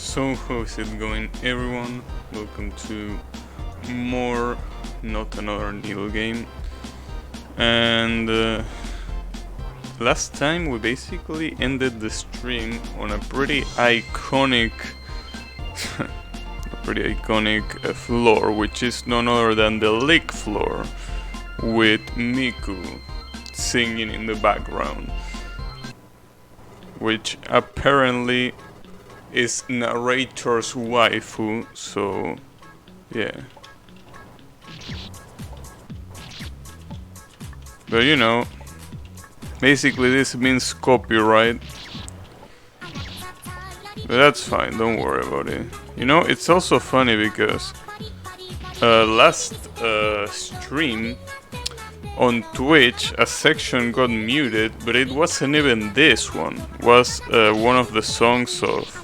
So how's it going, everyone? Welcome to more Not Another Needle Game. And last time we basically ended the stream on a pretty iconic floor, which is none other than the lick floor, with Miku singing in the background, which apparently is narrator's waifu, so yeah. But you know, basically this means copyright. But that's fine, don't worry about it. You know, it's also funny because last stream on Twitch a section got muted, but it wasn't even this one. It was one of the songs of,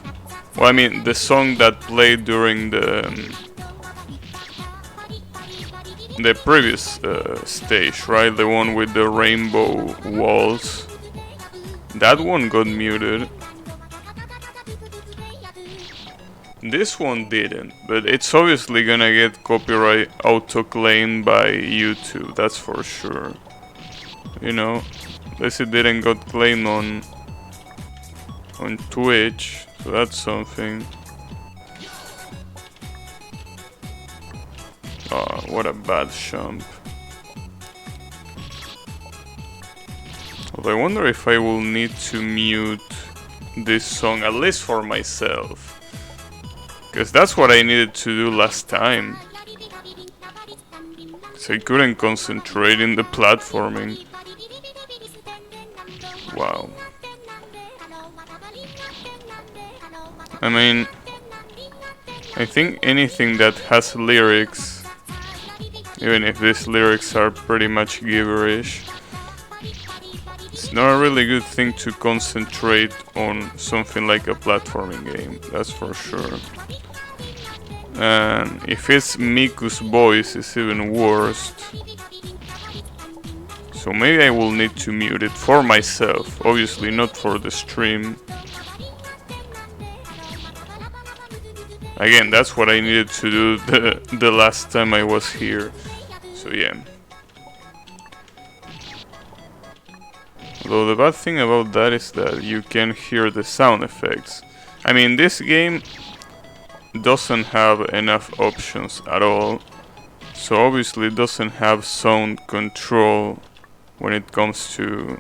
well, I mean, the song that played during the previous stage, right? The one with the rainbow walls. That one got muted. This one didn't, but it's obviously gonna get copyright auto-claimed by YouTube, that's for sure. You know, at least it didn't got claimed on Twitch, so that's something. Oh, what a bad shump. Although I wonder if I will need to mute this song, at least for myself. Because that's what I needed to do last time. So I couldn't concentrate in the platforming. Wow. I mean, I think anything that has lyrics, even if these lyrics are pretty much gibberish, it's not a really good thing to concentrate on something like a platforming game, that's for sure. And if it's Miku's voice, it's even worse. So maybe I will need to mute it for myself, obviously not for the stream. Again, that's what I needed to do the last time I was here. So yeah. Although the bad thing about that is that you can hear the sound effects. I mean, this game doesn't have enough options at all, so obviously it doesn't have sound control when it comes to,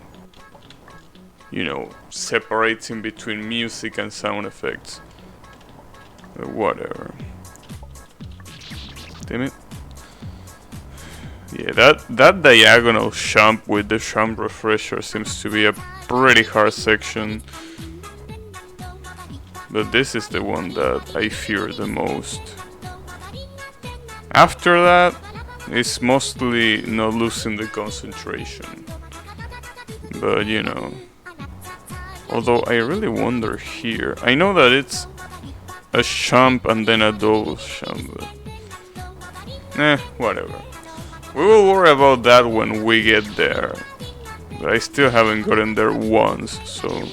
you know, separating between music and sound effects. But whatever. Damn it. Yeah, that diagonal shump with the shump refresher seems to be a pretty hard section. But this is the one that I fear the most. After that, it's mostly not losing the concentration. But you know. Although I really wonder here. I know that it's a shump and then a double shump. But whatever. We will worry about that when we get there. But I still haven't gotten there once, so.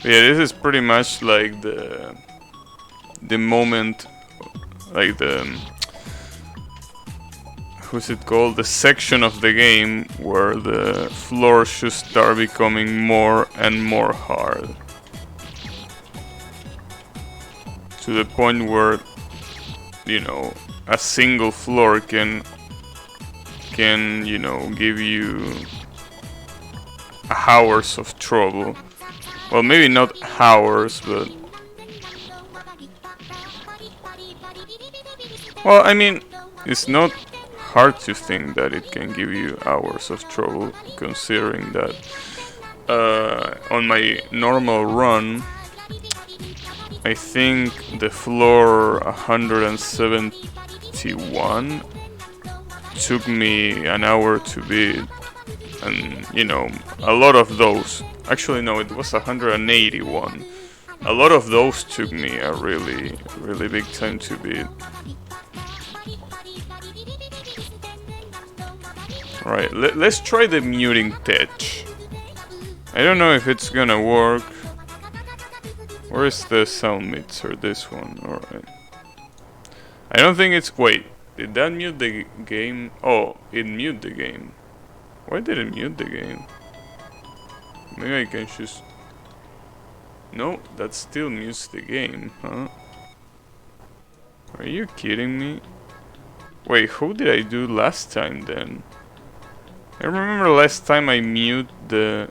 Yeah, this is pretty much like the moment, like who's it called? The section of the game where the floor should start becoming more and more hard. To the point where, you know, a single floor can you know, give you hours of trouble. Well, maybe not hours, but... Well, I mean, it's not hard to think that it can give you hours of trouble, considering that on my normal run, I think the floor 171 took me an hour to beat, and you know, a lot of those. Actually, no, it was 181. A lot of those took me a really big time to beat. Alright, let's try the muting tech. I don't know if it's gonna work. Where is the sound mixer? This one. Alright. I don't think it's... Wait. Did that mute the game? Oh, it mute the game. Why did it mute the game? Maybe I can just... No, that still mutes the game, huh? Are you kidding me? Wait, who did I do last time then? I remember last time I mute the...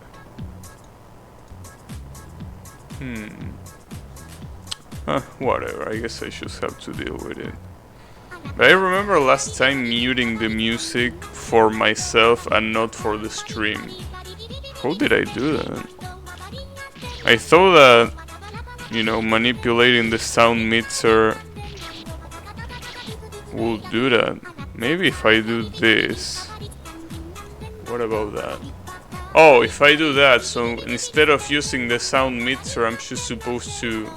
whatever, I guess I just have to deal with it. But I remember last time muting the music for myself and not for the stream. How did I do that? I thought that, you know, manipulating the sound mixer will do that. Maybe if I do this. What about that? Oh, if I do that, so instead of using the sound mixer, I'm just supposed to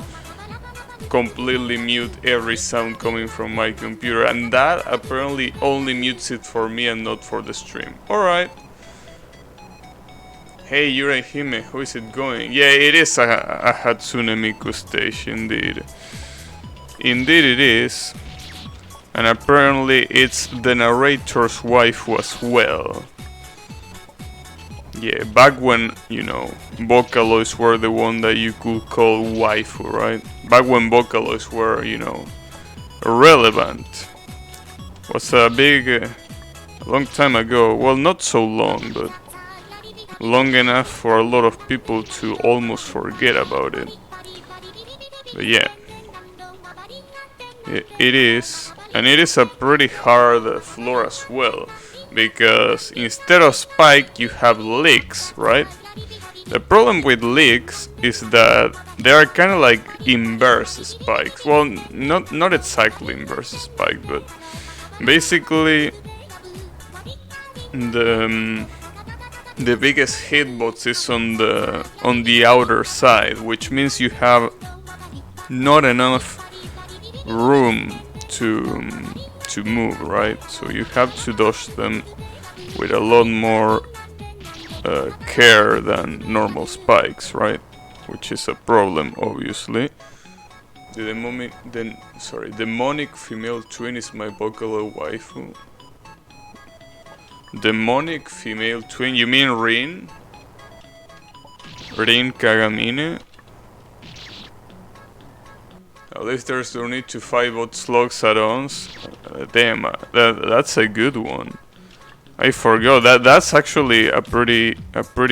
completely mute every sound coming from my computer, and that apparently only mutes it for me and not for the stream. Alright. Hey, Yurei Hime, how is it going? Yeah, it is a Hatsune Miku stage, indeed. Indeed it is. And apparently it's the narrator's wife as well. Yeah, back when, you know, Vocaloids were the one that you could call waifu, right? Back when Vocaloids were, you know, relevant. Was a big, a long time ago. Well, not so long, but long enough for a lot of people to almost forget about it. But yeah, it is. And it is a pretty hard floor as well. Because instead of spike you have leaks, right? The problem with leaks is that they are kind of like inverse spikes. Well, not exactly inverse spike, but basically the biggest hitbox is on the outer side, which means you have not enough room to move, right? So you have to dodge them with a lot more care than normal spikes, right? Which is a problem, obviously. The demonic female twin is my Vocaloid waifu. Demonic female twin? You mean Rin? Rin Kagamine? At least there's no need to fight both slugs add-ons. Damn, that's a good one. I forgot that's actually a pretty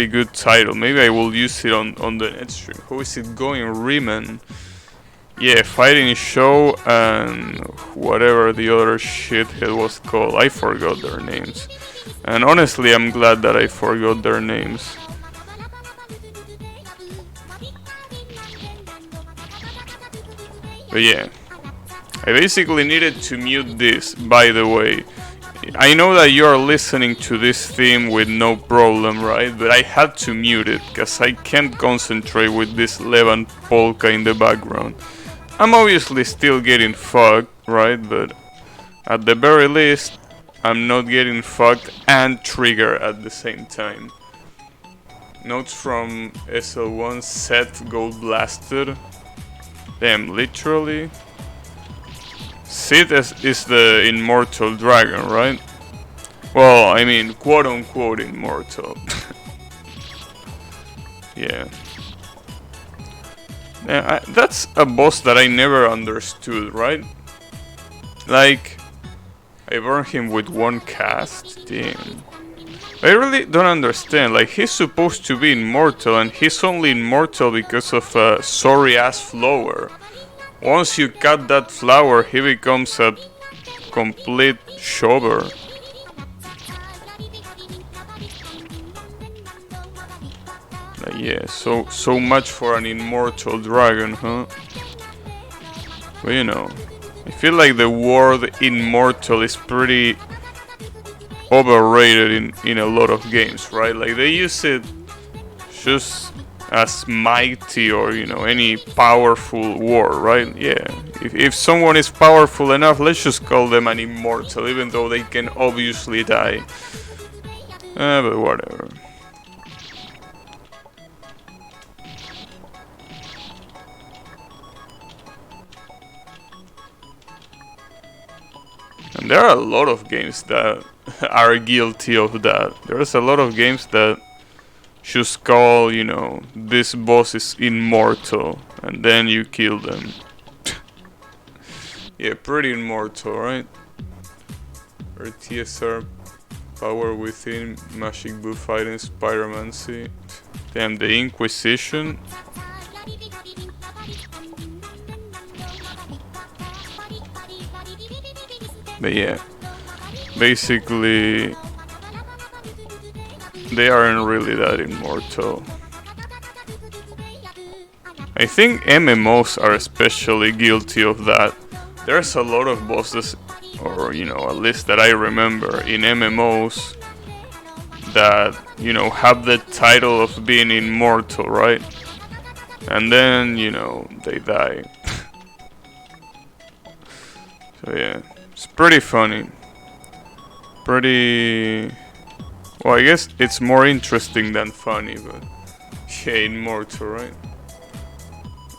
good title. Maybe I will use it on the next stream. How is it going, Riemann? Yeah, fighting show and whatever the other shithead was called. I forgot their names. And honestly, I'm glad that I forgot their names. But yeah, I basically needed to mute this, by the way. I know that you are listening to this theme with no problem, right? But I had to mute it, because I can't concentrate with this Levan polka in the background. I'm obviously still getting fucked, right? But at the very least, I'm not getting fucked and triggered at the same time. Notes from SL1, Seth Gold Blasted. Damn, literally? Sid is the immortal dragon, right? Well, I mean, quote-unquote immortal. Yeah. That's a boss that I never understood, right? Like, I burned him with one cast? Damn. I really don't understand, like, he's supposed to be immortal, and he's only immortal because of a sorry-ass flower. Once you cut that flower, he becomes a complete shover. Yeah, so much for an immortal dragon, huh? But you know, I feel like the word immortal is pretty overrated in a lot of games, right? Like they use it just as mighty or, you know, any powerful word, right? Yeah, if someone is powerful enough, let's just call them an immortal, even though they can obviously die. But whatever. There are a lot of games that are guilty of that. There's a lot of games that just call, you know, this boss is immortal, and then you kill them. Yeah, pretty immortal, right? Or TSR, Power Within, Magic Blue Fighting, Spiromancy. Damn, the Inquisition. But yeah, basically, they aren't really that immortal. I think MMOs are especially guilty of that. There's a lot of bosses, or you know, at least that I remember in MMOs, that, you know, have the title of being immortal, right? And then, you know, they die. So yeah, it's pretty funny. Pretty... Well, I guess it's more interesting than funny, but... Yeah, immortal, right?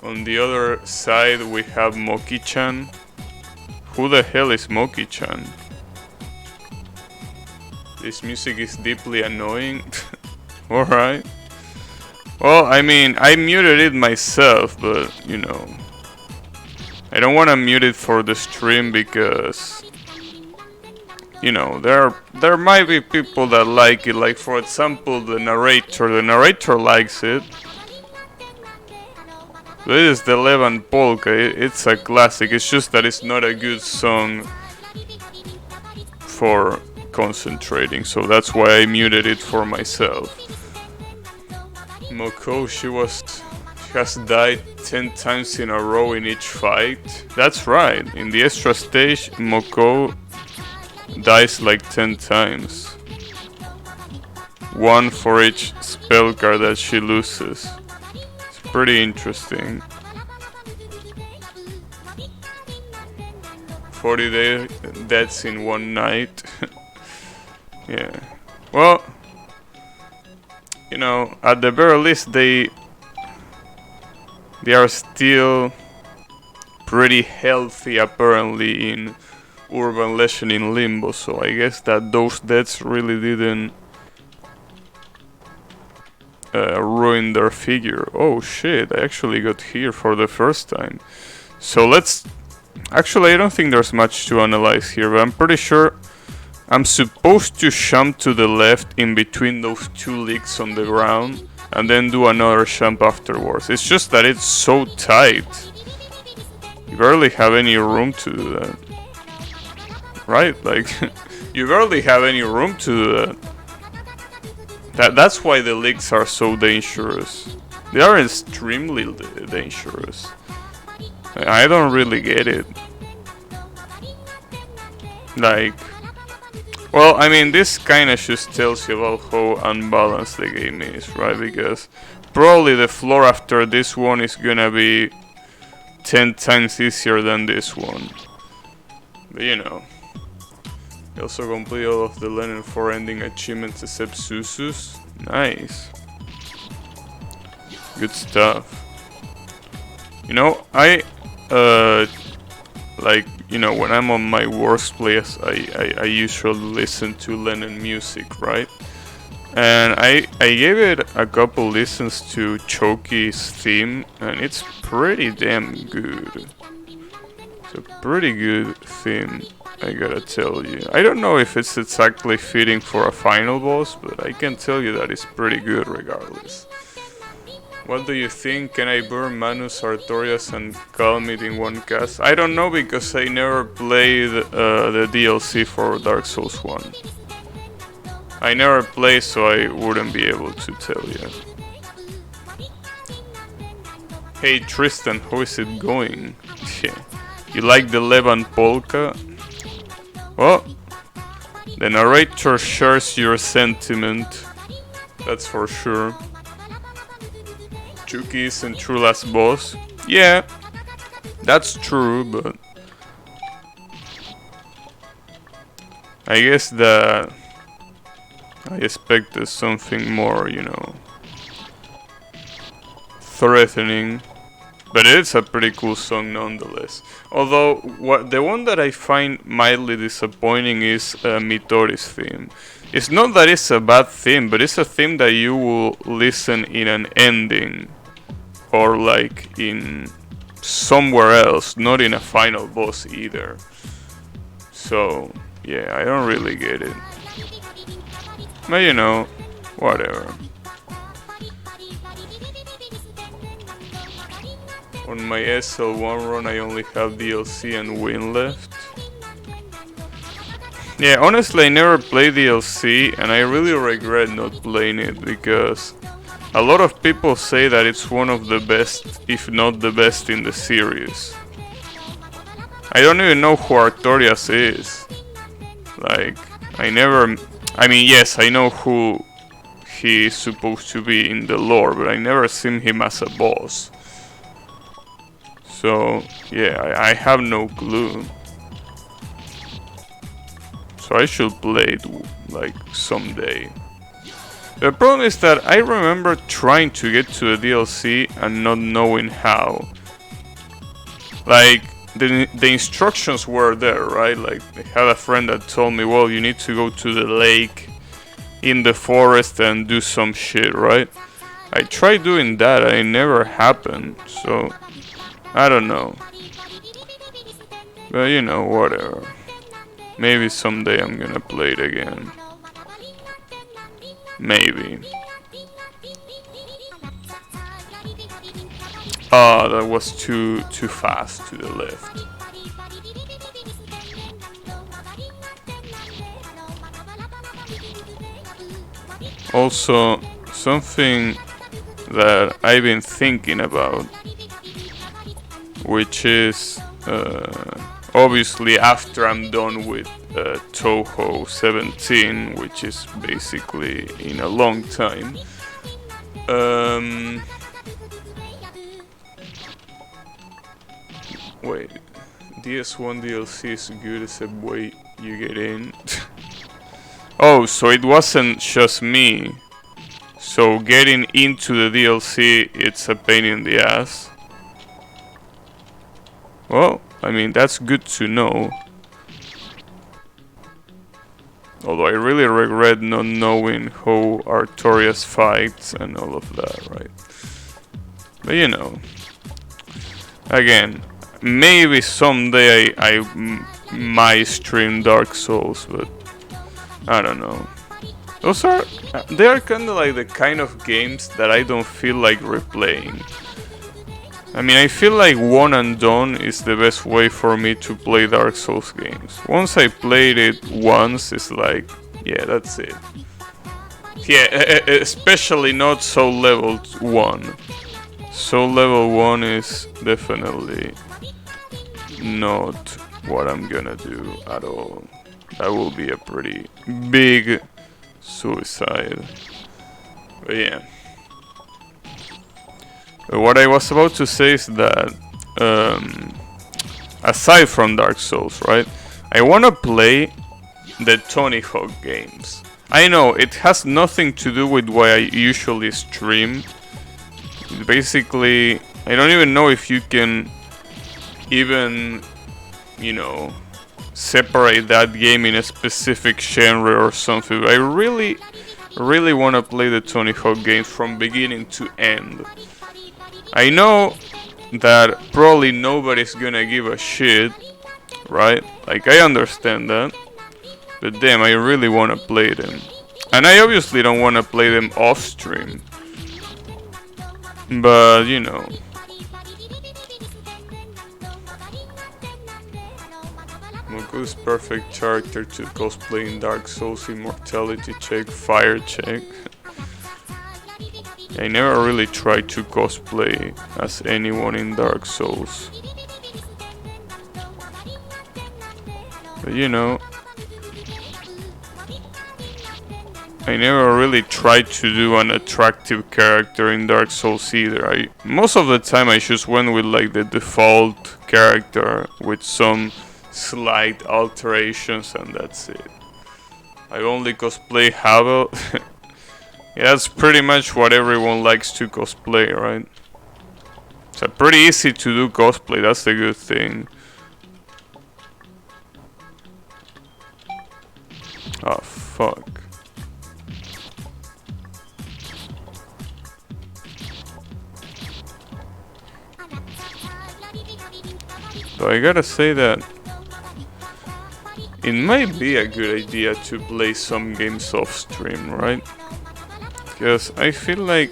On the other side we have Moki-chan. Who the hell is Moki-chan? This music is deeply annoying. Alright. Well, I mean, I muted it myself, but, you know... I don't want to mute it for the stream because... You know, there might be people that like it, like for example the narrator likes it. This is the Levan Polka, it's a classic, it's just that it's not a good song for concentrating, so that's why I muted it for myself. Moko, she has died 10 times in a row in each fight. That's right, in the extra stage Moko dies like 10 times. One for each spell card that she loses. It's pretty interesting. 40 deaths in one night. Yeah. Well, you know, at the very least they are still pretty healthy apparently in Urban Legend in Limbo, so I guess that those deaths really didn't ruin their figure. Oh shit, I actually got here for the first time. So let's... Actually, I don't think there's much to analyze here, but I'm pretty sure I'm supposed to jump to the left in between those two leaks on the ground and then do another jump afterwards. It's just that it's so tight. You barely have any room to do that. Right? Like, you barely have any room to do that. That's why the leaks are so dangerous. They are extremely dangerous. I don't really get it. Like, well, I mean, this kinda just tells you about how unbalanced the game is, right? Because probably the floor after this one is gonna be 10 times easier than this one. But you know. You also complete all of the Lenin 4 ending achievements except Susu's. Nice. Good stuff. You know, like, you know, when I'm on my worst place, I usually listen to Lenin music, right? And I gave it a couple listens to Choki's theme, and it's pretty damn good. It's a pretty good theme, I gotta tell you. I don't know if it's exactly fitting for a final boss, but I can tell you that it's pretty good regardless. What do you think? Can I burn Manus, Artorias and Calm It in one cast? I don't know because I never played the DLC for Dark Souls 1. I never played, so I wouldn't be able to tell you. Hey Tristan, how is it going? You like the Levan Polka? Well, the narrator shares your sentiment, that's for sure. Chuki isn't true last boss. Yeah, that's true, but I guess that I expected something more, you know, threatening. But it's a pretty cool song nonetheless. Although, the one that I find mildly disappointing is Mitori's theme. It's not that it's a bad theme, but it's a theme that you will listen in an ending. Or like in somewhere else, not in a final boss either. So, yeah, I don't really get it. But you know, whatever. On my SL1 run, I only have DLC and Win left. Yeah, honestly, I never played DLC, and I really regret not playing it because a lot of people say that it's one of the best, if not the best, in the series. I don't even know who Artorias is. Like, I mean, yes, I know who he is supposed to be in the lore, but I never seen him as a boss. So, yeah, I have no clue. So I should play it, like, someday. The problem is that I remember trying to get to the DLC and not knowing how. Like, the instructions were there, right? Like, I had a friend that told me, well, you need to go to the lake in the forest and do some shit, right? I tried doing that and it never happened, so I don't know. But you know, whatever. Maybe someday I'm gonna play it again. Maybe. Ah, that was too fast to the left. Also, something that I've been thinking about, which is obviously after I'm done with Touhou 17, which is basically in a long time. Wait, DS1 DLC is good except way you get in. Oh, so it wasn't just me. So getting into the DLC, it's a pain in the ass. Well, I mean, that's good to know. Although I really regret not knowing how Artorias fights and all of that, right? But you know, again, maybe someday I might stream Dark Souls, but I don't know. They are kind of like the kind of games that I don't feel like replaying. I mean, I feel like one and done is the best way for me to play Dark Souls games. Once I played it once, it's like, yeah, that's it. Yeah, especially not Soul Level 1. Soul Level 1 is definitely not what I'm gonna do at all. That will be a pretty big suicide. But yeah. What I was about to say is that, aside from Dark Souls, right, I want to play the Tony Hawk games. I know, it has nothing to do with what I usually stream. Basically, I don't even know if you can even, you know, separate that game in a specific genre or something. I really want to play the Tony Hawk games from beginning to end. I know that probably nobody's gonna give a shit, right? Like, I understand that. But damn, I really wanna play them. And I obviously don't wanna play them off stream. But, you know. Moku's perfect character to cosplay in Dark Souls: Immortality check, fire check. I never really tried to cosplay as anyone in Dark Souls. But you know, I never really tried to do an attractive character in Dark Souls either. Most of the time I just went with like the default character with some slight alterations and that's it. I only cosplay Havel. Yeah, that's pretty much what everyone likes to cosplay, right? It's pretty easy to do cosplay, that's the good thing. Oh, fuck. So I gotta say that it might be a good idea to play some games off stream, right? Because I feel like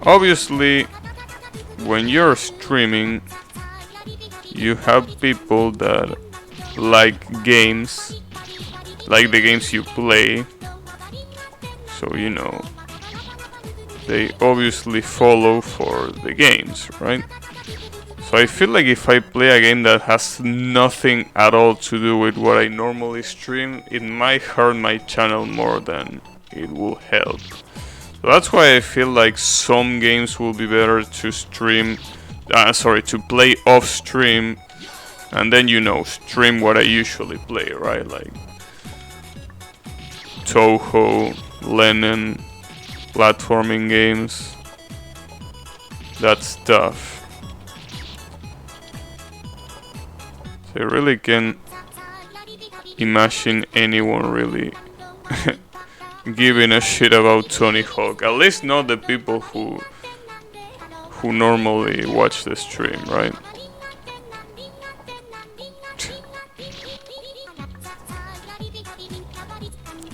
obviously when you're streaming you have people that like games, like the games you play, so you know they obviously follow for the games, right? So I feel like if I play a game that has nothing at all to do with what I normally stream, it might hurt my channel more than it will help. So that's why I feel like some games will be better to stream, to play off stream, and then you know, stream what I usually play, right? Like Touhou, Lennon, platforming games, that stuff. So I really can't imagine anyone really giving a shit about Tony Hawk. At least not the people who normally watch the stream, right?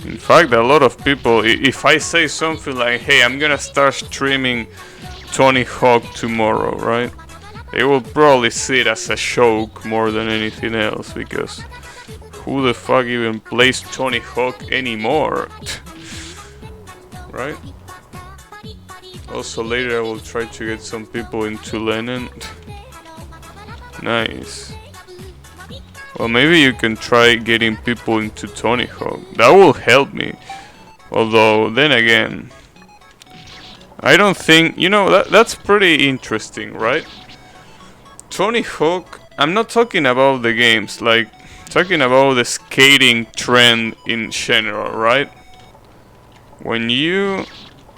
In fact, a lot of people, if I say something like, hey, I'm gonna start streaming Tony Hawk tomorrow, right? They will probably see it as a joke more than anything else, because who the fuck even plays Tony Hawk anymore? Right? Also later I will try to get some people into Lennon. Nice. Well, maybe you can try getting people into Tony Hawk. That will help me. Although, then again, I don't think, you know, that's pretty interesting, right? Tony Hawk, I'm not talking about the games, like, talking about the skating trend in general, right? When you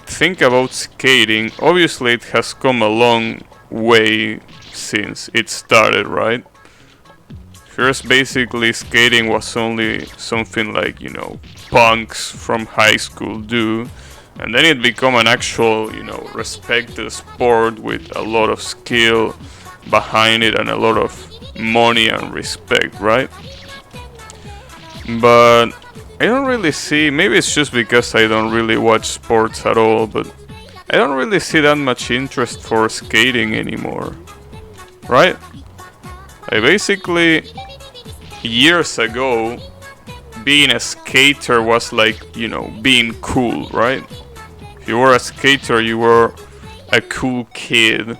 think about skating, obviously it has come a long way since it started, right? First, basically, skating was only something like, you know, punks from high school do. And then it became an actual, you know, respected sport with a lot of skill behind it and a lot of money and respect, right? But I don't really see, maybe it's just because I don't really watch sports at all, but I don't really see that much interest for skating anymore, right? I basically, years ago, being a skater was like, you know, being cool, right? If you were a skater, you were a cool kid.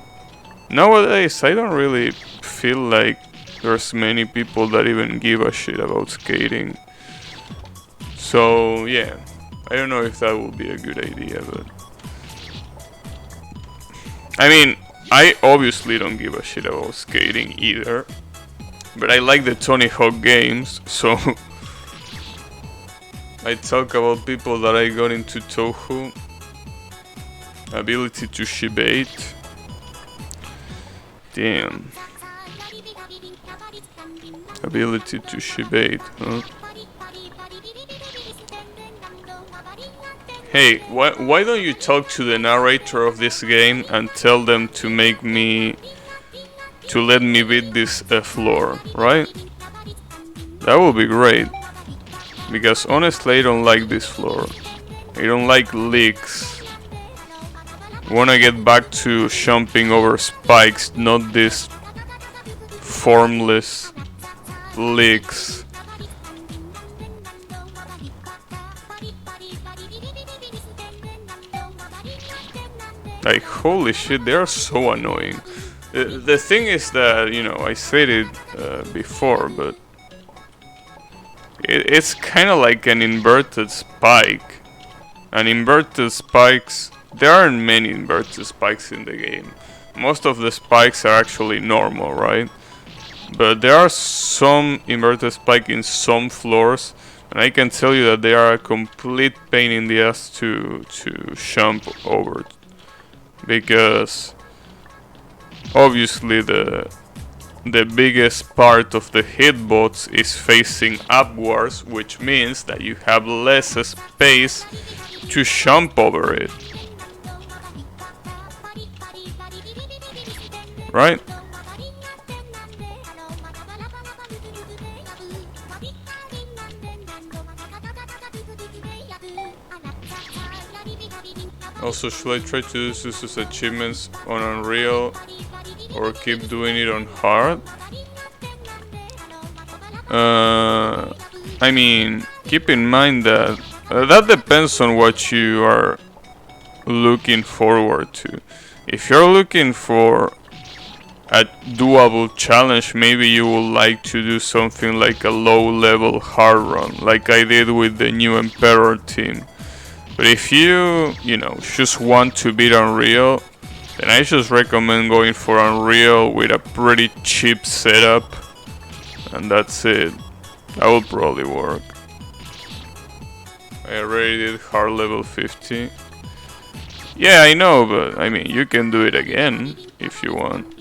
Nowadays, I don't really feel like there's many people that even give a shit about skating. So, yeah, I don't know if that would be a good idea, but I mean, I obviously don't give a shit about skating either, but I like the Tony Hawk games, so I talk about people that I got into Touhou. Ability to shibate. Damn. Ability to shibate, huh? Hey, why don't you talk to the narrator of this game and tell them to make me, to let me beat this floor, right? That would be great. Because honestly, I don't like this floor. I don't like leaks. I wanna get back to jumping over spikes, not this formless leaks. Like, holy shit, they are so annoying. The thing is that, you know, I said it before, but it's kind of like an inverted spike. And inverted spikes, there aren't many inverted spikes in the game. Most of the spikes are actually normal, right? But there are some inverted spikes in some floors, and I can tell you that they are a complete pain in the ass to jump over. Because obviously the biggest part of the hitbox is facing upwards, which means that you have less space to jump over it. Right? Also, should I try to do Susu's achievements on Unreal or keep doing it on hard? I mean, keep in mind that that depends on what you are looking forward to. If you're looking for a doable challenge, maybe you would like to do something like a low level hard run, like I did with the new Emperor team. But if you just want to beat Unreal, then I just recommend going for Unreal with a pretty cheap setup, and that's it. That will probably work. I already did hard level 50. Yeah, I know, but I mean, you can do it again if you want.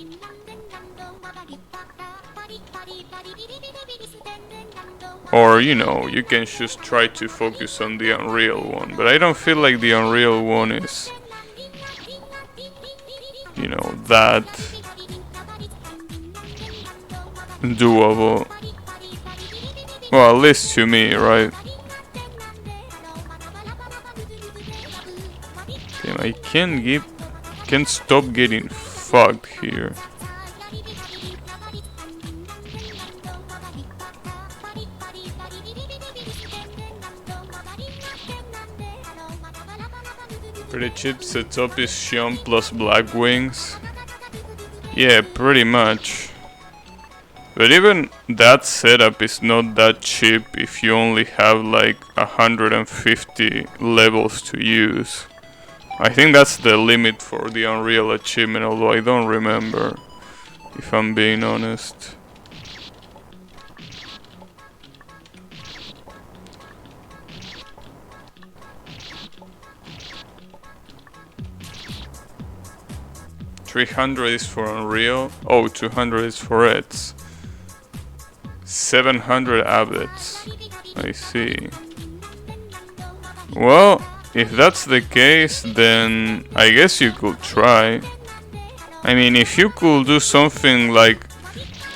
Or, you can just try to focus on the Unreal one. But I don't feel like the Unreal one is, that doable. Well, at least to me, right? Damn, I can't stop getting fucked here. Pretty cheap setup is Xion plus Black Wings. Yeah, pretty much. But even that setup is not that cheap if you only have like 150 levels to use. I think that's the limit for the Unreal achievement, although I don't remember, if I'm being honest. $300 is for Unreal. Oh, 200 is for Reds. 700 abbots. I see. Well, if that's the case, then I guess you could try. I mean, if you could do something like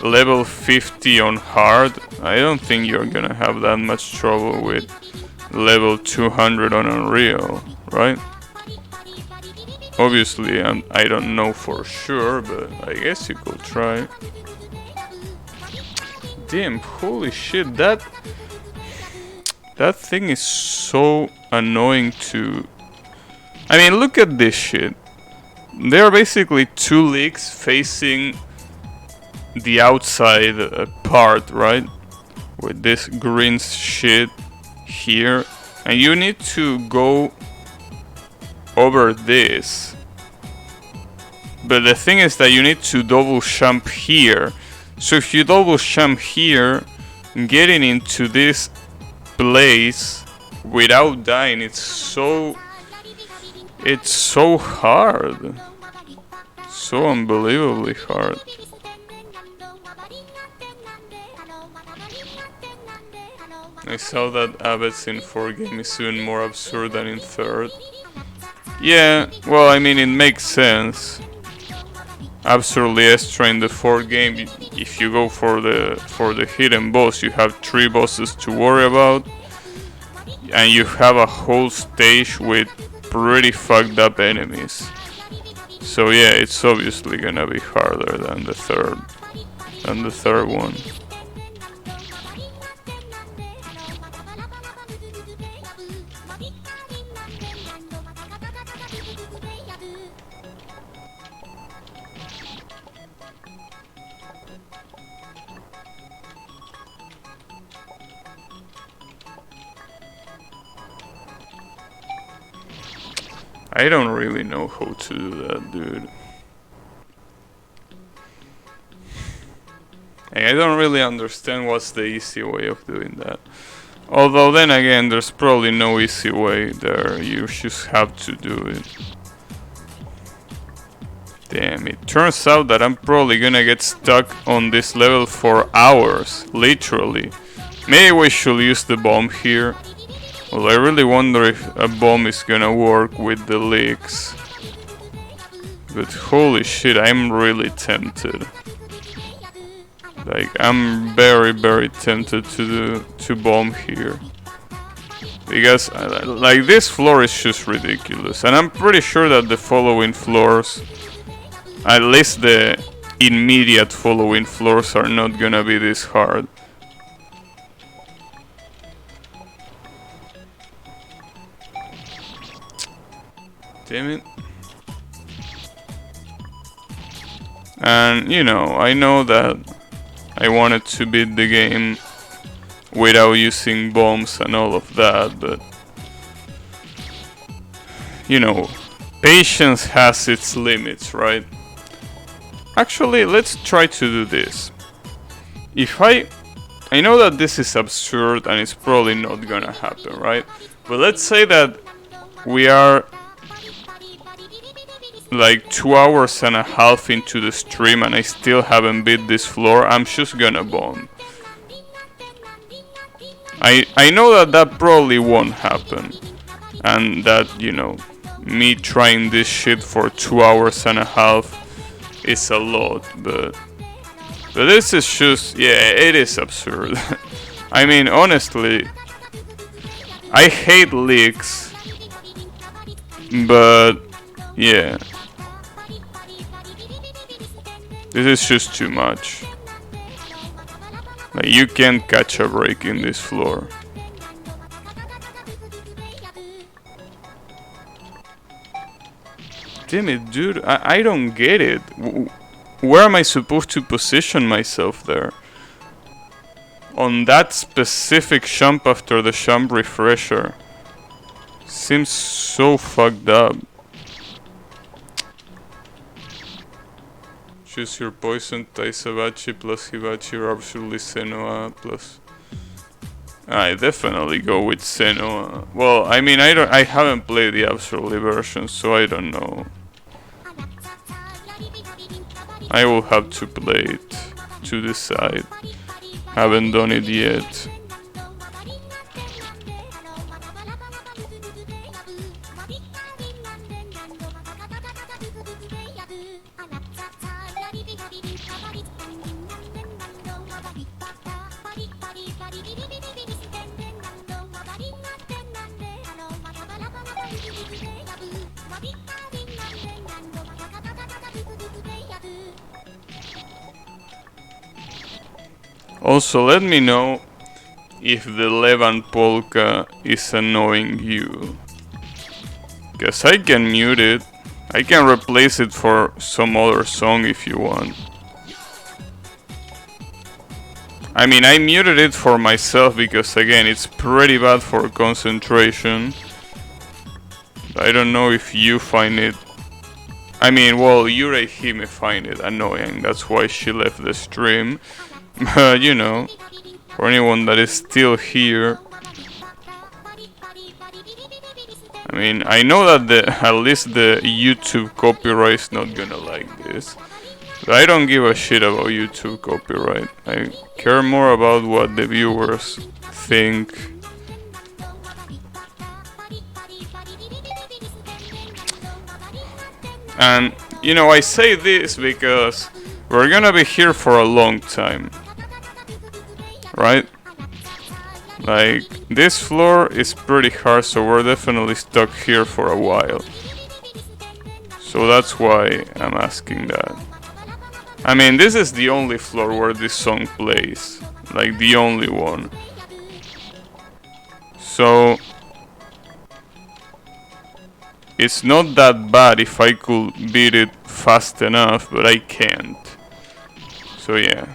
level 50 on hard, I don't think you're gonna have that much trouble with level 200 on Unreal, right? Obviously, I don't know for sure, but I guess you could try. Damn, holy shit, that thing is so annoying to... I mean, look at this shit. There are basically two leaks facing the outside part, right? With this green shit here. And you need to go over this. But the thing is that you need to double jump here. So if you double jump here, getting into this place without dying, it's so hard. So unbelievably hard. I saw that abbots in 4th game is even more absurd than in 3rd. Yeah, well, I mean, it makes sense. Absurdly extra in the 4th game, if you go for the hidden boss, you have 3 bosses to worry about, and you have a whole stage with pretty fucked up enemies. So yeah, it's obviously gonna be harder than the third one. I don't really know how to do that, dude. I don't really understand what's the easy way of doing that. Although then again, there's probably no easy way there. You just have to do it. Damn, it turns out that I'm probably gonna get stuck on this level for hours, literally. Maybe we should use the bomb here. Well, I really wonder if a bomb is gonna work with the leaks. But holy shit, I'm really tempted. Like, I'm very, very tempted to bomb here. Because, like, this floor is just ridiculous. And I'm pretty sure that the following floors, at least the immediate following floors, are not gonna be this hard. Damn it. And, you know, I know that I wanted to beat the game without using bombs and all of that, but, you know, patience has its limits, right? Actually, let's try to do this. If I know that this is absurd and it's probably not gonna happen, right? But let's say that we are like 2 hours and a half into the stream and I still haven't beat this floor. I'm just gonna bomb. I know that that probably won't happen, and that, you know, me trying this shit for 2 hours and a half is a lot, but this is just, yeah, it is absurd. I mean, honestly, I hate leaks, but yeah, this is just too much. Like, you can't catch a break in this floor. Damn it, dude, I don't get it. Where am I supposed to position myself there? On that specific jump after the jump refresher. Seems so fucked up. Choose your poison, Taisabachi plus Hibachi or absolutely Senoa plus... I definitely go with Senoa. Well, I mean, I haven't played the absolutely version, so I don't know. I will have to play it to decide. Haven't done it yet. Also, let me know if the Levan polka is annoying you. Guess I can mute it. I can replace it for some other song if you want. I mean, I muted it for myself because, again, it's pretty bad for concentration. I don't know if you find it... I mean, well, Yurei Hime find it annoying. That's why she left the stream. But, you know, for anyone that is still here... I mean, I know that at least the YouTube copyright is not gonna like this. But I don't give a shit about YouTube copyright. I care more about what the viewers think. And, you know, I say this because we're gonna be here for a long time. Right? Like, this floor is pretty hard, so we're definitely stuck here for a while. So that's why I'm asking that. I mean, this is the only floor where this song plays. Like, the only one. So... it's not that bad if I could beat it fast enough, but I can't. So yeah,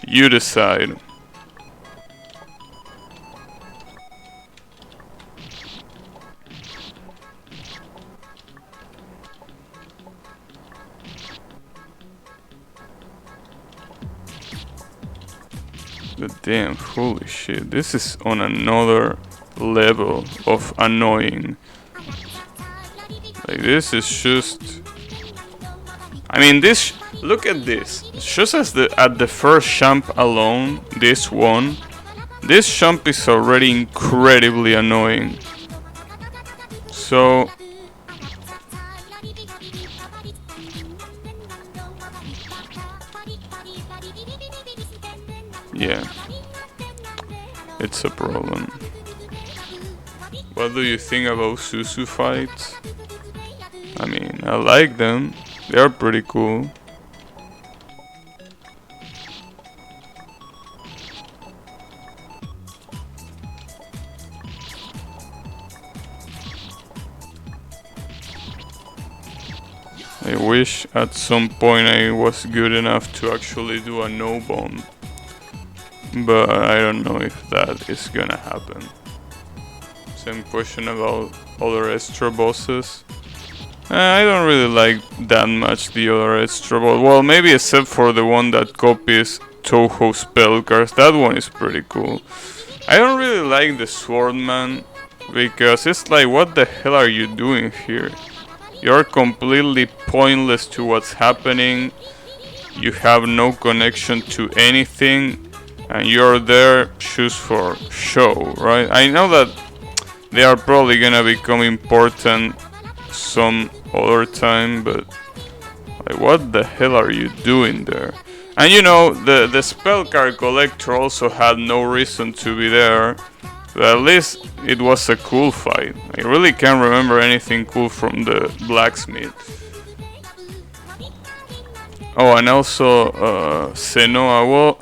you decide. But damn, holy shit, this is on another level of annoying. Like, this is just... I mean, this. Look at this. Just as at the first jump alone, this one. This jump is already incredibly annoying. So. Yeah. It's a problem. What do you think about Susu fights? I mean, I like them. They are pretty cool. I wish at some point I was good enough to actually do a no bomb. But I don't know if that is gonna happen. Same question about other extra bosses. I don't really like that much the other extra boss. Well, maybe except for the one that copies Touhou spell cards. That one is pretty cool. I don't really like the Swordman because it's like, what the hell are you doing here? You're completely pointless to what's happening. You have no connection to anything. And you're there just for show, right? I know that they are probably gonna become important some other time, but like, what the hell are you doing there? And you know, the spell card collector also had no reason to be there, but at least it was a cool fight. I really can't remember anything cool from the blacksmith. Oh, and also Senoa. Well,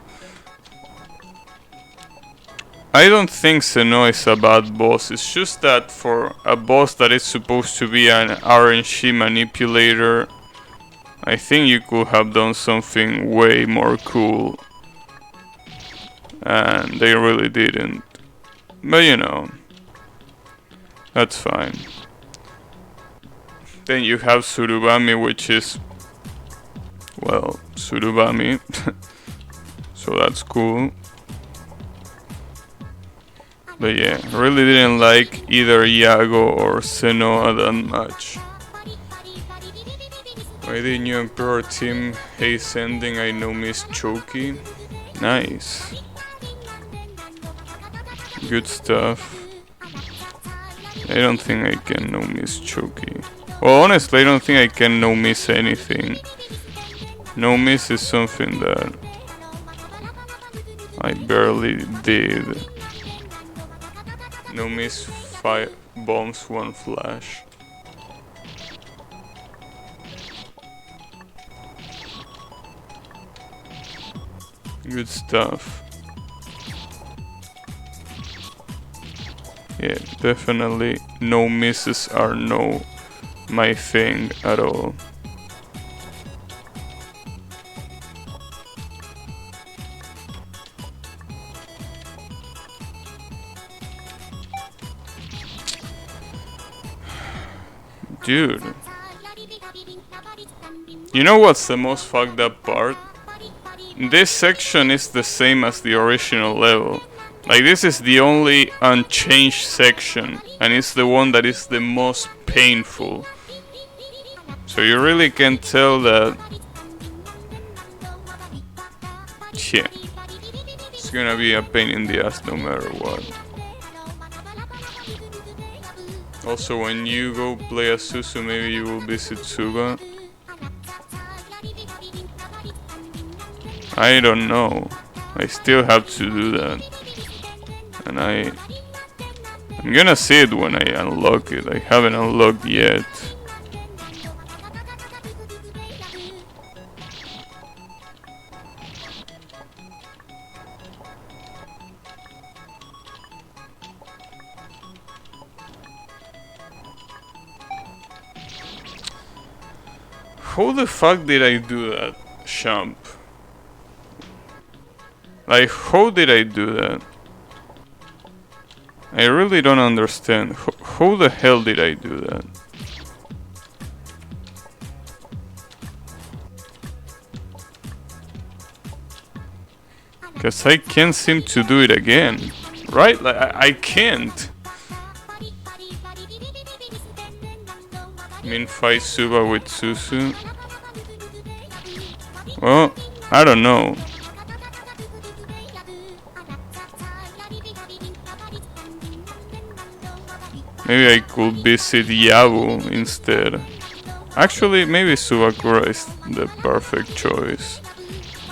I don't think Senoa is a bad boss. It's just that for a boss that is supposed to be an RNG manipulator, I think you could have done something way more cool. And they really didn't. But you know, that's fine. Then you have Surubami, which is, well, Surubami. So that's cool. But yeah, really didn't like either Iago or Senoa that much. Why the new Emperor team haze ending? I know Miss Choki. Nice. Good stuff. I don't think I can no miss Choki. Well, honestly, I don't think I can no miss anything. No miss is something that I barely did. No miss, 5 bombs, 1 flash. Good stuff. Yeah, definitely no misses are no my thing at all. Dude. You know what's the most fucked up part? This section is the same as the original level. Like, this is the only unchanged section, and it's the one that is the most painful. So you really can tell that... yeah. It's gonna be a pain in the ass no matter what. Also, when you go play as Susu, maybe you will visit Suga. I don't know. I still have to do that. And I'm gonna see it when I unlock it. I haven't unlocked yet. How the fuck did I do that jump? Like, how did I do that? I really don't understand. How the hell did I do that? Because I can't seem to do it again. Right? Like, I can't. I mean, fight Suba with Susu. Well, I don't know. Maybe I could visit Yabu instead. Actually, maybe Subakura is the perfect choice.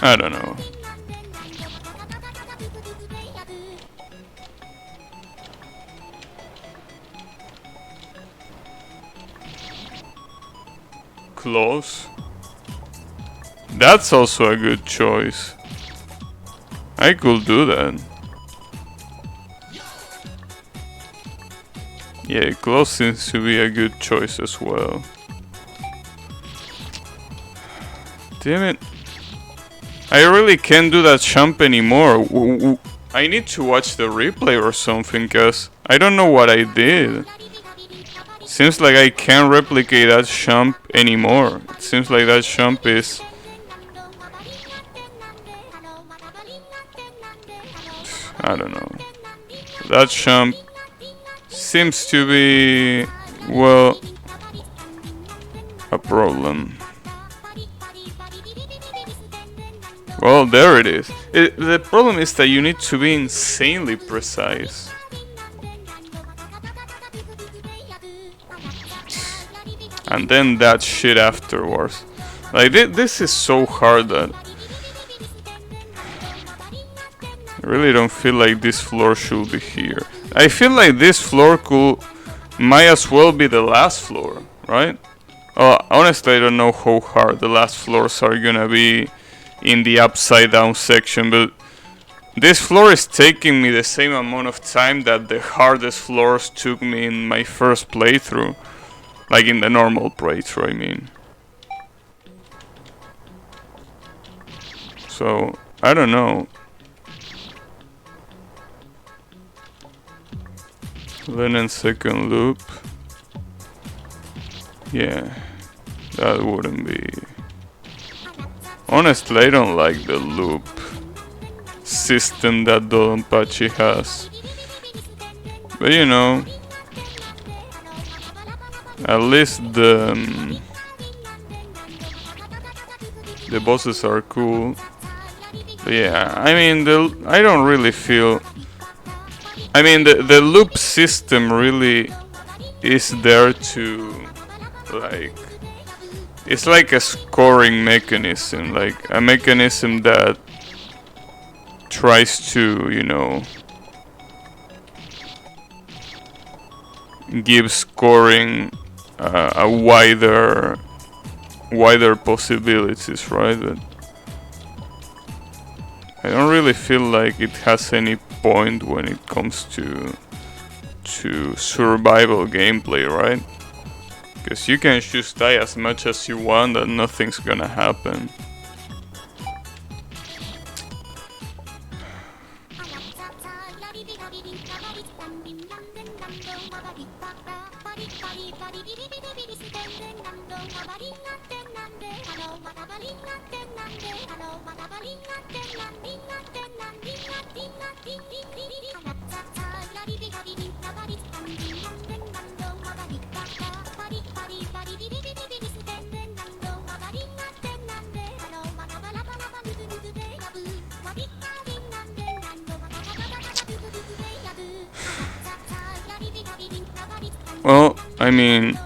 I don't know. Close. That's also a good choice. I could do that. Yeah, close seems to be a good choice as well. Damn it. I really can't do that jump anymore. I need to watch the replay or something, cause I don't know what I did. Seems like I can't replicate that jump anymore. It seems like that jump is... I don't know. That jump seems to be, well, a problem. Well, there it is. The problem is that you need to be insanely precise. And then that shit afterwards. Like, this is so hard that I really don't feel like this floor should be here. I feel like this floor might as well be the last floor, right? Honestly, I don't know how hard the last floors are gonna be in the upside down section, but this floor is taking me the same amount of time that the hardest floors took me in my first playthrough. Like in the normal playthrough, I mean. So, I don't know. Then in second loop. Yeah, that wouldn't be... Honestly, I don't like the loop system that Dodonpachi has. But you know, at least the bosses are cool. But yeah, I mean, I don't really feel... I mean, the loop system really is there to, like... It's like a scoring mechanism, like a mechanism that tries to, you know, give scoring a wider possibilities, right? But I don't really feel like it has any point when it comes to survival gameplay, right? Because you can just die as much as you want and nothing's gonna happen. Well, I mean,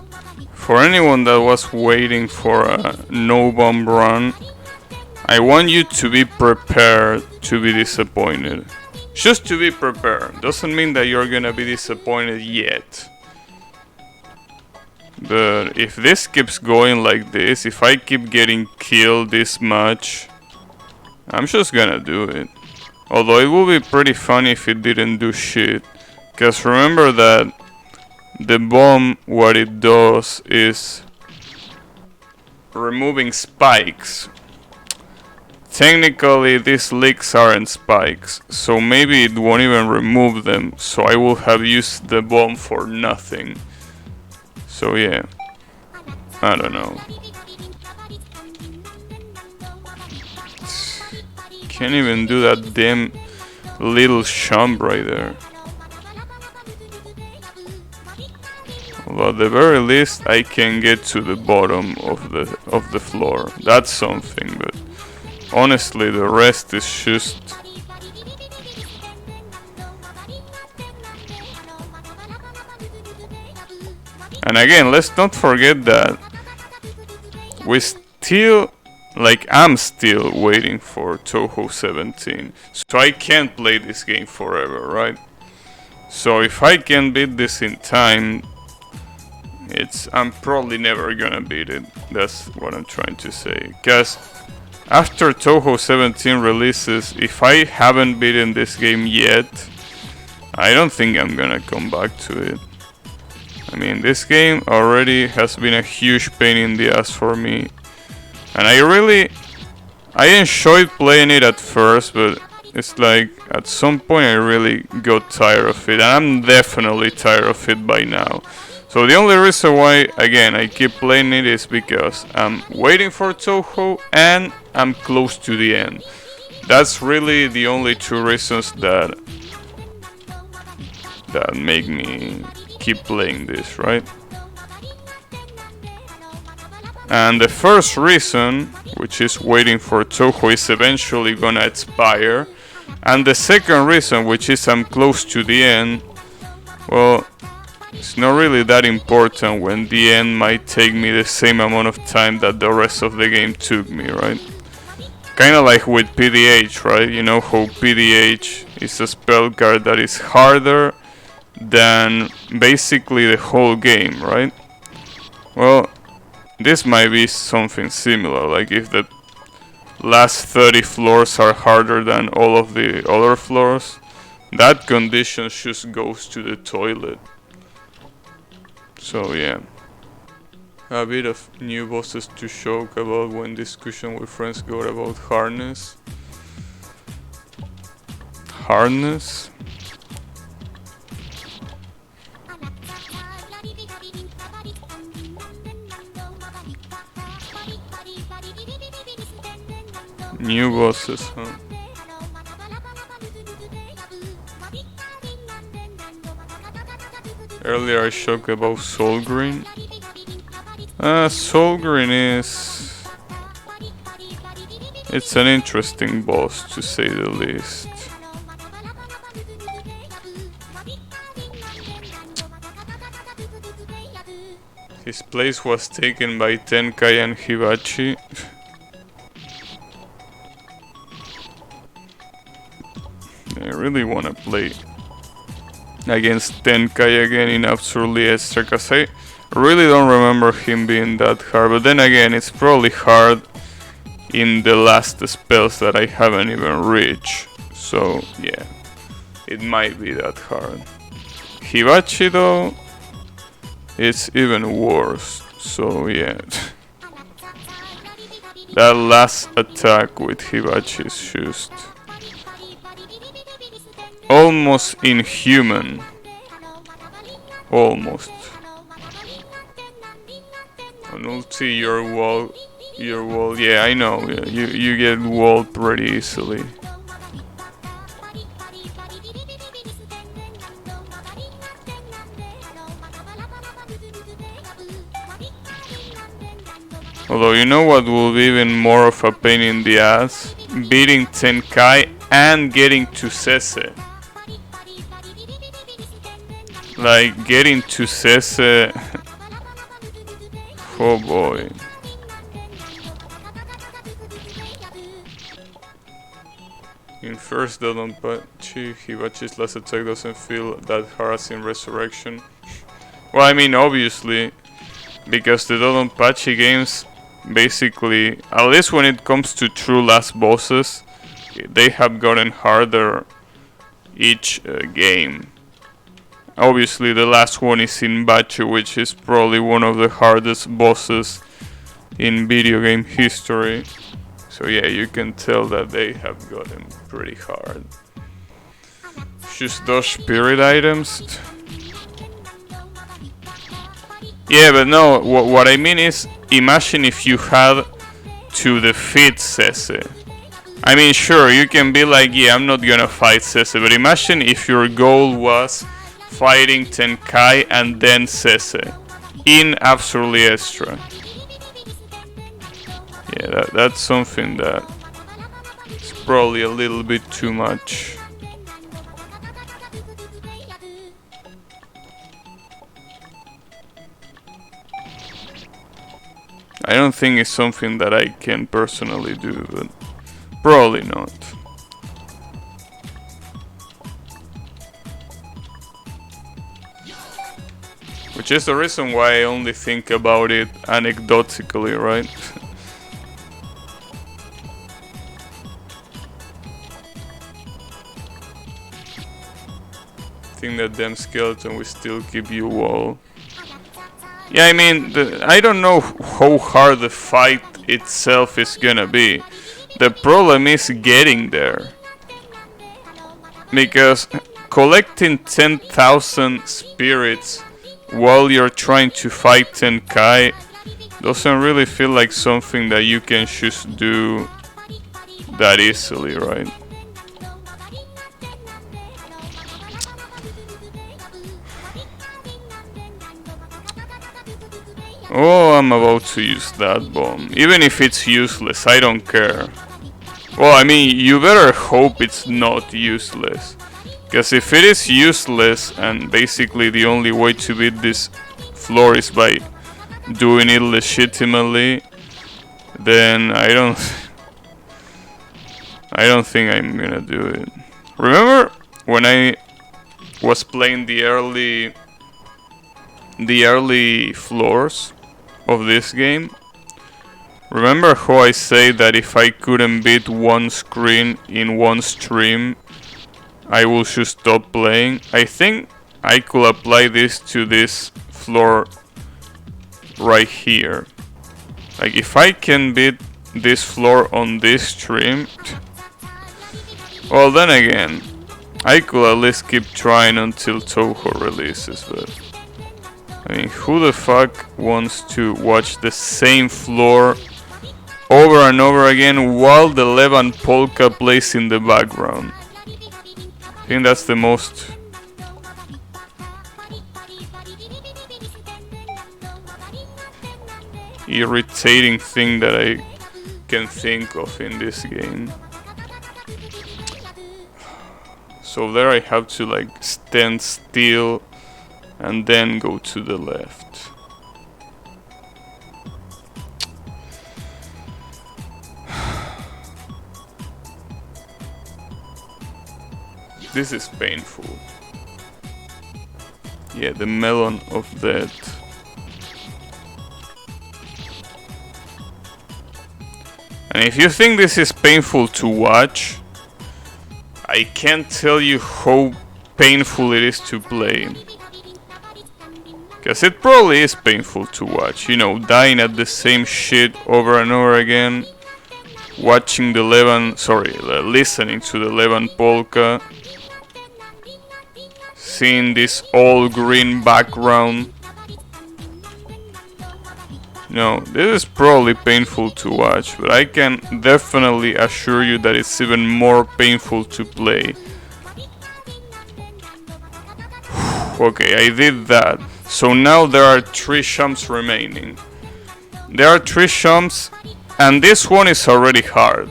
for anyone that was waiting for a no bomb run, I want you to be prepared to be disappointed. Just to be prepared. Doesn't mean that you're gonna be disappointed yet. But if this keeps going like this, if I keep getting killed this much, I'm just gonna do it. Although it would be pretty funny if it didn't do shit. Because remember that the bomb, what it does is removing spikes. Technically these leaks aren't spikes, so maybe it won't even remove them, so I will have used the bomb for nothing. So yeah, I don't know. Can't even do that damn little jump right there. Well, at the very least, I can get to the bottom of the floor. That's something, but honestly, the rest is just... And again, let's not forget that we still, like, I'm still waiting for Touhou 17. So I can't play this game forever, right? So if I can beat this in time, I'm probably never gonna beat it. That's what I'm trying to say. Because after Touhou 17 releases, if I haven't beaten this game yet, I don't think I'm gonna come back to it. I mean, this game already has been a huge pain in the ass for me. And I enjoyed playing it at first, but it's like at some point I really got tired of it. And I'm definitely tired of it by now. So the only reason why, again, I keep playing it is because I'm waiting for Touhou and I'm close to the end. That's really the only two reasons that make me keep playing this, right? And the first reason, which is waiting for Touhou, is eventually gonna expire. And the second reason, which is I'm close to the end, well, it's not really that important when the end might take me the same amount of time that the rest of the game took me, right? Kinda like with PDH, right? You know how PDH is a spell card that is harder than basically the whole game, right? Well, this might be something similar, like if the last 30 floors are harder than all of the other floors, that condition just goes to the toilet. So yeah. A bit of new bosses to joke about when discussion with friends got about harness. Harness? New bosses, huh? Earlier I joked about Soul Green. Soul Green is... It's an interesting boss, to say the least. His place was taken by Tenkai and Hibachi. I really want to play against Tenkai again in Absurdly Extra, because I really don't remember him being that hard. But then again, it's probably hard in the last spells that I haven't even reached. So yeah, it might be that hard. Hibachi though, it's even worse. So yeah, that last attack with Hibachi is just almost inhuman. Almost. On ulti, your wall, yeah, I know, yeah, you get walled pretty easily. Although, you know what will be even more of a pain in the ass? Beating Tenkai and getting to Sese. Like, getting to Sese... Oh boy. In first Dodonpachi, Hibachi's last attack doesn't feel that hard as in Resurrection. Well, I mean, obviously, because the Dodonpachi games, basically, at least when it comes to true last bosses, they have gotten harder each game. Obviously, the last one is Inbachi, which is probably one of the hardest bosses in video game history. So yeah, you can tell that they have gotten pretty hard. Just those spirit items. Yeah, but no, what I mean is, imagine if you had to defeat Sese. I mean, sure, you can be like, yeah, I'm not gonna fight Sese, but imagine if your goal was fighting Tenkai and then Sese in Absurdly Extra. Yeah, that's something that probably a little bit too much. I don't think it's something that I can personally do, but probably not. Which is the reason why I only think about it anecdotically, right? Think that damn skeleton will still keep you wall. Yeah, I mean, I don't know how hard the fight itself is gonna be. The problem is getting there. Because collecting 10,000 spirits while you're trying to fight Tenkai doesn't really feel like something that you can just do that easily, right? Oh, I'm about to use that bomb. Even if it's useless, I don't care. Well, I mean, you better hope it's not useless. Because if it is useless, and basically the only way to beat this floor is by doing it legitimately, then I don't think I'm gonna do it. Remember when I was playing the early floors of this game? Remember how I say that if I couldn't beat one screen in one stream, I will just stop playing? I think I could apply this to this floor right here. Like, if I can beat this floor on this stream, well, then again, I could at least keep trying until Touhou releases, but I mean, who the fuck wants to watch the same floor over and over again while the Levan polka plays in the background? I think that's the most irritating thing that I can think of in this game. So there I have to like stand still and then go to the left. This is painful. Yeah, the melon of death. And if you think this is painful to watch, I can't tell you how painful it is to play. Because it probably is painful to watch, you know, dying at the same shit over and over again, watching the listening to the Levan polka, seeing this all green background. No, this is probably painful to watch, but I can definitely assure you that it's even more painful to play. Okay, I did that. So now there are 3 jumps remaining. There are 3 jumps, and this one is already hard.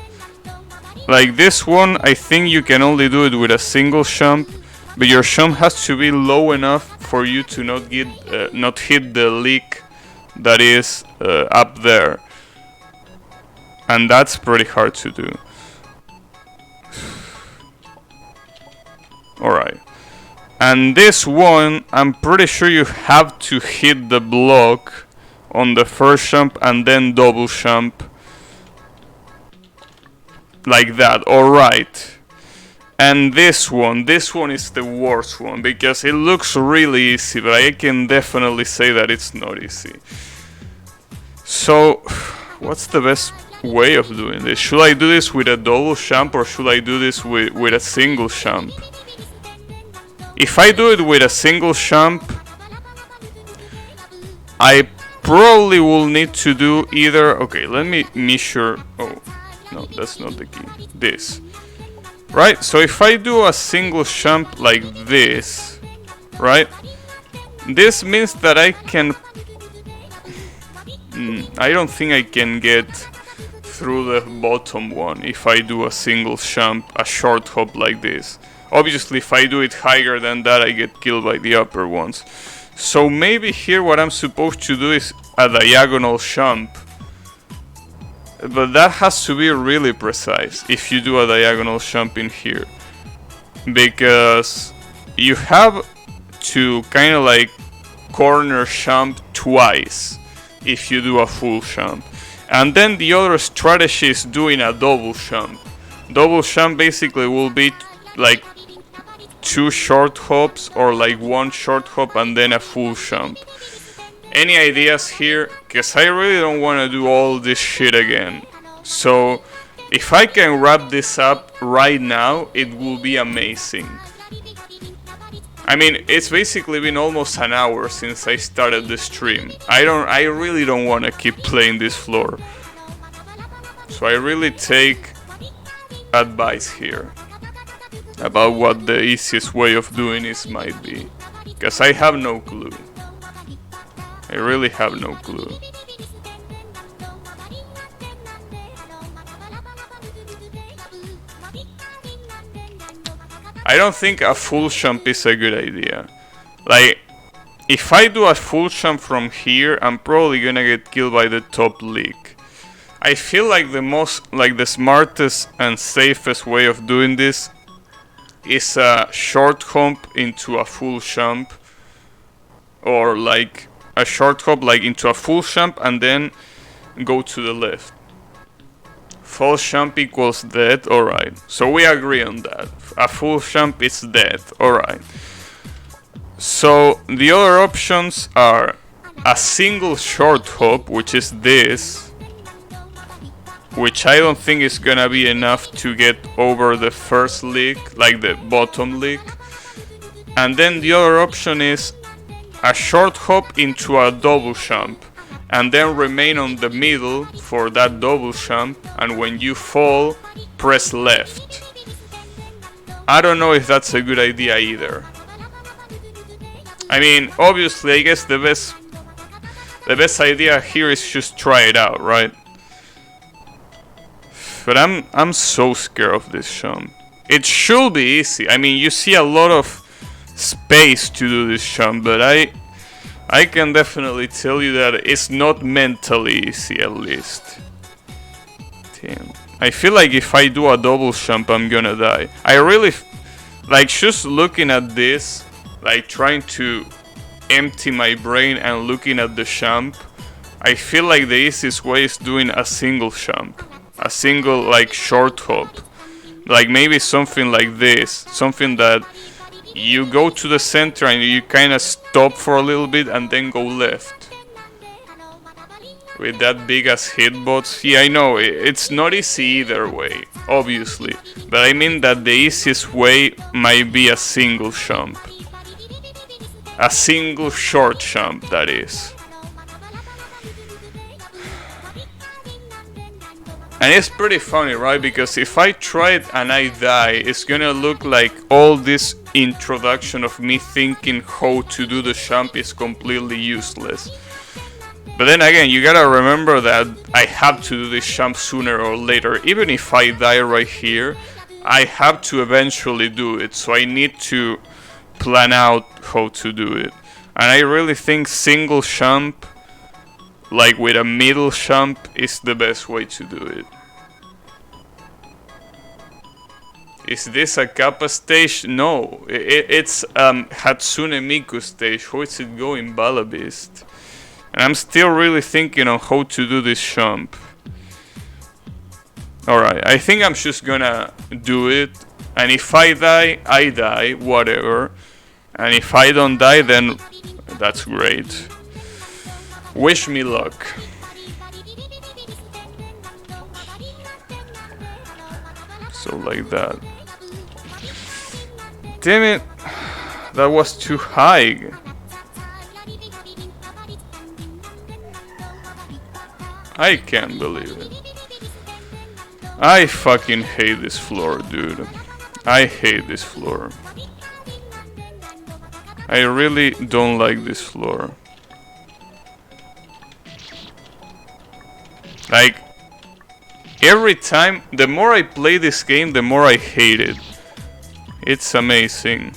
Like this one, I think you can only do it with a single jump, but your jump has to be low enough for you to not hit the leak that is up there, and that's pretty hard to do. Alright. And this one, I'm pretty sure you have to hit the block on the first jump and then double jump. Like that, alright. And this one is the worst one because it looks really easy, but I can definitely say that it's not easy. So, what's the best way of doing this? Should I do this with a double jump or should I do this with a single jump? If I do it with a single jump, I probably will need to do either... Okay, let me measure... Oh, no, that's not the key. This. Right? So if I do a single jump like this, right? This means that I can... I don't think I can get through the bottom one if I do a single jump, a short hop like this. Obviously, if I do it higher than that, I get killed by the upper ones. So maybe here what I'm supposed to do is a diagonal jump. But that has to be really precise if you do a diagonal jump in here. Because you have to kind of like corner jump twice if you do a full jump. And then the other strategy is doing a double jump. Double jump basically will be like 2 short hops or like 1 short hop and then a full jump. Any ideas here? Because I really don't want to do all this shit again. So if I can wrap this up right now, it will be amazing. I mean, it's basically been almost an hour since I started the stream. I really don't want to keep playing this floor. So I really take advice here about what the easiest way of doing this might be. Because I have no clue. I really have no clue. I don't think a full jump is a good idea. Like, if I do a full jump from here, I'm probably gonna get killed by the top leak. I feel like the smartest and safest way of doing this is a short hop into a full jump, or like a short hop like into a full jump and then go to the left. False jump equals dead, alright. So we agree on that. A full jump is dead, alright. So the other options are a single short hop, which is this, which I don't think is gonna be enough to get over the first leak, like the bottom leak. And then the other option is a short hop into a double jump, and then remain on the middle for that double jump, and when you fall, press left. I don't know if that's a good idea either. I mean, obviously, I guess the best idea here is just try it out, right? But I'm so scared of this jump. It should be easy. I mean, you see a lot of space to do this jump, but I can definitely tell you that it's not mentally easy, at least. Damn. I feel like if I do a double jump, I'm gonna die. I really, like, just looking at this, like trying to empty my brain and looking at the jump, I feel like the easiest way is doing a single jump. A single, like, short hop. Like, maybe something like this. Something that you go to the center and you kind of stop for a little bit and then go left. With that big ass hitbox. Yeah, I know, it's not easy either way, obviously. But I mean that the easiest way might be a single jump. A single short jump, that is. And it's pretty funny, right? Because if I try it and I die, it's gonna look like all this introduction of me thinking how to do the jump is completely useless. But then again, you gotta remember that I have to do this jump sooner or later. Even if I die right here, I have to eventually do it. So I need to plan out how to do it. And I really think single jump, like with a middle jump, is the best way to do it. Is this a Kappa stage? No, it's Hatsune Miku stage. How is it going, Bala Beast? And I'm still really thinking on how to do this jump. Alright, I think I'm just gonna do it. And if I die, whatever. And if I don't die, then that's great. Wish me luck. So like that. Damn it. That was too high. I can't believe it. I fucking hate this floor, dude. I hate this floor. I really don't like this floor. Like, Every time, the more I play this game, the more I hate it. It's amazing.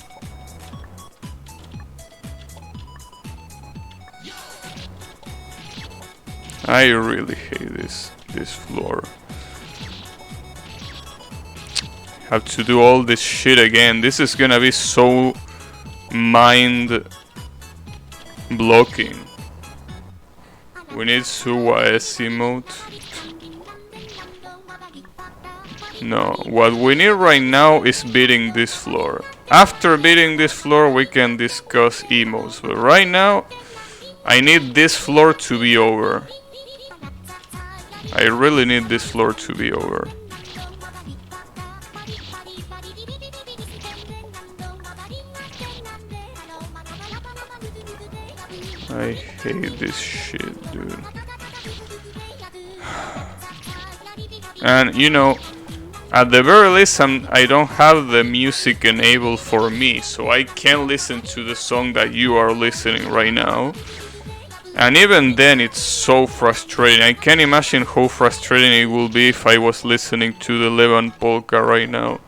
I really hate this floor. Have to do all this shit again. This is gonna be so mind blocking. We need Suwa S emote. No, what we need right now is beating this floor. After beating this floor, we can discuss emotes. But right now, I need this floor to be over. I really need this floor to be over. I hate this shit, dude. And you know, at the very least, I don't have the music enabled for me, so I can't listen to the song that you are listening right now. And even then, it's so frustrating. I can't imagine how frustrating it will be if I was listening to the Levan Polka right now.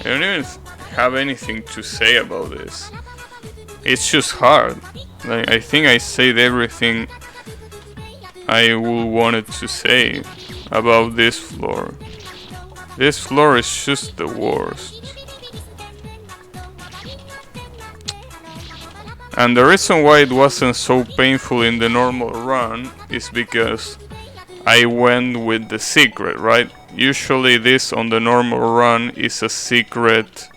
I don't even have anything to say about this. It's just hard. Like, I think I said everything I wanted to say about this floor. This floor is just the worst. And the reason why it wasn't so painful in the normal run is because I went with the secret, right? Usually this on the normal run is a secret,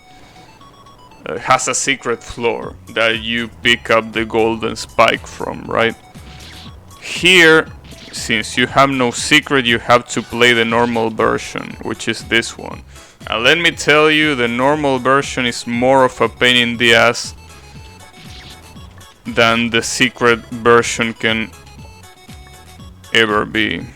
has a secret floor that you pick up the golden spike from, right? Here, since you have no secret, you have to play the normal version, which is this one. And let me tell you, the normal version is more of a pain in the ass than the secret version can ever be.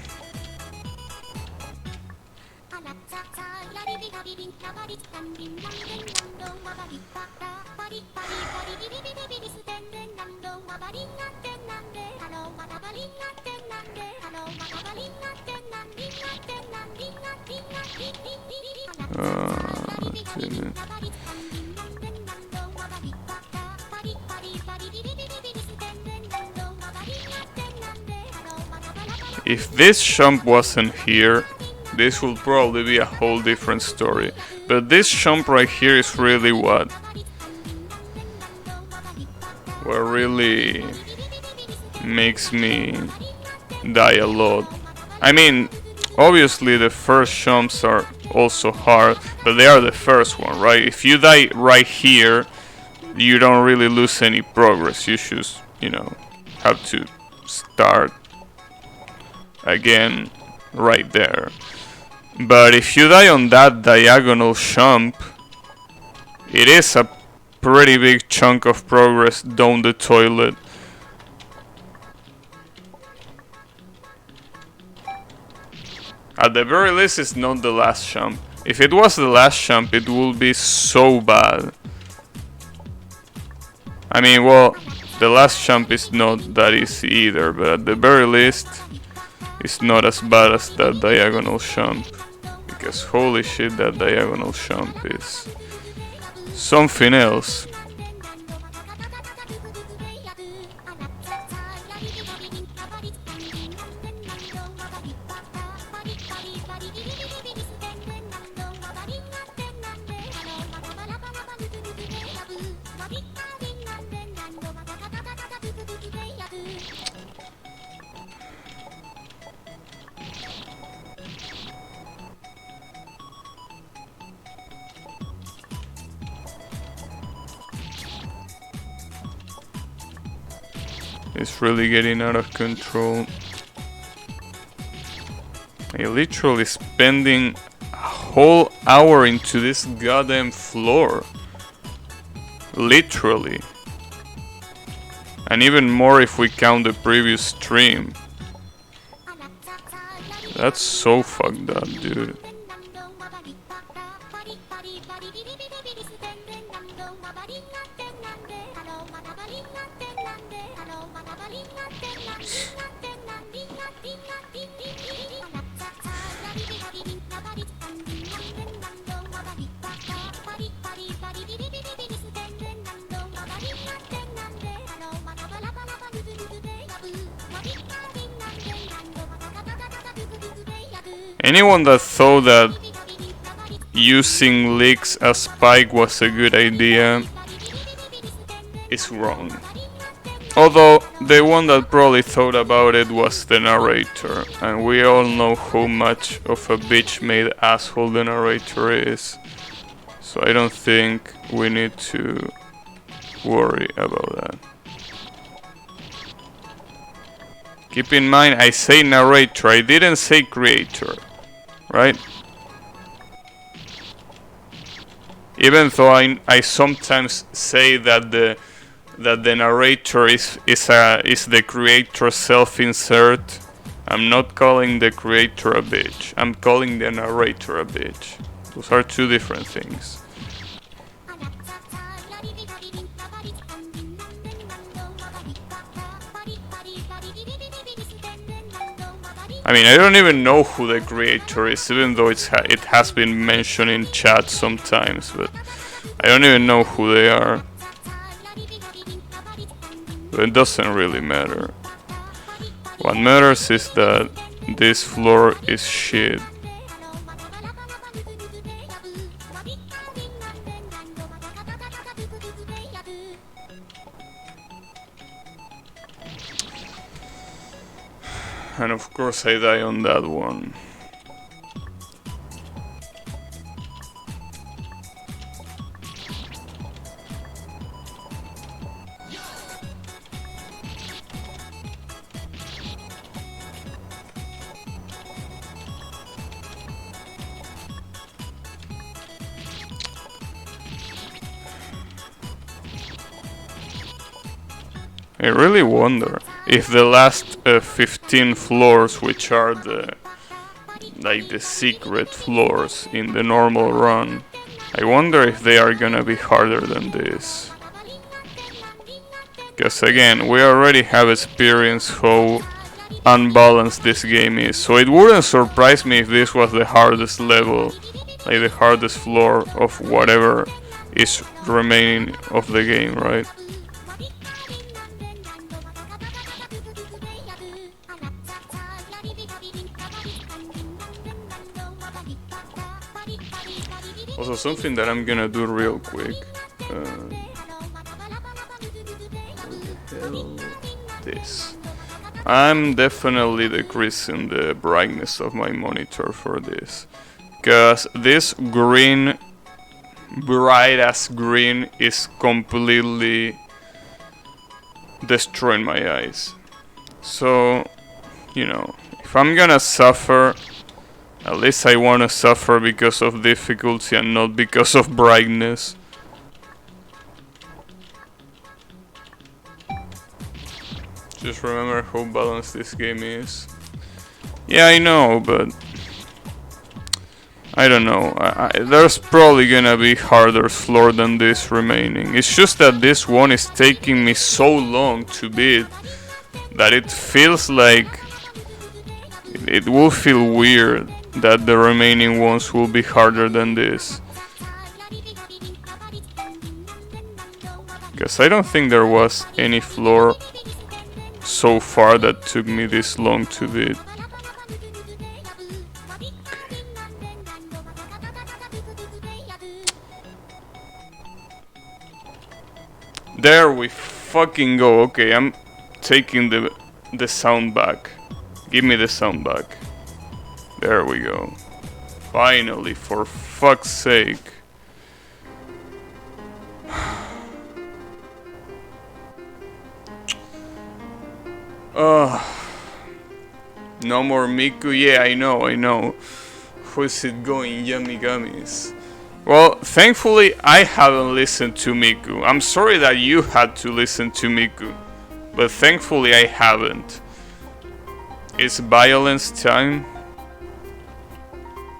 If this jump wasn't here, this would probably be a whole different story. But this jump right here is really what really makes me die a lot. I mean, obviously the first jumps are also hard, but they are the first one, right? If you die right here, you don't really lose any progress. You just, you know, have to start again right there. But if you die on that diagonal jump, it is a pretty big chunk of progress down the toilet. At the very least, it's not the last jump. If it was the last jump, it would be so bad. I mean, well, the last jump is not that easy either, but at the very least, it's not as bad as that diagonal jump. Because holy shit, that diagonal jump is something else. is really getting out of control. I literally spending a whole hour into this goddamn floor. Literally. And even more if we count the previous stream. That's so fucked up, dude. Anyone that thought that using leaks as Spike was a good idea is wrong. Although the one that probably thought about it was the narrator, and we all know how much of a bitch-made asshole the narrator is. So I don't think we need to worry about that. Keep in mind, I say narrator, I didn't say creator, right? Even though I sometimes say that the narrator is the creator self-insert, I'm not calling the creator a bitch. I'm calling the narrator a bitch. Those are two different things. I mean, I don't even know who the creator is, even though it has been mentioned in chat sometimes, but I don't even know who they are. But it doesn't really matter. What matters is that this floor is shit. And of course I die on that one. I really wonder if the last 15 floors, which are the secret floors in the normal run, I wonder if they are gonna be harder than this. Because again, we already have experienced how unbalanced this game is, so it wouldn't surprise me if this was the hardest level, like the hardest floor of whatever is remaining of the game, right? Also, something that I'm gonna do real quick. This. I'm definitely decreasing the brightness of my monitor for this. Because this green, bright as green, is completely destroying my eyes. So, you know, if I'm gonna suffer, at least I wanna suffer because of difficulty and not because of brightness. Just remember how balanced this game is. Yeah, I know, but I don't know. There's probably gonna be harder floor than this remaining. It's just that this one is taking me so long to beat that it feels like it will feel weird that the remaining ones will be harder than this. Because I don't think there was any floor so far that took me this long to beat. There we fucking go. Okay, I'm taking the sound back. Give me the sound back. There we go. Finally, for fuck's sake. No more Miku. Yeah, I know. Who is it going? Yummy gummies. Well, thankfully, I haven't listened to Miku. I'm sorry that you had to listen to Miku, but thankfully, I haven't. It's violence time.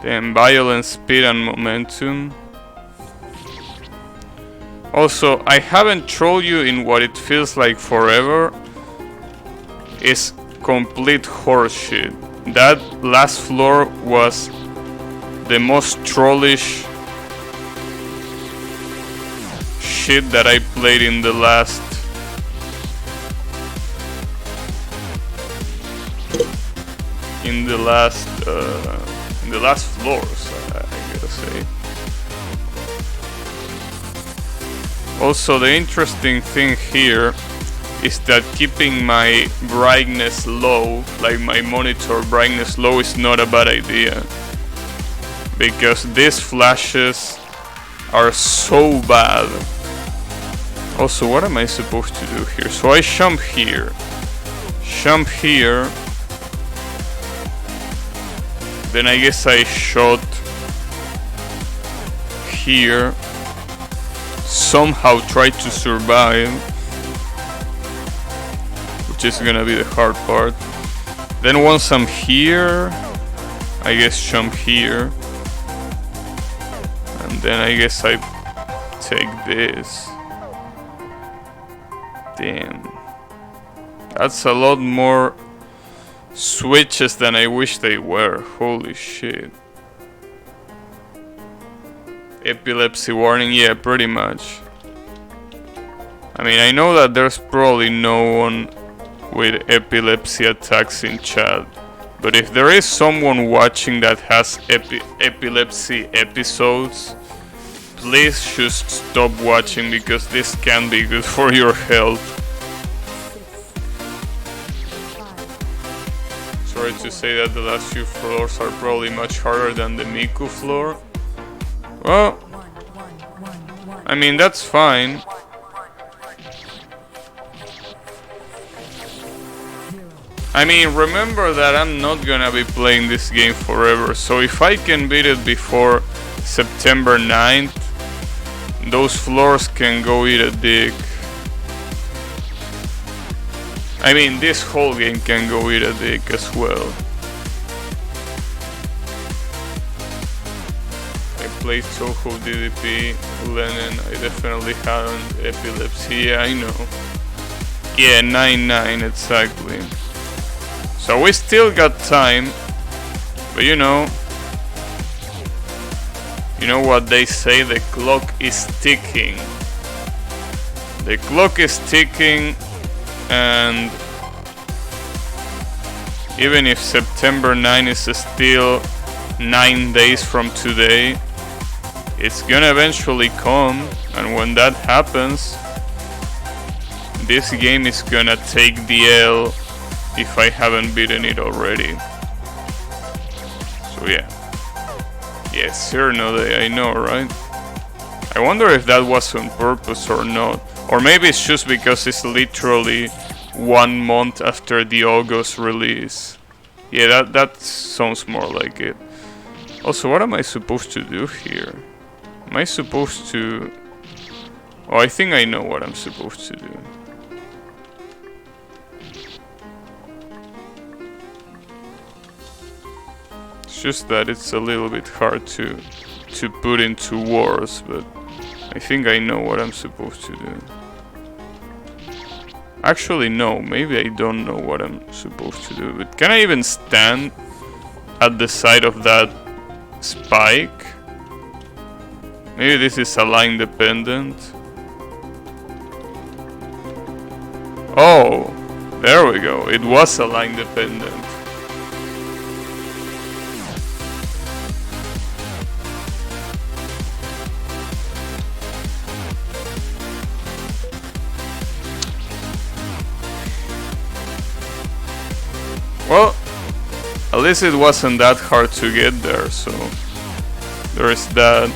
Then violence, speed, and momentum. Also, I haven't trolled you in what it feels like forever. It's complete horseshit. That last floor was the most trollish shit that I played in the last floors, I gotta say. Also, the interesting thing here is that keeping my brightness low, like my monitor brightness low, is not a bad idea, because these flashes are so bad. Also, what am I supposed to do here? So I jump here, then I guess I shot here, somehow try to survive, which is gonna be the hard part. Then once I'm here, I guess jump here, and then I guess I take this. Damn, that's a lot more switches than I wish they were. Holy shit. Epilepsy warning, yeah, pretty much. I mean, I know that there's probably no one with epilepsy attacks in chat, but if there is someone watching that has epilepsy episodes, please just stop watching, because this can be good for your health. Sorry to say that the last few floors are probably much harder than the Miku floor. Well, I mean, that's fine. I mean, remember that I'm not gonna be playing this game forever, so if I can beat it before September 9th, those floors can go eat a dick. I mean, this whole game can go eat a dick as well. I played Toho DDP, Lenin, I definitely had an epilepsy, yeah, I know. Yeah, 9-9, exactly. So we still got time, but you know what they say, the clock is ticking. The clock is ticking, and even if September 9 is still 9 days from today, it's gonna eventually come, and when that happens, this game is gonna take the L if I haven't beaten it already. So yeah. Yes, Cernode, I know, right? I wonder if that was on purpose or not. Or maybe it's just because it's literally 1 month after the August release. Yeah, that sounds more like it. Also, what am I supposed to do here? Am I supposed to... Oh, I think I know what I'm supposed to do. It's just that it's a little bit hard to put into words, but I think I know what I'm supposed to do. Actually, no, maybe I don't know what I'm supposed to do, but can I even stand at the side of that spike? Maybe this is a line dependent. Oh, there we go, it was a line dependent. Well, at least it wasn't that hard to get there, so there is that.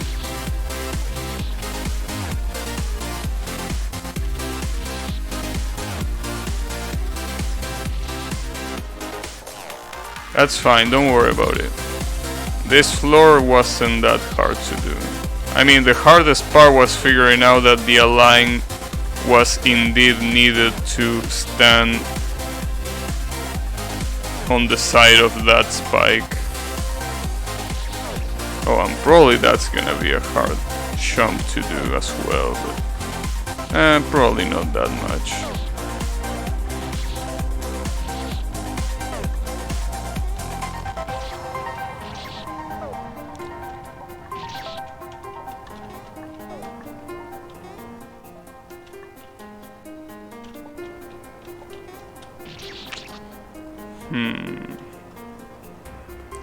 That's fine, don't worry about it. This floor wasn't that hard to do. I mean, the hardest part was figuring out that the align was indeed needed to stand on the side of that spike. Oh, and probably that's gonna be a hard jump to do as well, but probably not that much.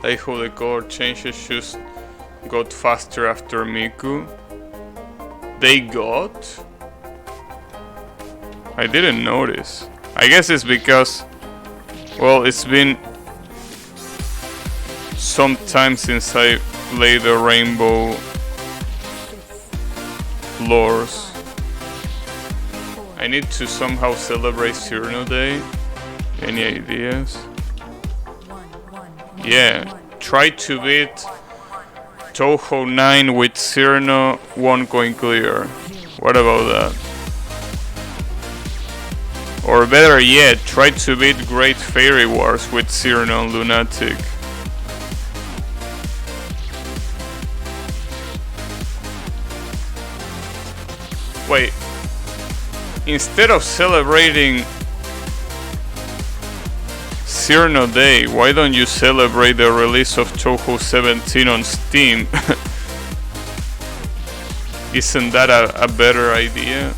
I hope the color changes just got faster after Miku. They got? I didn't notice. I guess it's because, well, it's been some time since I played the Rainbow lores. I need to somehow celebrate Cyrano Day. Any ideas? Yeah, try to beat Touhou 9 with Cyrano 1 coin clear. What about that? Or better yet, try to beat Great Fairy Wars with Cyrano and Lunatic. Wait, instead of celebrating Cyrano Day, why don't you celebrate the release of Touhou 17 on Steam? Isn't that a better idea?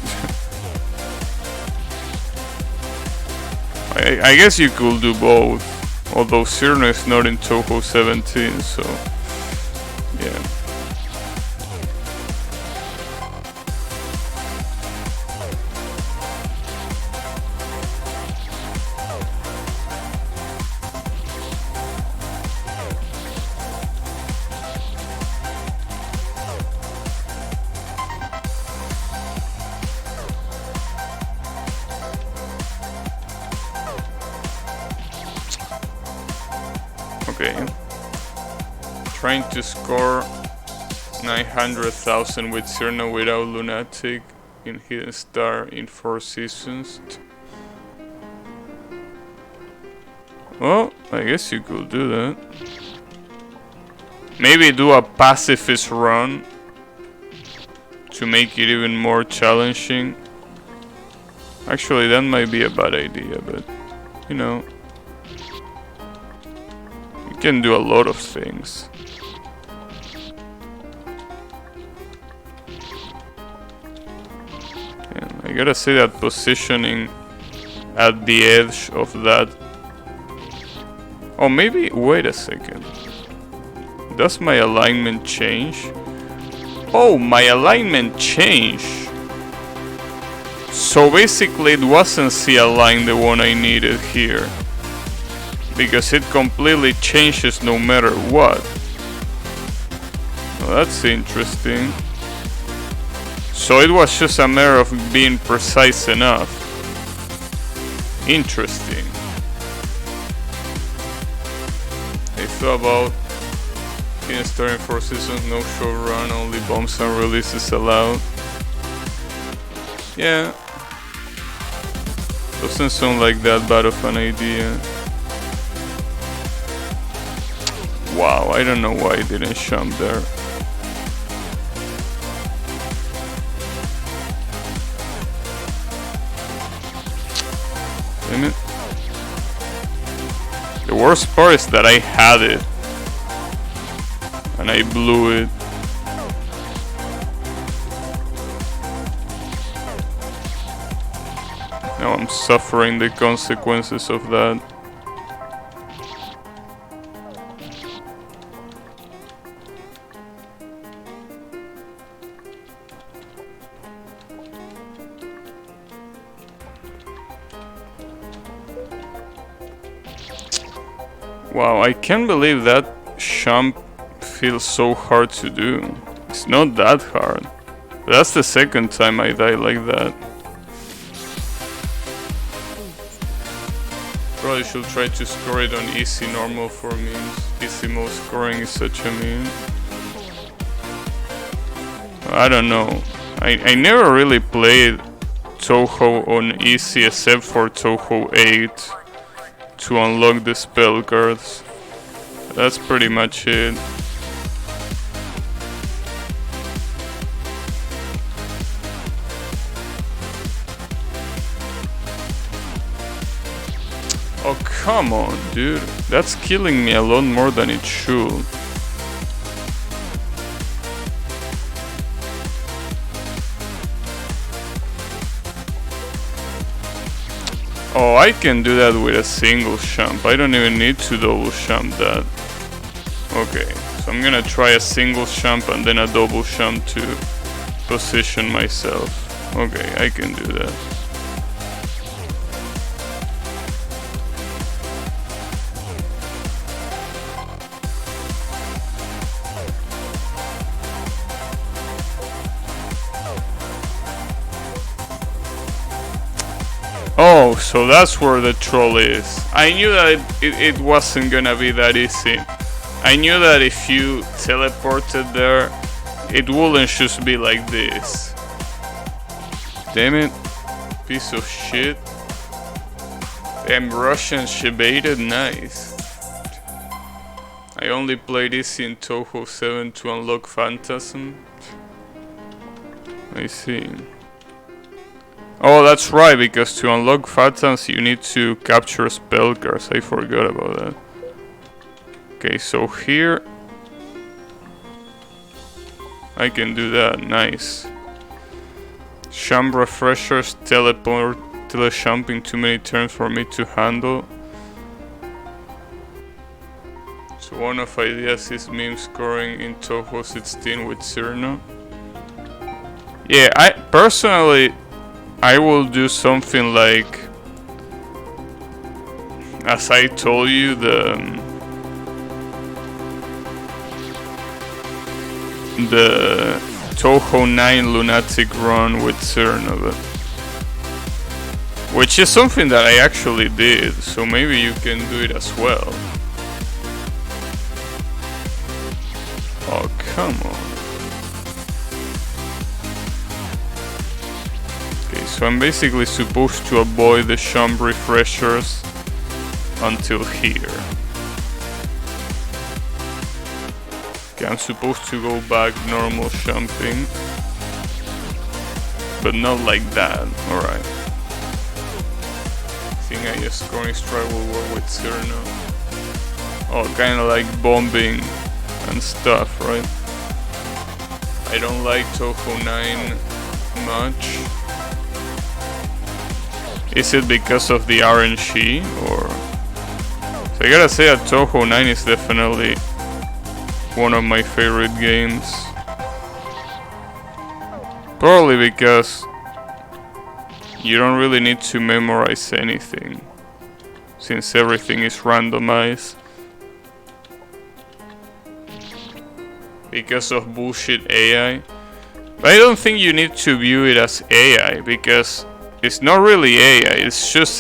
I guess you could do both, although Cyrano is not in Touhou 17, so yeah. Okay, trying to score 900,000 with Cyrano without Lunatic in Hidden Star in 4 seasons. Well, I guess you could do that. Maybe do a pacifist run to make it even more challenging. Actually, that might be a bad idea, but you know, you can do a lot of things. And I gotta say that positioning at the edge of that. Oh, maybe, wait a second. Does my alignment change? Oh, my alignment changed. So basically it wasn't C-align the one I needed here, because it completely changes no matter what. Well, that's interesting. So it was just a matter of being precise enough. Interesting. I thought about starting 4 seasons, no show run, only bombs and releases allowed. Yeah, doesn't sound like that bad of an idea. Wow, I don't know why I didn't jump there. Damn it. The worst part is that I had it and I blew it. Now I'm suffering the consequences of that. Wow, I can't believe that jump feels so hard to do. It's not that hard. That's the second time I died like that. Bro, probably should try to score it on easy normal for memes. Easy mode scoring is such a meme. I don't know. I never really played Touhou on easy except for Touhou 8 to unlock the spell cards. That's pretty much it. Oh, come on, dude. That's killing me a lot more than it should. Oh, I can do that with a single jump. I don't even need to double jump that. Okay, so I'm gonna try a single jump and then a double jump to position myself. Okay, I can do that. Oh, so that's where the troll is. I knew that it wasn't gonna be that easy. I knew that if you teleported there, it wouldn't just be like this. Damn it. Piece of shit. Damn, Russian shebaited, nice. I only played easy in Touhou 7 to unlock Phantasm. I see. Oh, that's right, because to unlock Phantasms you need to capture spell cards. I forgot about that. Okay, so here I can do that, nice. Jump refreshers, teleport, telejumping too many turns for me to handle. So one of ideas is meme scoring in Touhou 16 with Cyrano. Yeah, I personally I will do something like, as I told you, the Touhou 9 Lunatic run with Cyrano, which is something that I actually did, so maybe you can do it as well. Oh, come on. So I'm basically supposed to avoid the jump refreshers until here. Okay, I'm supposed to go back normal jumping, but not like that. Alright. I think I just scoring strike will work with Cyrano. Oh, kinda like bombing and stuff, right? I don't like Touhou 9 much. Is it because of the RNG, or? So I gotta say that Touhou 9 is definitely one of my favorite games. Probably because you don't really need to memorize anything, since everything is randomized. Because of bullshit AI. But I don't think you need to view it as AI, because it's not really AI, it's just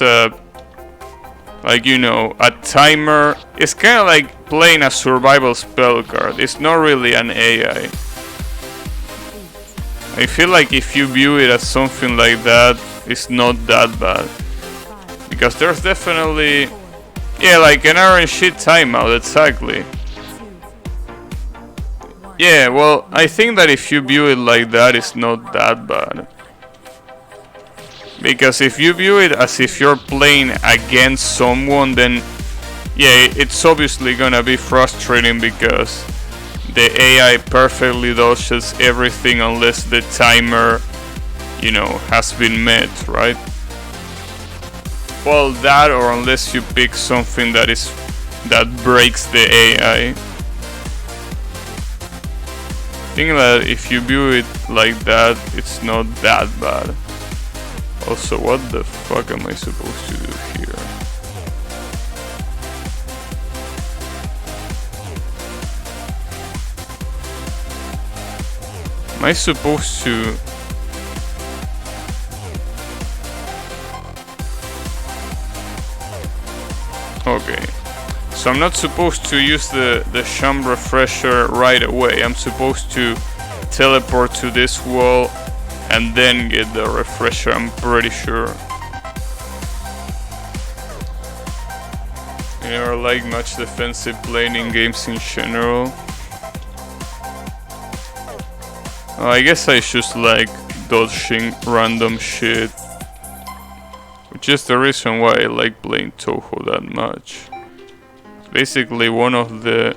like, you know, a timer. It's kind of like playing a survival spell card. It's not really an AI. I feel like if you view it as something like that, it's not that bad. Because there's definitely, yeah, like an RNG timeout, exactly. Yeah, well, I think that if you view it like that, it's not that bad. Because if you view it as if you're playing against someone, then yeah, it's obviously gonna be frustrating because the AI perfectly dodges everything unless the timer, you know, has been met, right? Well, that, or unless you pick something that breaks the AI. I think that if you view it like that, it's not that bad. Also, what the fuck am I supposed to do here? Am I supposed to... Okay. So I'm not supposed to use the Sham refresher right away. I'm supposed to teleport to this wall and then get the refresher, I'm pretty sure. I never like much defensive playing in games in general. I guess I just like dodging random shit, which is the reason why I like playing Touhou that much. It's basically one of the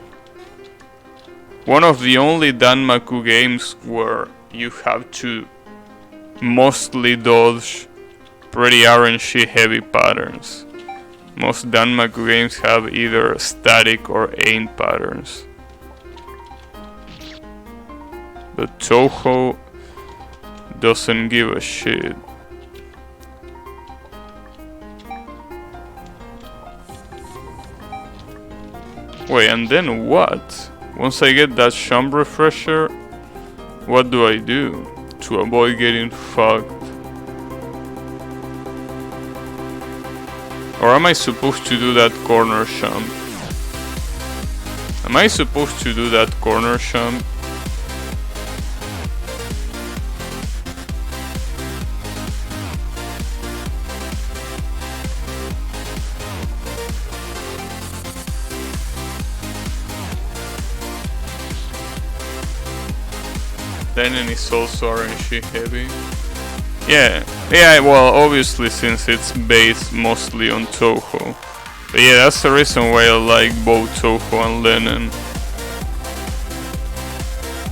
only Danmaku games where you have to mostly dodge pretty RNG heavy patterns. Most Danmaku games have either static or aim patterns. But Touhou doesn't give a shit. Wait, and then what? Once I get that Sham refresher, what do I do to avoid getting fucked? Or am I supposed to do that corner Sham? Am I supposed to do that corner Sham? Then it's also RNG heavy. Yeah, well, obviously since it's based mostly on Touhou. But yeah, that's the reason why I like both Touhou and Lenen.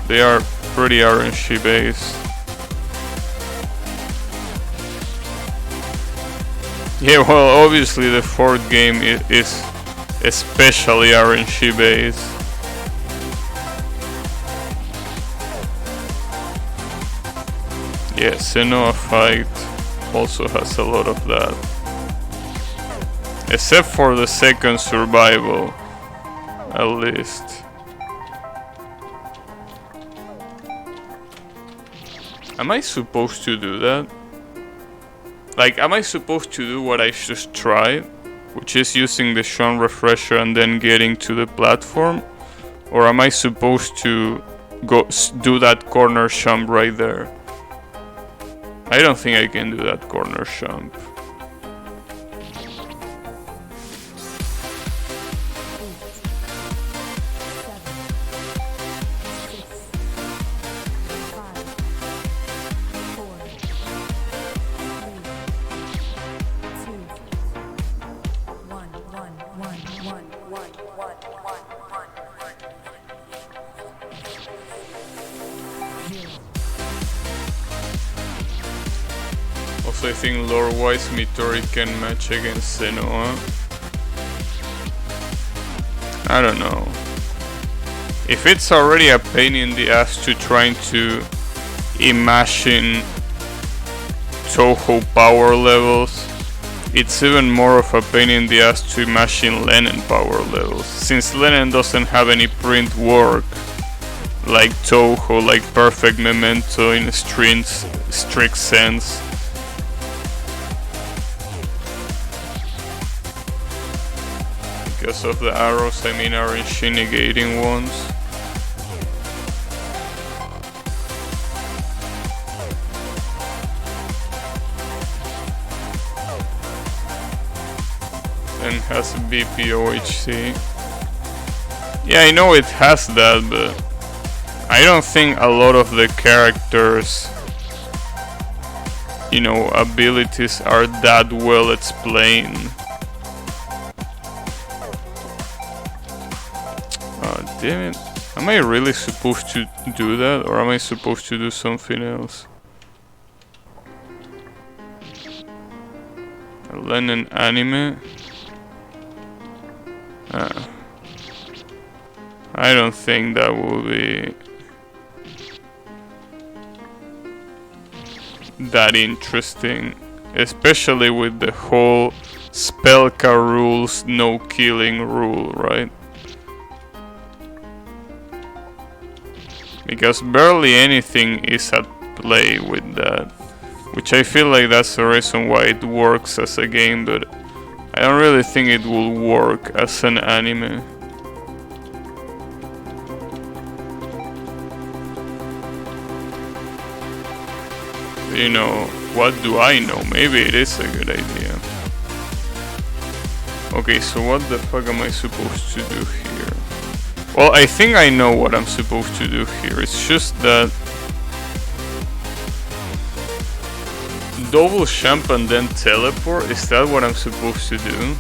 They are pretty RNG based. Yeah, well, obviously the fourth game is especially RNG based. Yeah, Senua Fight also has a lot of that. Except for the second survival, at least. Am I supposed to do that? Like, am I supposed to do what I just tried? Which is using the Sham refresher and then getting to the platform? Or am I supposed to go do that corner jump right there? I don't think I can do that corner jump. Also, I think lore-wise Midori can match against Senua. I don't know. If it's already a pain in the ass to trying to imagine Touhou power levels, it's even more of a pain in the ass to imagine Lenen power levels, since Lenen doesn't have any print work like Touhou, like perfect memento in a strict sense. Because of the arrows, I mean RNG negating ones. And has BPOHC. Yeah, I know it has that, but I don't think a lot of the characters', you know, abilities are that well explained. Damn it. Am I really supposed to do that, or am I supposed to do something else? A Lenen anime? I don't think that will be that interesting, especially with the whole Spellca rules no killing rule, right? Because barely anything is at play with that, which I feel like that's the reason why it works as a game, but I don't really think it will work as an anime. You know, what do I know? Maybe it is a good idea. Okay, so what the fuck am I supposed to do here? Well, I think I know what I'm supposed to do here. It's just that double jump and then teleport. Is that what I'm supposed to do?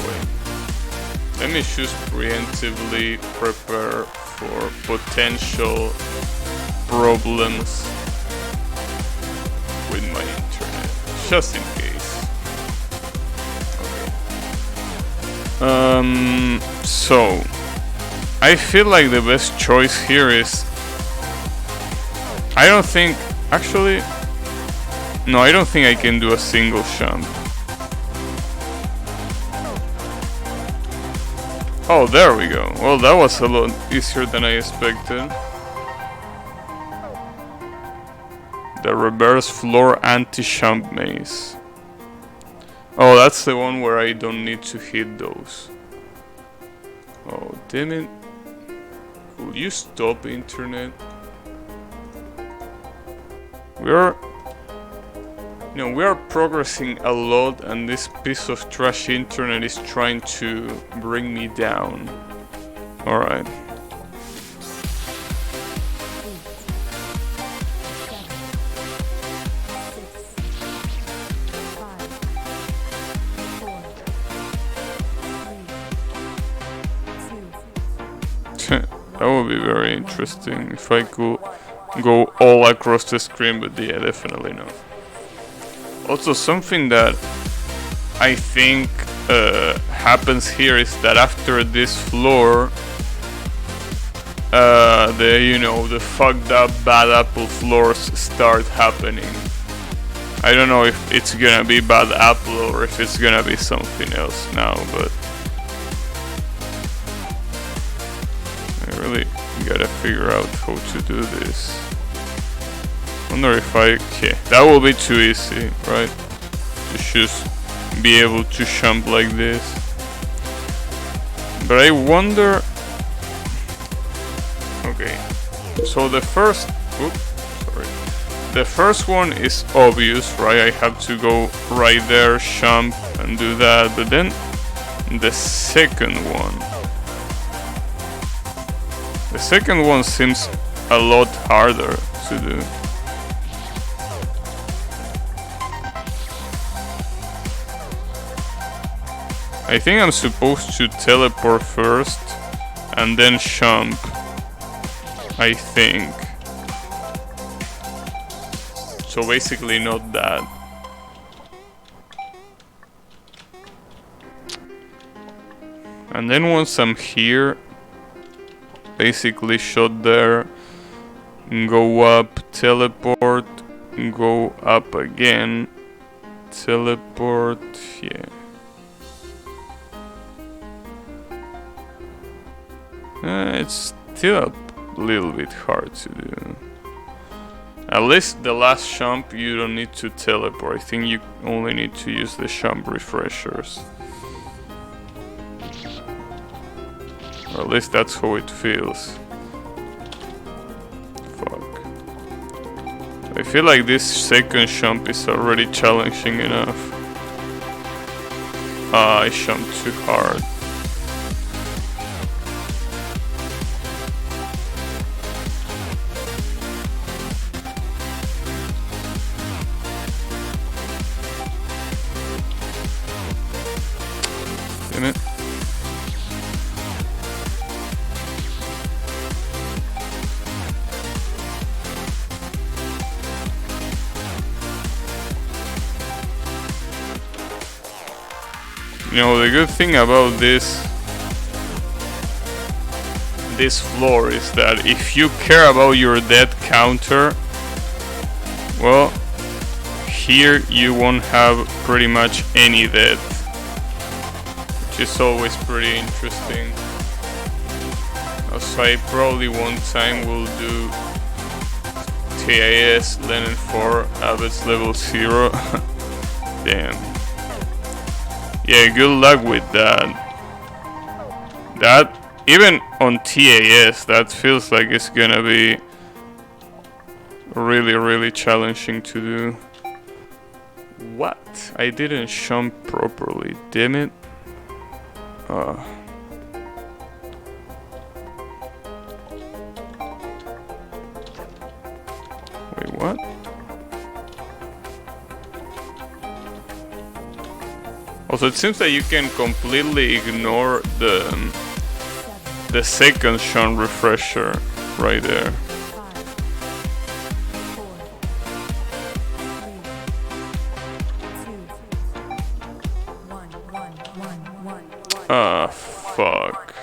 Wait. Let me just preemptively prepare for potential problems with my internet, just in case. Okay. So I feel like the best choice here is, I don't think I can do a single jump. Oh, there we go. Well, that was a lot easier than I expected. The reverse floor anti-jump maze. Oh, that's the one where I don't need to hit those. Oh, damn it. Will you stop, internet? We are progressing a lot, and this piece of trash internet is trying to bring me down. Alright. That would be very interesting if I could go all across the screen, but yeah, definitely not. Also, something that I think happens here is that after this floor, the fucked up bad apple floors start happening. I don't know if it's gonna be bad apple or if it's gonna be something else now, but I really gotta figure out how to do this. Wonder if okay, that will be too easy, right? To just be able to jump like this. But I wonder. Okay, so the first one is obvious, right? I have to go right there, jump and do that. But then the second one seems a lot harder to do. I think I'm supposed to teleport first and then jump. I think. So basically not that. And then once I'm here, basically shot there, go up, teleport, go up again, teleport, yeah. It's still a little bit hard to do. At least the last jump you don't need to teleport. I think you only need to use the jump refreshers. Or at least that's how it feels. Fuck. I feel like this second jump is already challenging enough. I jumped too hard. Damn it. You know, the good thing about this floor is that if you care about your death counter, well, here you won't have pretty much any death, which is always pretty interesting. Also, I probably one time will do TAS, Lenin 4, Abbott's level 0. Damn. Yeah, good luck with that. That, even on TAS, that feels like it's gonna be really challenging to do. What? I didn't jump properly, damn it. Wait, what? Also, it seems that you can completely ignore the second Sean refresher right there. Ah, fuck.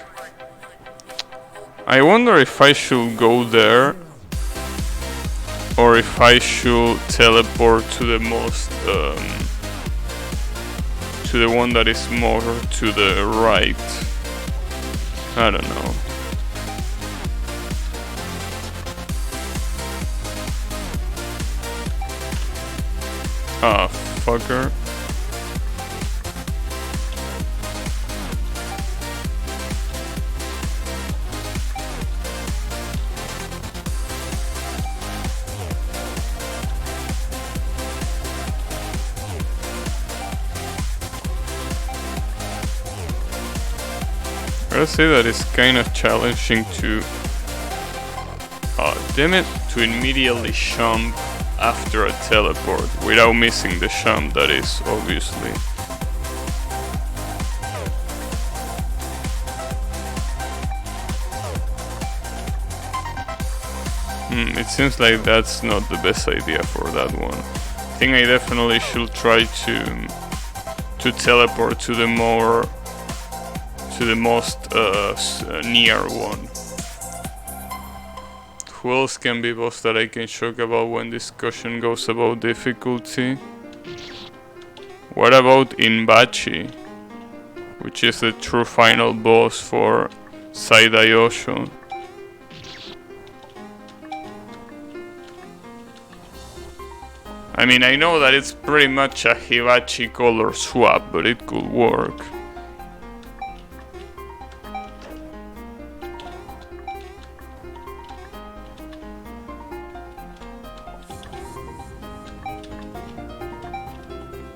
I wonder if I should go there or if I should teleport to the most to the one that is more to the right. I don't know. Ah, fucker. I gotta say that it's kind of challenging to, damn it, to immediately jump after a teleport without missing the jump, that is, obviously. It seems like that's not the best idea for that one. I think I definitely should try to teleport to the most near one. Who else can be boss that I can talk about when discussion goes about difficulty? What about Inbachi, which is the true final boss for Saidayosho? I mean, I know that it's pretty much a Hibachi color swap, but it could work.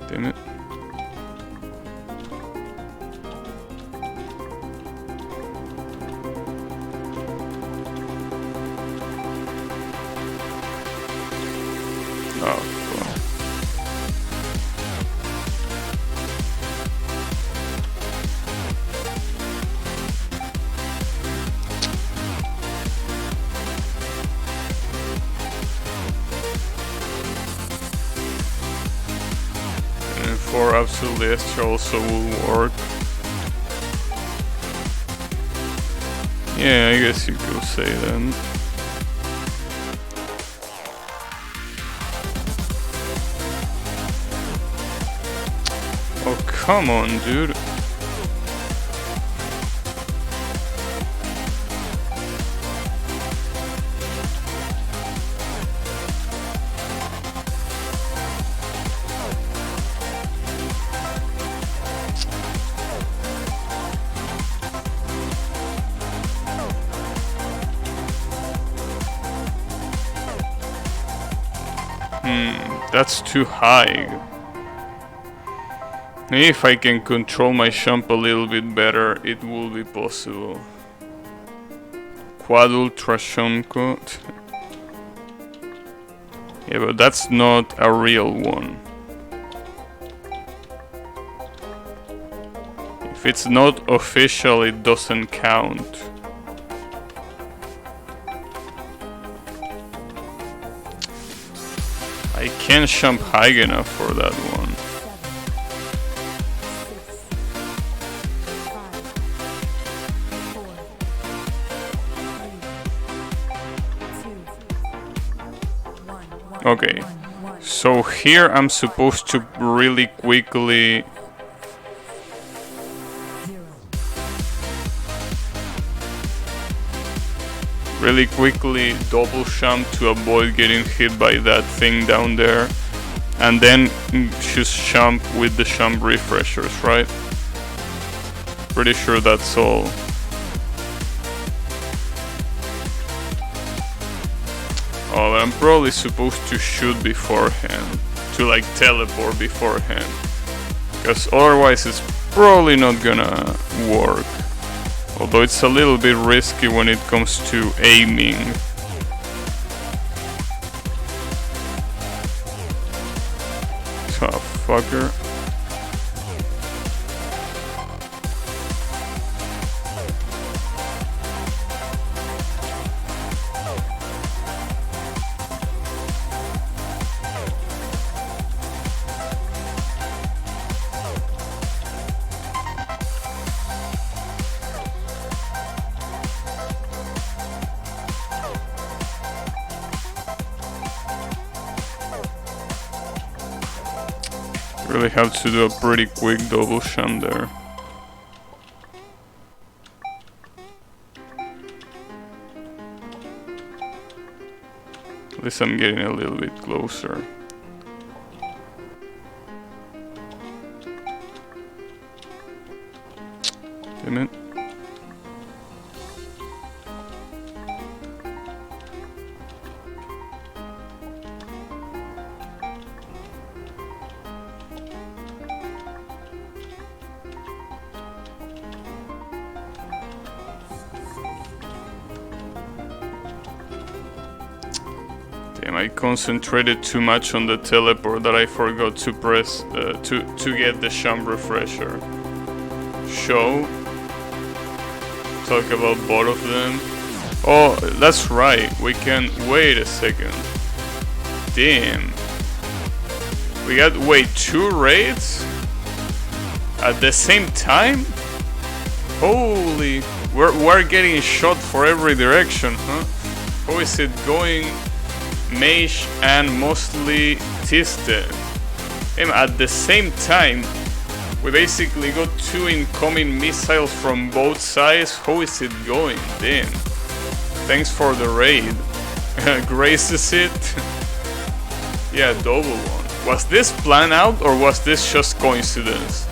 Damn it. Oh, fuck. And for Absolute Extra also will work. Yeah, I guess you could say then. Oh, come on, dude. That's too high. Maybe if I can control my jump a little bit better, it will be possible. Quad Ultra Shunko. Yeah, but that's not a real one. If it's not official, it doesn't count. I can't jump high enough for that one. Okay, so here I'm supposed to really quickly really quickly double jump to avoid getting hit by that thing down there, and then just jump with the jump refreshers, right? Pretty sure that's all. Oh, but I'm probably supposed to shoot beforehand, to like teleport beforehand, because otherwise it's probably not gonna work. Although it's a little bit risky when it comes to aiming. Oh, fucker. Really have to do a pretty quick double jump there. At least I'm getting a little bit closer. Damn it. I concentrated too much on the teleport that I forgot to press to get the jump refresher. Show. Talk about both of them. Oh, that's right. We can wait a second. Damn. We got wait 2 raids at the same time. Holy, we're getting shot for every direction, huh? How is it going? Mage and mostly Tiste. At the same time, we basically got 2 incoming missiles from both sides. How is it going? Damn. Thanks for the raid. Graces it. Yeah, double one. Was this planned out or was this just coincidence?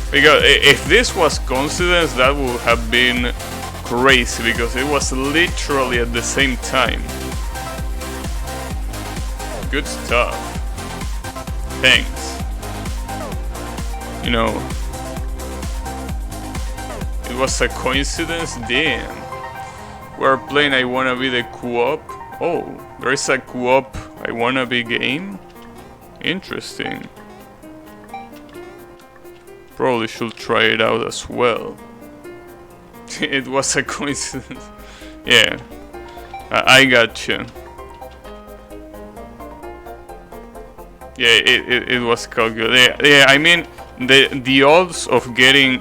Because if this was coincidence, that would have been crazy because it was literally at the same time. Good stuff. Thanks. You know, it was a coincidence. Damn. We're playing I Wanna Be the co-op. Oh, there is a co-op I Wanna Be game. Interesting. Probably should try it out as well. It was a coincidence. Yeah, I gotcha. Yeah, it was calculated. Yeah, I mean, the odds of getting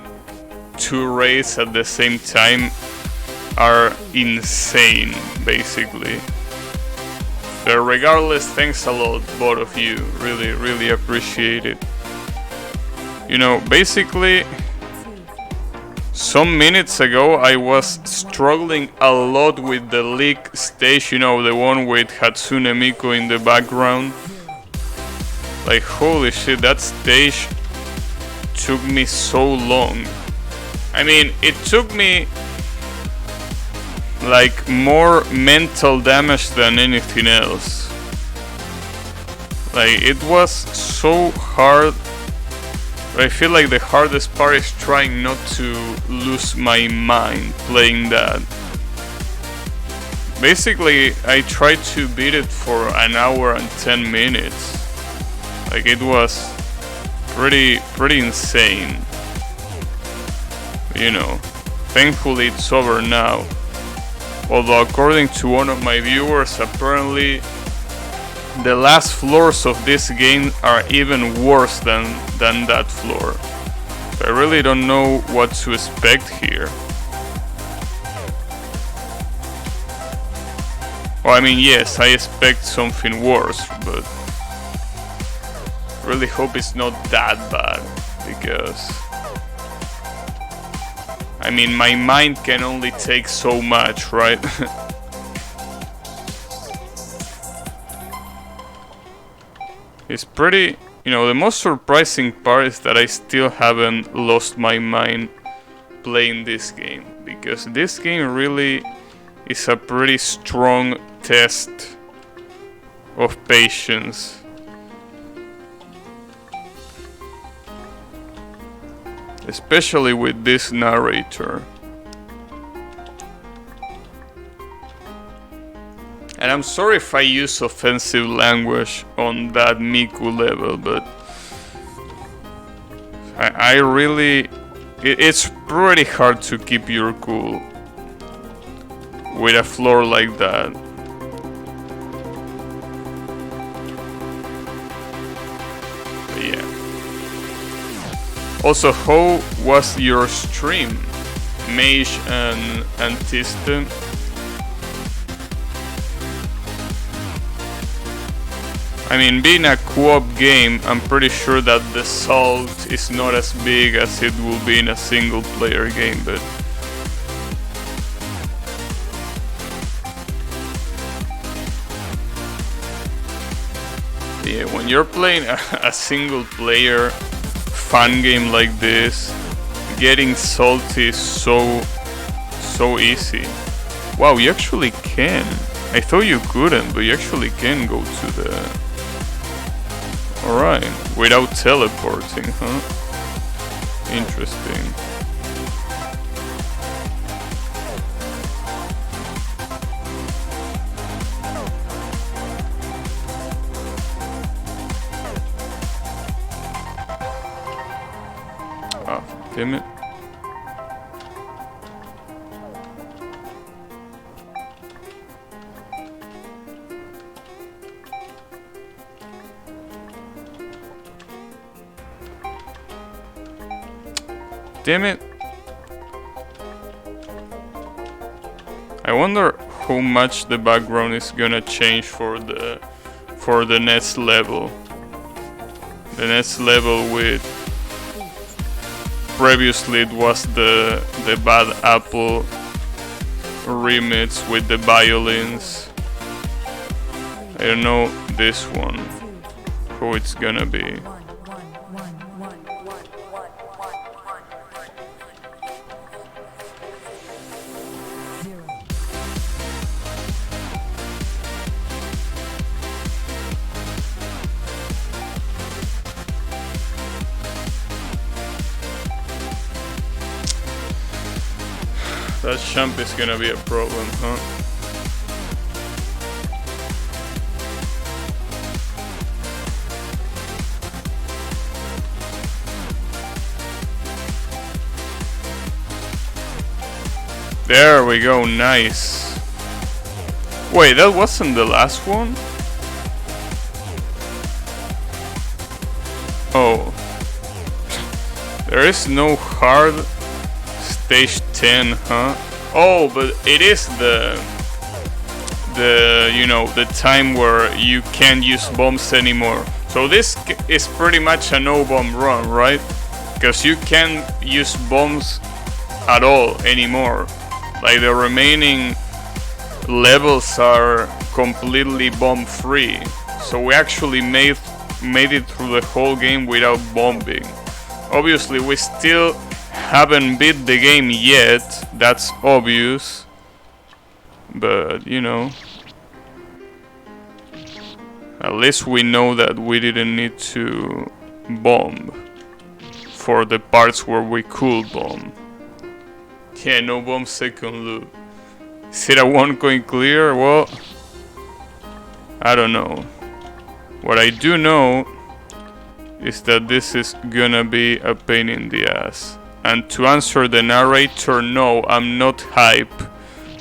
2 raids at the same time are insane, basically. So regardless, thanks a lot, both of you. Really, really appreciate it. You know, basically, some minutes ago I was struggling a lot with the leak stage, you know, the one with Hatsune Miku in the background. Like, holy shit, that stage took me so long. I mean, it took me like more mental damage than anything else. Like, it was so hard. I feel like the hardest part is trying not to lose my mind playing that. Basically, I tried to beat it for an hour and 10 minutes. Like, it was pretty insane. You know, thankfully it's over now. Although according to one of my viewers, apparently the last floors of this game are even worse than that floor. So I really don't know what to expect here. Well, I mean, yes, I expect something worse, but really hope it's not that bad, because I mean, my mind can only take so much, right? It's pretty... You know, the most surprising part is that I still haven't lost my mind playing this game. Because this game really is a pretty strong test of patience. Especially with this narrator. And I'm sorry if I use offensive language on that Miku level, but I really... It's pretty hard to keep your cool with a floor like that. But yeah. Also, how was your stream, Mage and Tiste? I mean, being a co-op game, I'm pretty sure that the salt is not as big as it will be in a single player game, but... Yeah, when you're playing a single player fun game like this, getting salty is so easy. Wow, you actually can. I thought you couldn't, but you actually can go to the... Alright, without teleporting, huh? Interesting. Ah, damn it. Damn it. I wonder how much the background is gonna change for the next level. The next level with... Previously it was the Bad Apple remix with the violins. I don't know this one, how it's gonna be. That jump is gonna be a problem, huh? There we go, nice. Wait, that wasn't the last one? Oh. There is no hard stage 10, huh? Oh, but it is the you know, the time where you can't use bombs anymore. So this is pretty much a no bomb run, right? Because you can't use bombs at all anymore. Like the remaining levels are completely bomb free. So we actually made it through the whole game without bombing. Obviously we still haven't beat the game yet, that's obvious. But, you know, at least we know that we didn't need to bomb for the parts where we could bomb. Yeah, no bomb second loop. Is it a one coin clear? Well, I don't know. What I do know is that this is gonna be a pain in the ass. And to answer the narrator, no, I'm not hype.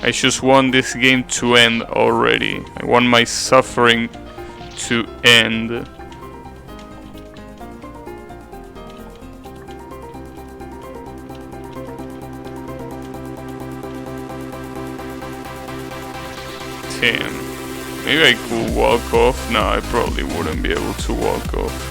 I just want this game to end already. I want my suffering to end. Damn. Maybe I could walk off. No, I probably wouldn't be able to walk off.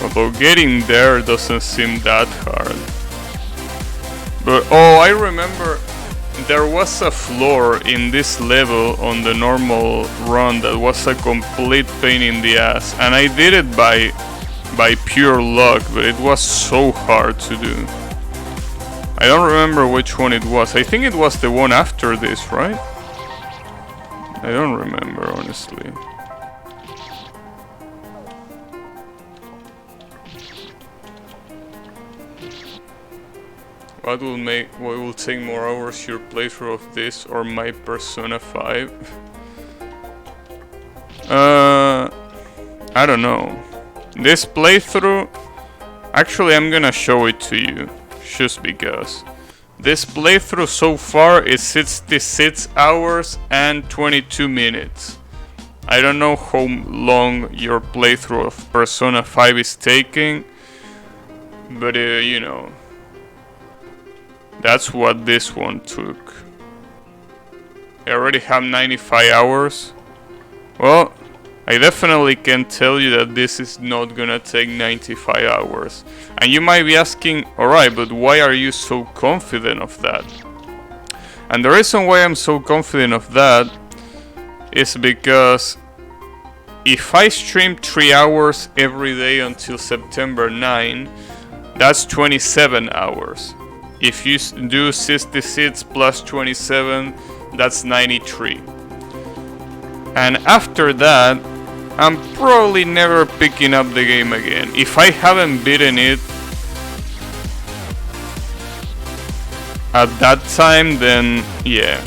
Although getting there doesn't seem that hard. But oh, I remember there was a floor in this level on the normal run that was a complete pain in the ass, and I did it by pure luck, but it was so hard to do. I don't remember which one it was. I think it was the one after this, right? I don't remember, honestly. What will take more hours, your playthrough of this or my Persona 5? I don't know. This playthrough, actually I'm gonna show it to you, just because. This playthrough so far is 66 hours and 22 minutes. I don't know how long your playthrough of Persona 5 is taking, but you know, that's what this one took. I already have 95 hours. Well, I definitely can tell you that this is not gonna take 95 hours. And you might be asking, alright, but why are you so confident of that? And the reason why I'm so confident of that is because if I stream 3 hours every day until September 9, that's 27 hours. If you do 66 plus 27, that's 93. And after that, I'm probably never picking up the game again. If I haven't beaten it at that time, then yeah.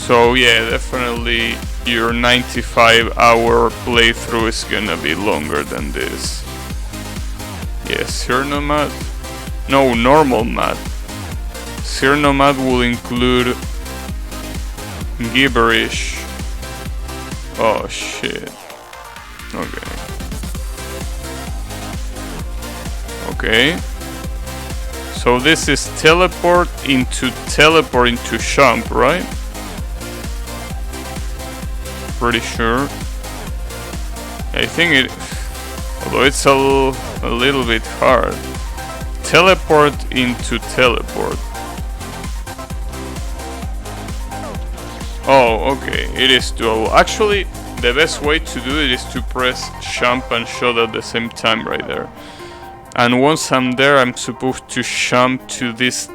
So yeah, definitely your 95-hour playthrough is gonna be longer than this. Yes, Xernomad? No, normal mad. Xernomad will include gibberish. Oh shit. Okay. Okay. So this is teleport into Champ, right? Pretty sure. I think it, although it's a little bit hard. Teleport into teleport. Oh, okay, it is doable. Actually, the best way to do it is to press jump and shot at the same time right there. And once I'm there, I'm supposed to jump to this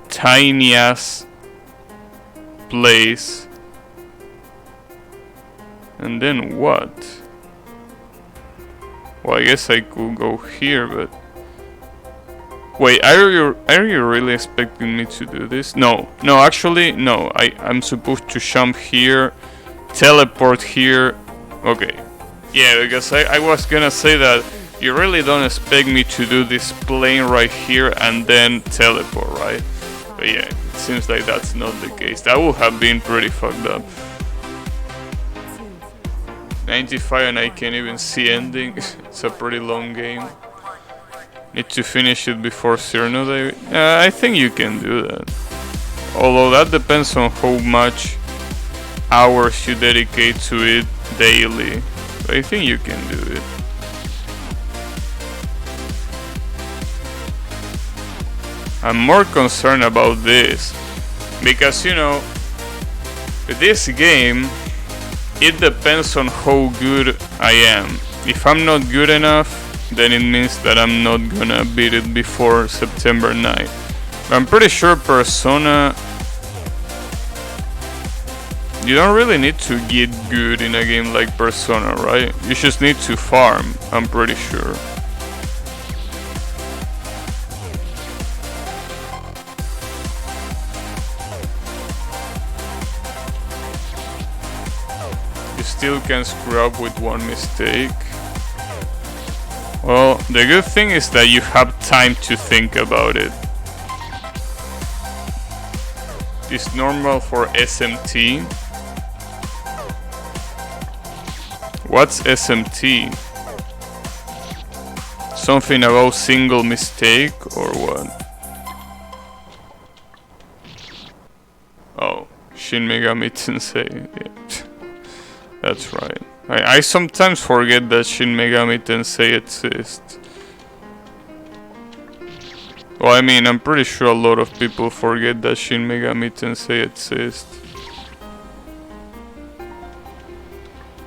tiny ass place. And then what? Well, I guess I could go here, but wait, are you really expecting me to do this? No, actually, no. I'm supposed to jump here, teleport here. Okay, yeah, because I was gonna say that you really don't expect me to do this plane right here and then teleport, right? But yeah, it seems like that's not the case. That would have been pretty fucked up. 95 and I can't even see ending. It's a pretty long game. Need to finish it before Cyrano. I think you can do that. Although that depends on how much hours you dedicate to it daily. But I think you can do it. I'm more concerned about this. Because, you know, this game, it depends on how good I am. If I'm not good enough, then it means that I'm not gonna beat it before September 9th. But I'm pretty sure Persona, you don't really need to get good in a game like Persona, right? You just need to farm, I'm pretty sure. You still can screw up with one mistake. Well, the good thing is that you have time to think about it. It's normal for SMT. What's SMT? Something about single mistake or what? Oh, Shin Megami Tensei. Yeah. That's right. I sometimes forget that Shin Megami Tensei exists. Well, I mean, I'm pretty sure a lot of people forget that Shin Megami Tensei exists.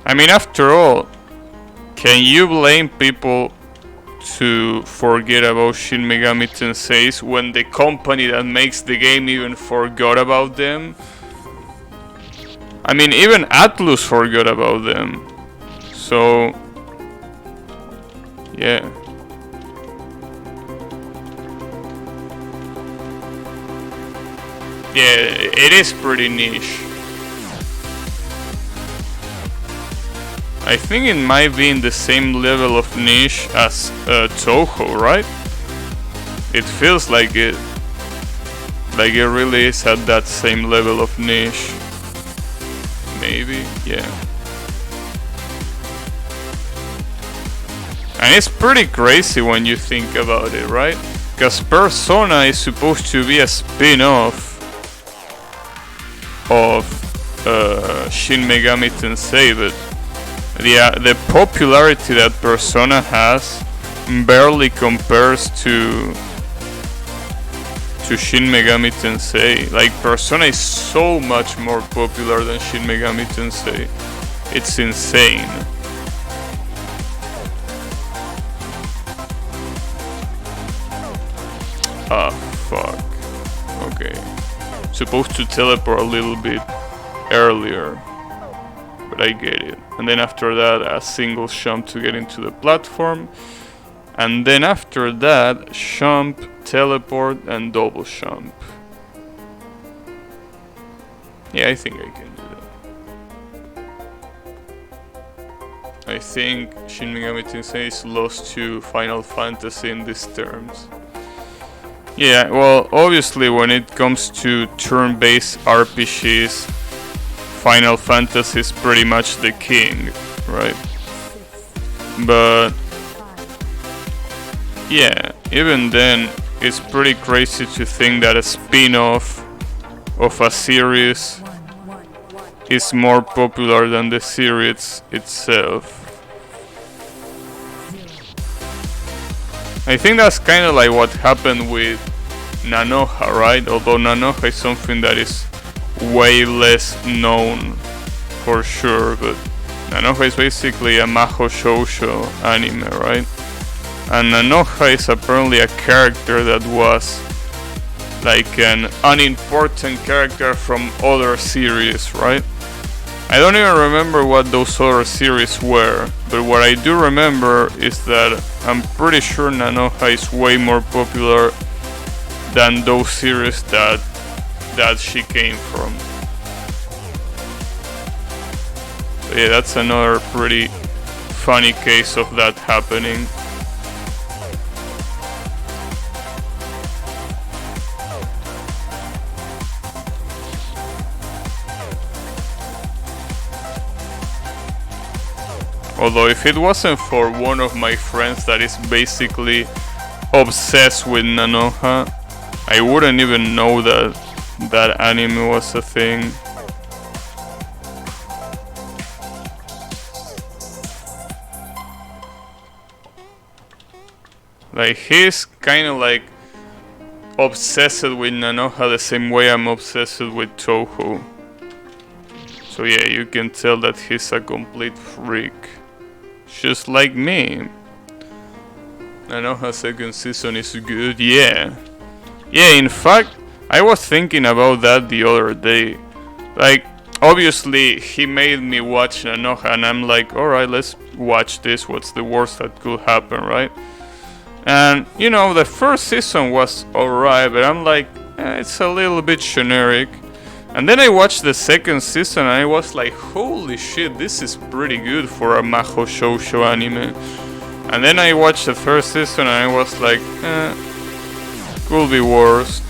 I mean, after all, can you blame people to forget about Shin Megami Tensei when the company that makes the game even forgot about them? I mean, even Atlus forgot about them. So, yeah. Yeah, it is pretty niche. I think it might be in the same level of niche as Touhou, right? It feels like it. Like it really is at that same level of niche. Maybe, yeah. And it's pretty crazy when you think about it, right? Because Persona is supposed to be a spin-off of Shin Megami Tensei, but the popularity that Persona has barely compares to Shin Megami Tensei. Like, Persona is so much more popular than Shin Megami Tensei. It's insane. Ah, fuck. Okay. Supposed to teleport a little bit earlier, but I get it. And then after that, a single jump to get into the platform. And then after that, jump, teleport, and double jump. Yeah, I think I can do that. I think Shin Megami Tensei is lost to Final Fantasy in these terms. Yeah, well, obviously when it comes to turn-based RPGs, Final Fantasy is pretty much the king, right? But yeah, even then, it's pretty crazy to think that a spin-off of a series is more popular than the series itself. I think that's kind of like what happened with Nanoha, right? Although Nanoha is something that is way less known for sure, but Nanoha is basically a Mahou Shoujo anime, right? And Nanoha is apparently a character that was like an unimportant character from other series, right? I don't even remember what those other series were, but what I do remember is that I'm pretty sure Nanoha is way more popular than those series that she came from. So yeah, that's another pretty funny case of that happening. Although if it wasn't for one of my friends that is basically obsessed with Nanoha, I wouldn't even know that that anime was a thing. Like, he's kind of like obsessed with Nanoha the same way I'm obsessed with Touhou. So yeah, you can tell that he's a complete freak. Just like me. Nanoha second season is good, yeah. Yeah, in fact, I was thinking about that the other day. Like, obviously, he made me watch Nanoha, and I'm like, alright, let's watch this. What's the worst that could happen, right? And, you know, the first season was alright, but I'm like, it's a little bit generic. And then I watched the second season, and I was like, holy shit, this is pretty good for a Mahou Shoujo anime. And then I watched the first season, and I was like, could be worse.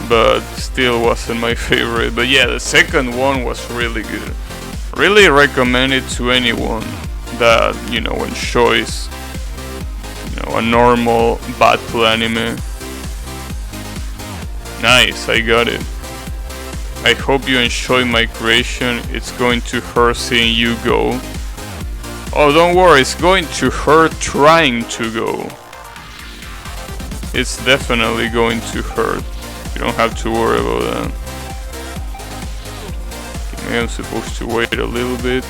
But still wasn't my favorite. But yeah, the second one was really good. Really recommend it to anyone that, you know, enjoys, you know, a normal battle anime. Nice, I got it. I hope you enjoy my creation. It's going to hurt seeing you go. Oh, don't worry, it's going to hurt trying to go. It's definitely going to hurt. You don't have to worry about that. Okay, I'm supposed to wait a little bit.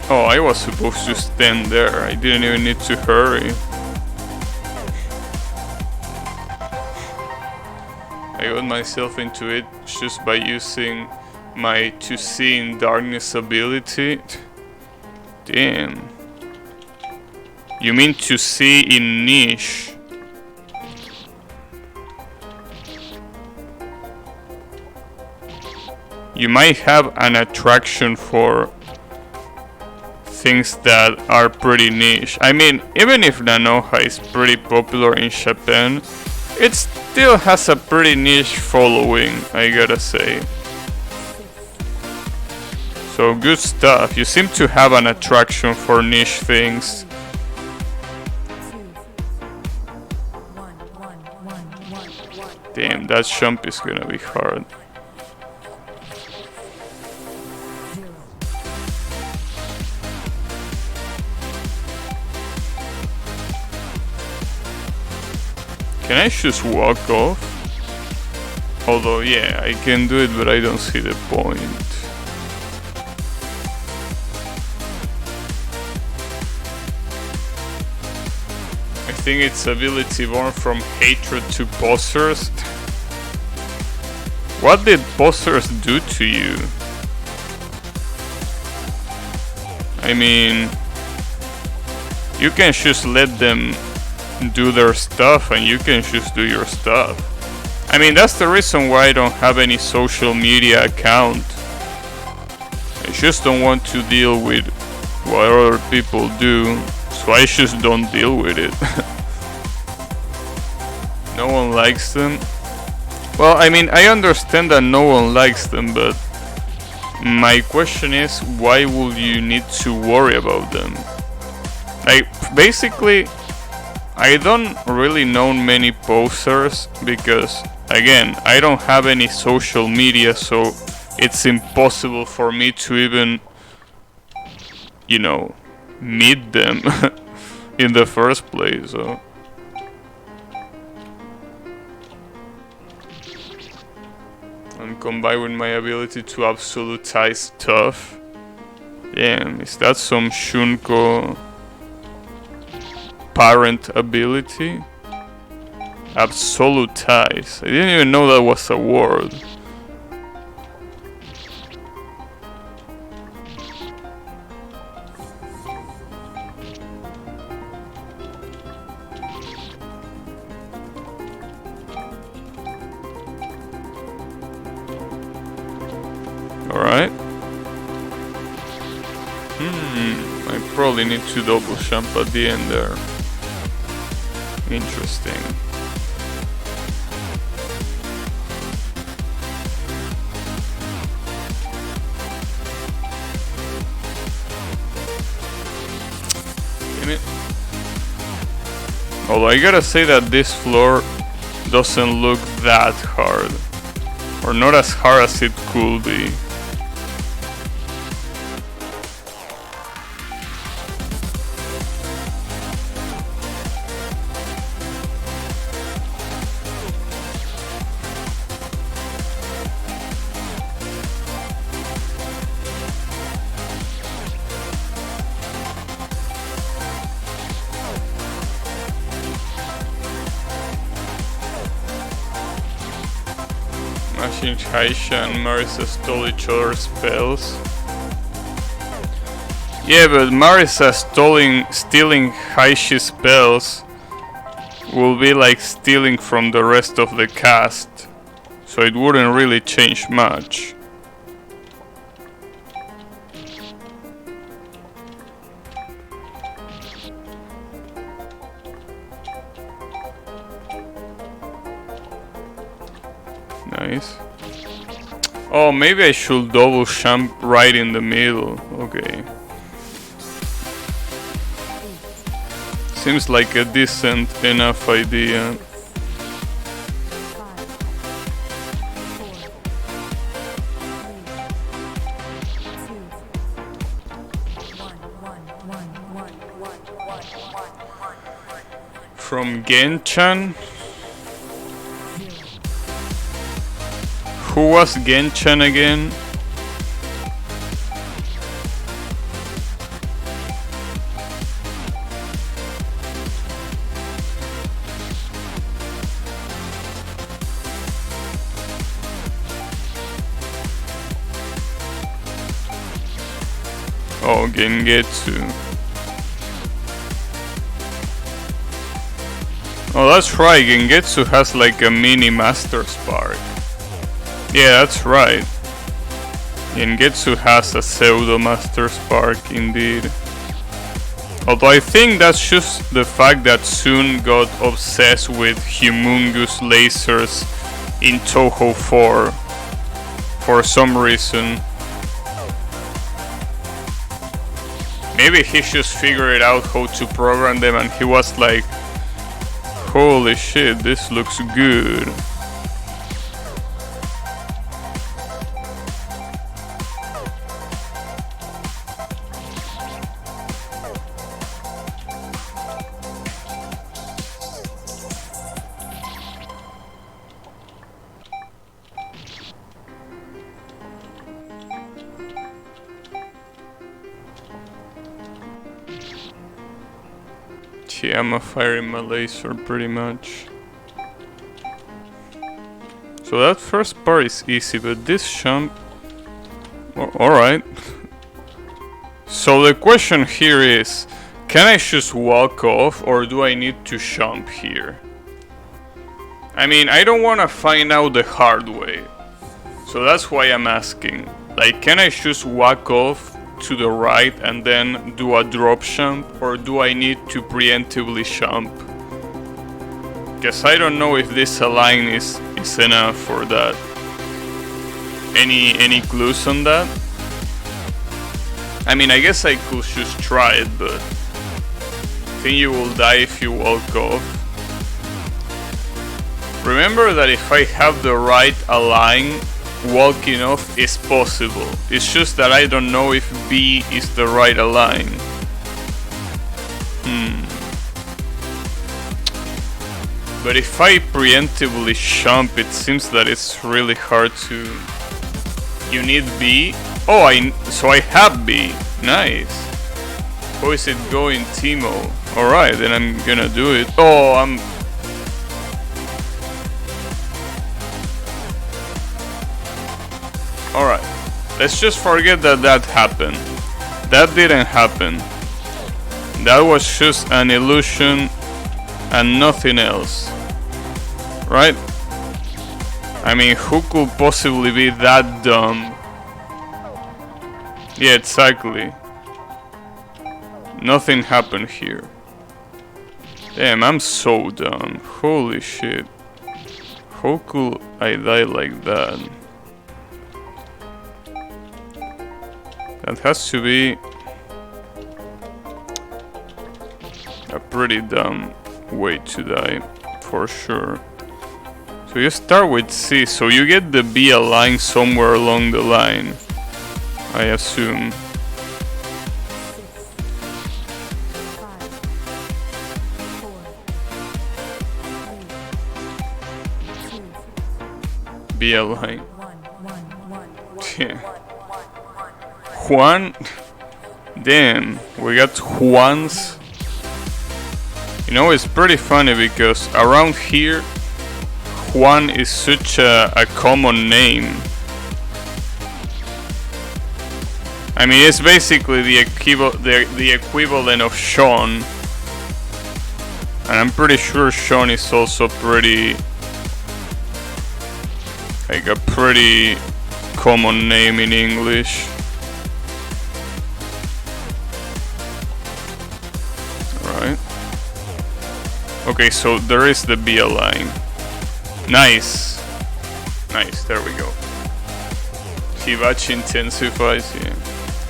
Oh, I was supposed to stand there. I didn't even need to hurry. I got myself into it just by using my To See in Darkness ability. Damn. You mean To See in Niche? You might have an attraction for things that are pretty niche. I mean, even if Nanoha is pretty popular in Japan, it still has a pretty niche following, I gotta say. So good stuff. You seem to have an attraction for niche things. Damn, that jump is gonna be hard. Can I just walk off? Although, yeah, I can do it, but I don't see the point. I think it's ability born from hatred to posers. What did posers do to you? I mean, you can just let them do their stuff and you can just do your stuff. I mean, that's the reason why I don't have any social media account. I just don't want to deal with what other people do, so I just don't deal with it. No one likes them. Well, I mean, I understand that no one likes them, but my question is, why would you need to worry about them? Like, basically, I don't really know many posers because, again, I don't have any social media, so it's impossible for me to even, you know, meet them in the first place. So. And combined with my ability to absolutize stuff. Damn, is that some Shunko parent ability? Absolutize. I didn't even know that was a word. Alright. I probably need to double jump at the end there. Interesting. Damn it. Although I gotta say that this floor doesn't look that hard. Or not as hard as it could be. Haisha and Marisa stole each other's spells. Yeah, but Marisa stealing Haishi's spells will be like stealing from the rest of the cast, so it wouldn't really change much. Nice. Oh, maybe I should double jump right in the middle. Okay. Seems like a decent enough idea. From Genchan? Who was Genchan again? Oh, Gengetsu. Oh, that's right, Gengetsu has like a mini Master Spark. Yeah, that's right. Gengetsu has a pseudo Master Spark indeed. Although I think that's just the fact that Tsun got obsessed with humongous lasers in Touhou 4 for some reason. Maybe he just figured out how to program them and he was like, holy shit, this looks good. Yeah, I'm firing my laser pretty much. So that first part is easy, but this jump... Alright. So the question here is, can I just walk off or do I need to jump here? I mean, I don't want to find out the hard way. So that's why I'm asking. Like, can I just walk off to the right and then do a drop jump, or do I need to preemptively jump? Because I don't know if this align is enough for that. Any clues on that? I mean, I guess I could just try it, but I think you will die if you walk off. Remember that if I have the right align, walking off is possible. It's just that I don't know if B is the right align. But if I preemptively jump, it seems that it's really hard to... You need B? Oh, so I have B. Nice. How is it going, Timo? Alright, then I'm gonna do it. Oh, I'm... Alright, let's just forget that that happened. That didn't happen. That was just an illusion and nothing else. Right? I mean, who could possibly be that dumb? Yeah, exactly. Nothing happened here. Damn, I'm so dumb. Holy shit. How could I die like that? That has to be a pretty dumb way to die, for sure. So you start with C, so you get the B align somewhere along the line, I assume. B align. Yeah. Juan? Damn, we got Juans. You know, it's pretty funny because around here, Juan is such a common name. I mean, it's basically the equivalent of Sean. And I'm pretty sure Sean is also pretty... like a pretty common name in English. Alright. Okay, so there is the B line. Nice. Nice, there we go. Hibachi intensifies, yeah.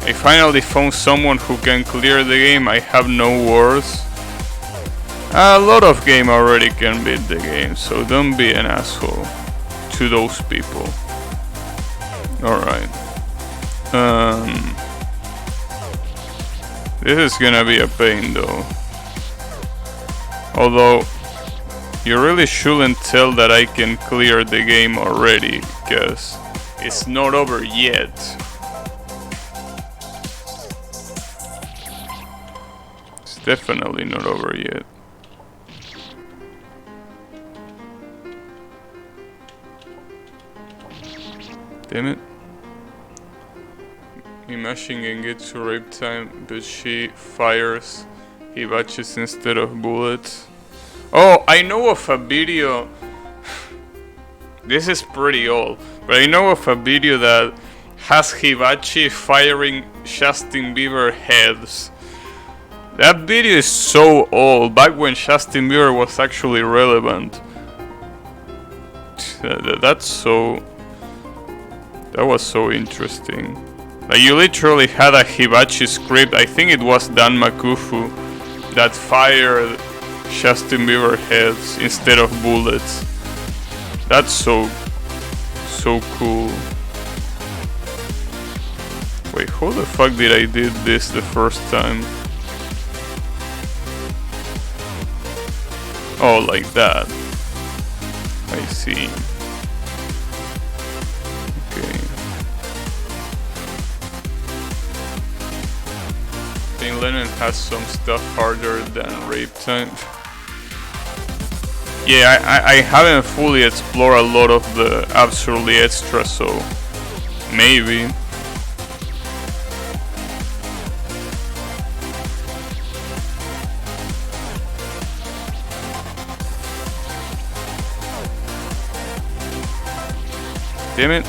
I finally found someone who can clear the game. I have no words. A lot of game already can beat the game, so don't be an asshole to those people. Alright. This is gonna be a pain though. Although, you really shouldn't tell that I can clear the game already, because it's not over yet. It's definitely not over yet. Damn it. Imagine can get to rape time, but she fires Hibachis instead of bullets. Oh, I know of a video. This is pretty old, but I know of a video that has Hibachi firing Justin Bieber heads. That video is so old, back when Justin Bieber was actually relevant. That was so interesting. Like, you literally had a Hibachi script, I think it was Dan Makufu, that fired Justin Bieber heads instead of bullets. That's so cool. Wait, how the fuck did I did this the first time? Oh, like that. I see. Okay. I think Lennon has some stuff harder than rape time. Yeah, I haven't fully explored a lot of the Absurdly Extra, so maybe. Damn it.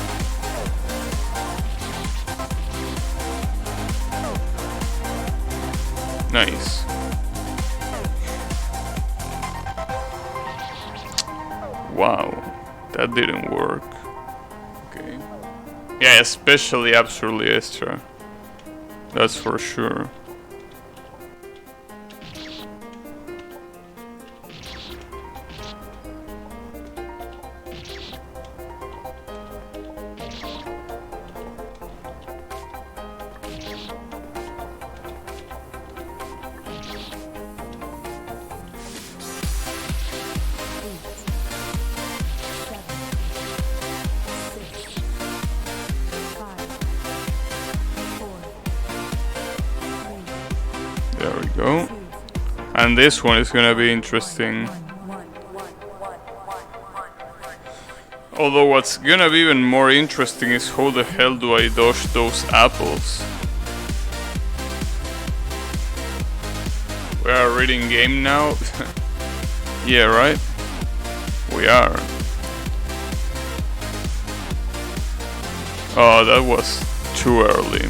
Nice. Wow, that didn't work. Okay. Yeah, especially Absurdly Extra. That's for sure. There we go. And this one is gonna be interesting. Although what's gonna be even more interesting is how the hell do I dodge those apples? We are reading game now? Yeah, right? We are. Oh, that was too early.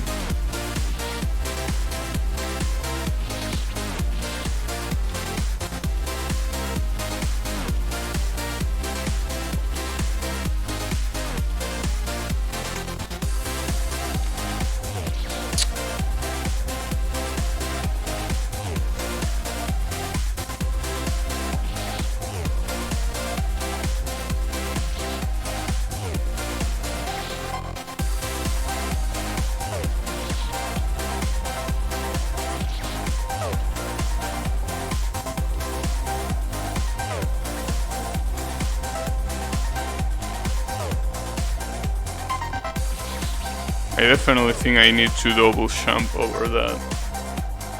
I definitely think I need to double jump over that,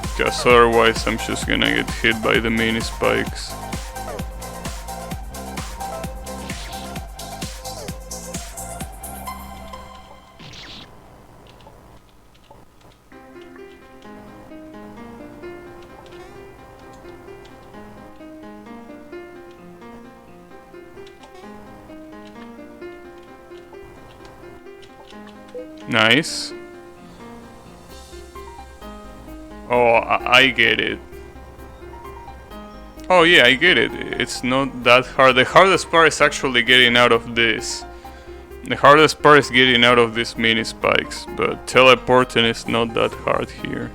because otherwise I'm just gonna get hit by the mini spikes. Nice. Oh, I get it. Oh yeah, I get it. It's not that hard. The hardest part is actually getting out of this. The hardest part is getting out of these mini spikes, but teleporting is not that hard here.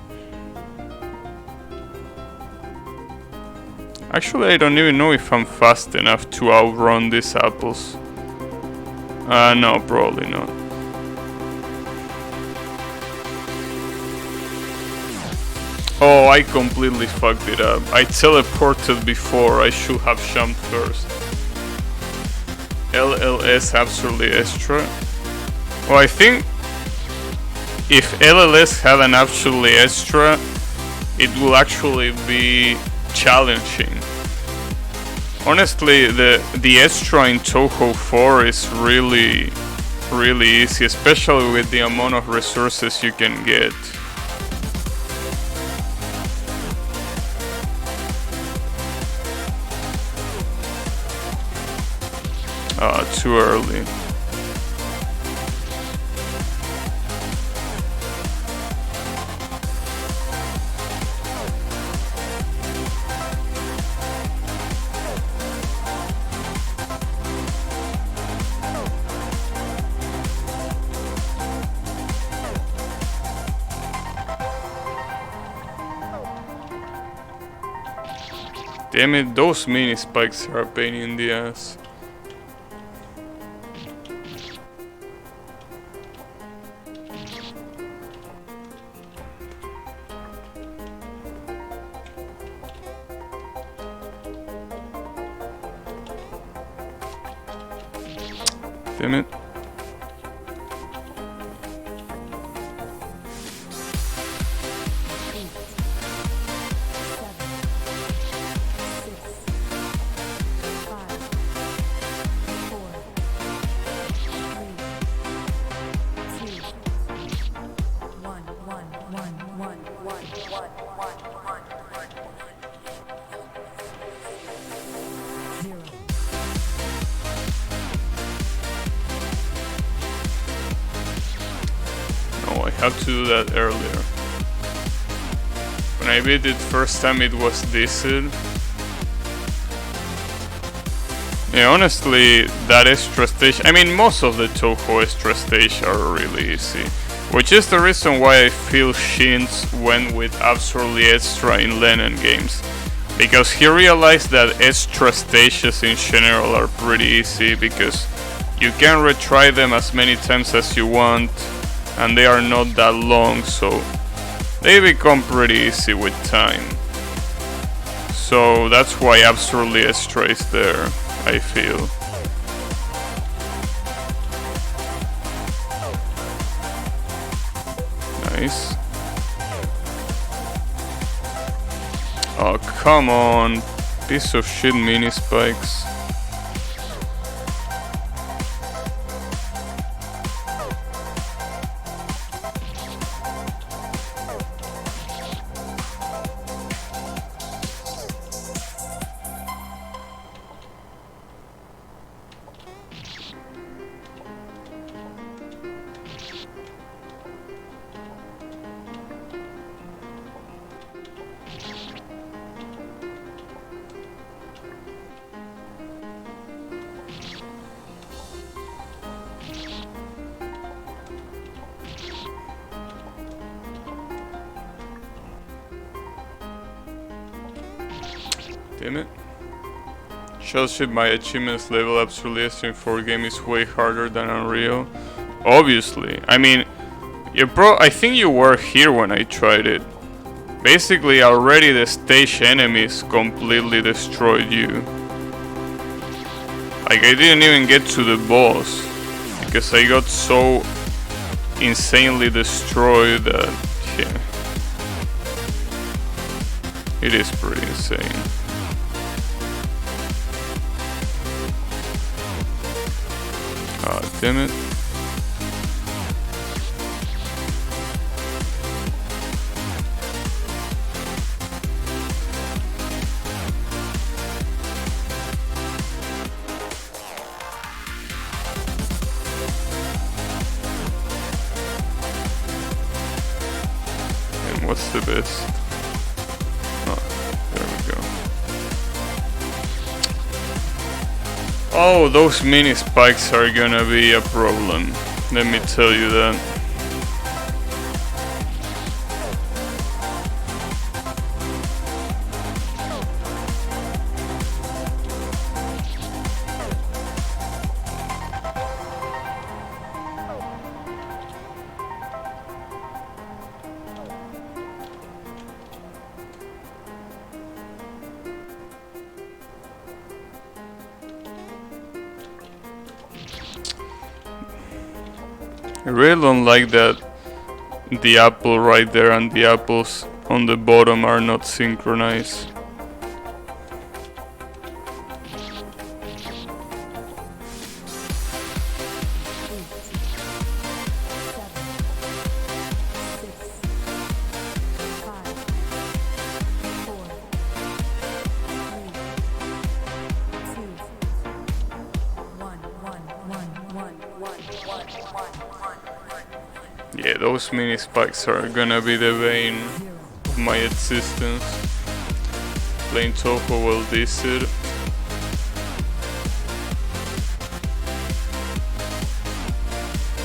Actually, I don't even know if I'm fast enough to outrun these apples. No, probably not. Oh, I completely fucked it up. I teleported before, I should have jumped first. LLS Absolutely Extra. Well, I think if LLS had an Absolutely Extra, it will actually be challenging. Honestly, the extra in Touhou 4 is really easy, especially with the amount of resources you can get. Too early. Damn it, those mini spikes are a pain in the ass. Damn it. No, I had to do that earlier. When I beat it first time it was decent. Yeah, honestly, that extra stage, I mean most of the Touhou extra stage are really easy. Which is the reason why I feel Shins went with Absolutely Extra in Lennon games. Because he realized that extra stages in general are pretty easy because you can retry them as many times as you want and they are not that long, so they become pretty easy with time. So that's why Absolutely Extra is there, I feel. Nice. Oh, come on. Piece of shit mini spikes. Damn it. Shows that my achievements level Absolutely Extra in 4 game is way harder than Unreal. Obviously. I mean, I think you were here when I tried it. Basically, already the stage enemies completely destroyed you. Like, I didn't even get to the boss. Because I got so insanely destroyed that, yeah. It is pretty insane. Ah, damn it. And what's the best? Oh, there we go. Oh, those mini spikes are gonna be a problem. Let me tell you that. I really don't like that the apple right there and the apples on the bottom are not synchronized. Yeah, those mini spikes are gonna be the bane of my existence. Playing Toho will diss it.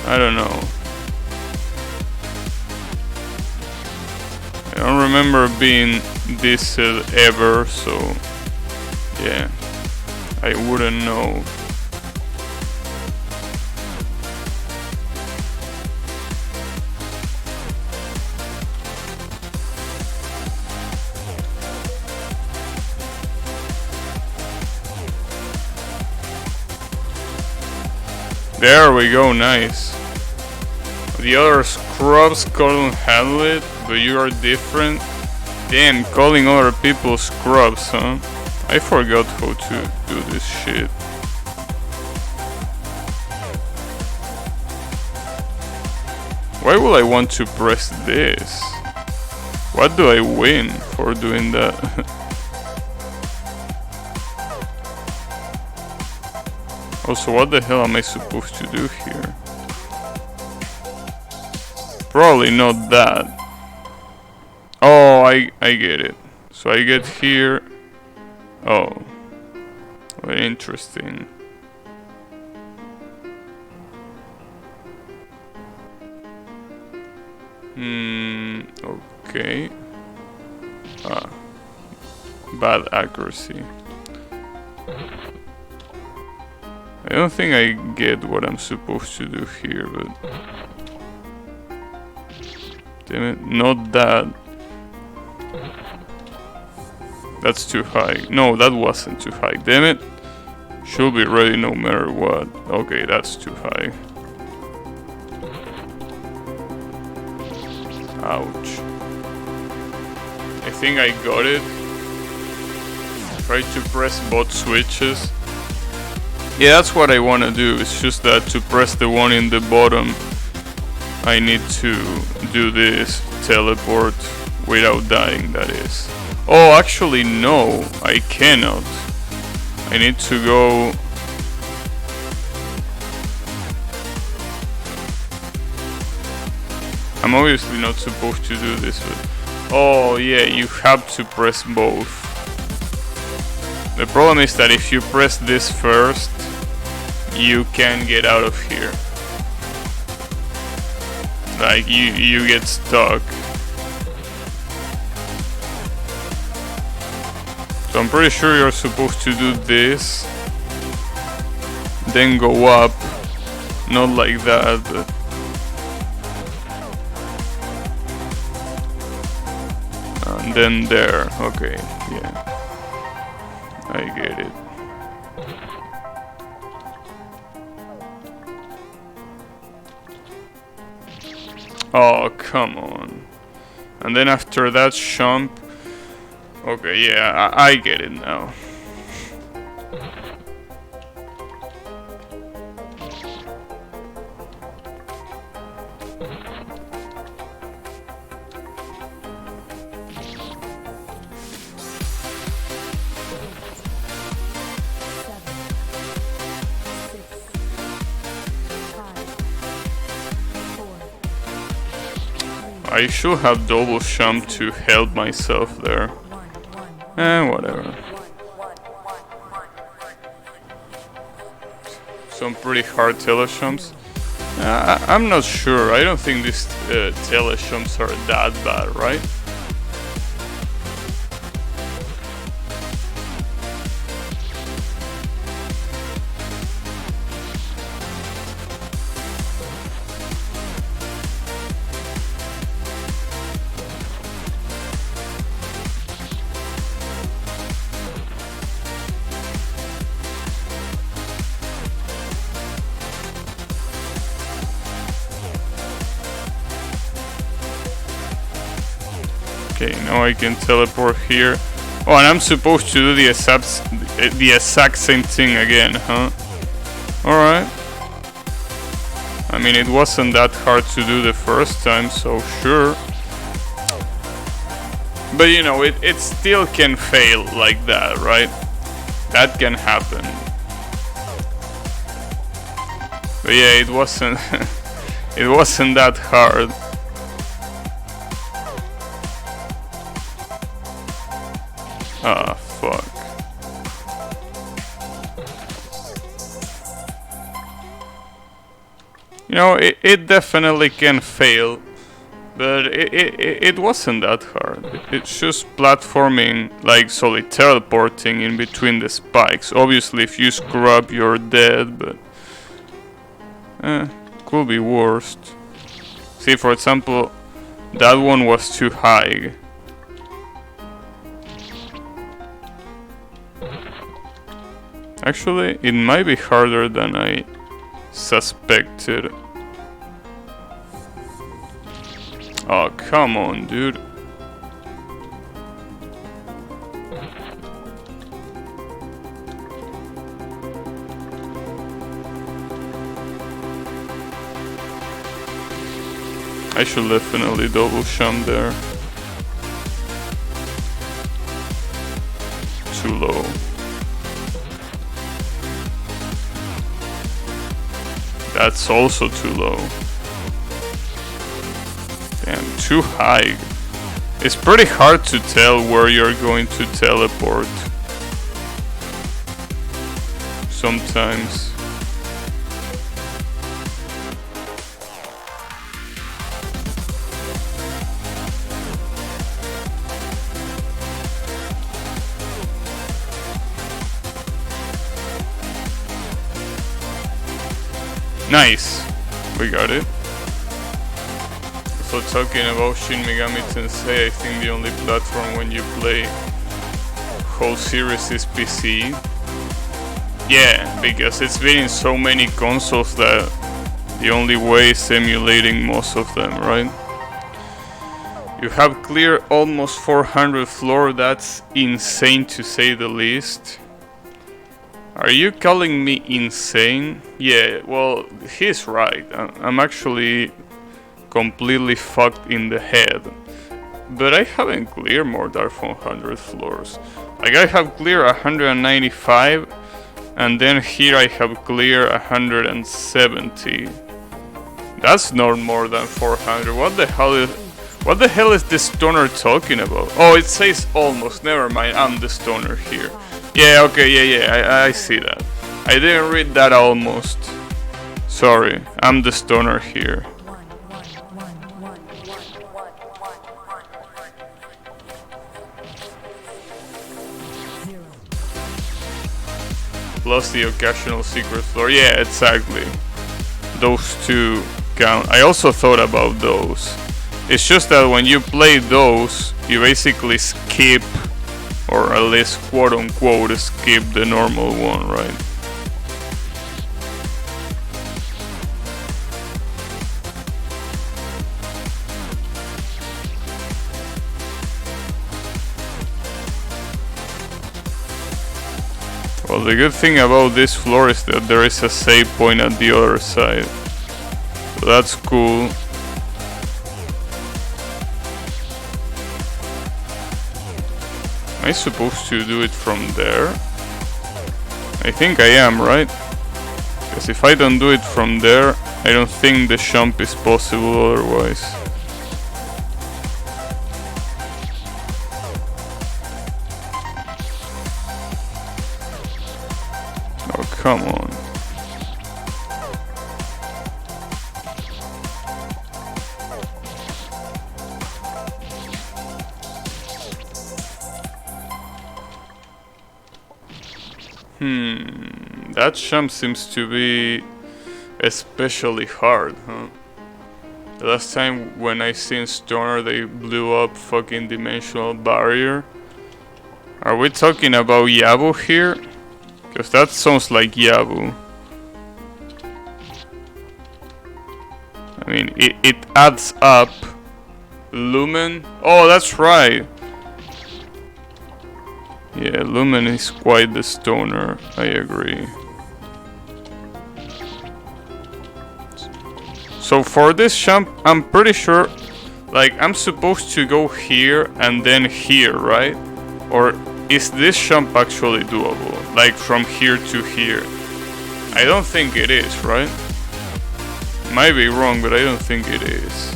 I don't know. I don't remember being dissed ever, so yeah, I wouldn't know. There we go, nice. The other scrubs couldn't handle it, but you are different. Damn, calling other people scrubs, huh? I forgot how to do this shit. Why would I want to press this? What do I win for doing that? Also, what the hell am I supposed to do here? Probably not that. Oh, I get it. So I get here. Oh. Very interesting. Okay. Ah. Bad accuracy. I don't think I get what I'm supposed to do here, but... Damn it, not that. That's too high. No, that wasn't too high. Damn it. Should be ready no matter what. Okay, that's too high. Ouch. I think I got it. Try to press both switches. Yeah, that's what I want to do. It's just that to press the one in the bottom, I need to do this teleport without dying, that is. Oh, actually no, I cannot. I need to go... I'm obviously not supposed to do this, but... Oh yeah, you have to press both. The problem is that if you press this first, you can get out of here. Like, you get stuck. So I'm pretty sure you're supposed to do this, then go up, not like that, but... And then there, okay, yeah. I get it. Oh, come on. And then after that jump... Okay, yeah, I get it now. I should have double jump to help myself there. Whatever. some pretty hard telejumps. I'm not sure. I don't think these telejumps are that bad, right? Okay, now I can teleport here. Oh, and I'm supposed to do the exact same thing again, huh? Alright. I mean, it wasn't that hard to do the first time, so sure. But you know, it still can fail like that, right? That can happen. But yeah, it wasn't it wasn't that hard. Ah, fuck. You know, it definitely can fail, but it wasn't that hard. It's just platforming, like, sorry, teleporting in between the spikes. Obviously, if you screw up, you're dead, but... could be worse. See, for example, that one was too high. Actually, it might be harder than I suspected. Oh, come on, dude. I should definitely double jump there. Too low. That's also too low. Damn, too high. It's pretty hard to tell where you're going to teleport. Sometimes. Nice, we got it. So talking about Shin Megami Tensei, I think the only platform when you play whole series is PC. Yeah, because it's been in so many consoles that the only way is emulating most of them, right? You have cleared almost 400 floor, that's insane to say the least. Are you calling me insane? Yeah, well, he's right. I'm actually completely fucked in the head. But I haven't cleared more than 400 floors. Like, I have cleared 195, and then here I have cleared 170. That's not more than 400. What the hell is this stoner talking about? Oh, it says almost. Never mind, I'm the stoner here. Yeah, okay, yeah, I see that. I didn't read that almost. Sorry, I'm the stoner here. Plus the occasional secret floor. Yeah, exactly. Those two count. I also thought about those. It's just that when you play those, you basically skip, or at least quote-unquote skip the normal one, right? Well, the good thing about this floor is that there is a save point at the other side. So that's cool. Am I supposed to do it from there? I think I am, right? Because if I don't do it from there, I don't think the jump is possible otherwise. Oh, come on. That jump seems to be especially hard, huh? The last time when I seen Stoner, they blew up fucking Dimensional Barrier. Are we talking about Yabu here? Because that sounds like Yabu. I mean, it adds up. Lumen? Oh, that's right. Yeah, Lumen is quite the stoner, I agree. So for this jump, I'm pretty sure, like, I'm supposed to go here and then here, right? Or is this jump actually doable? Like, from here to here? I don't think it is, right? Might be wrong, but I don't think it is.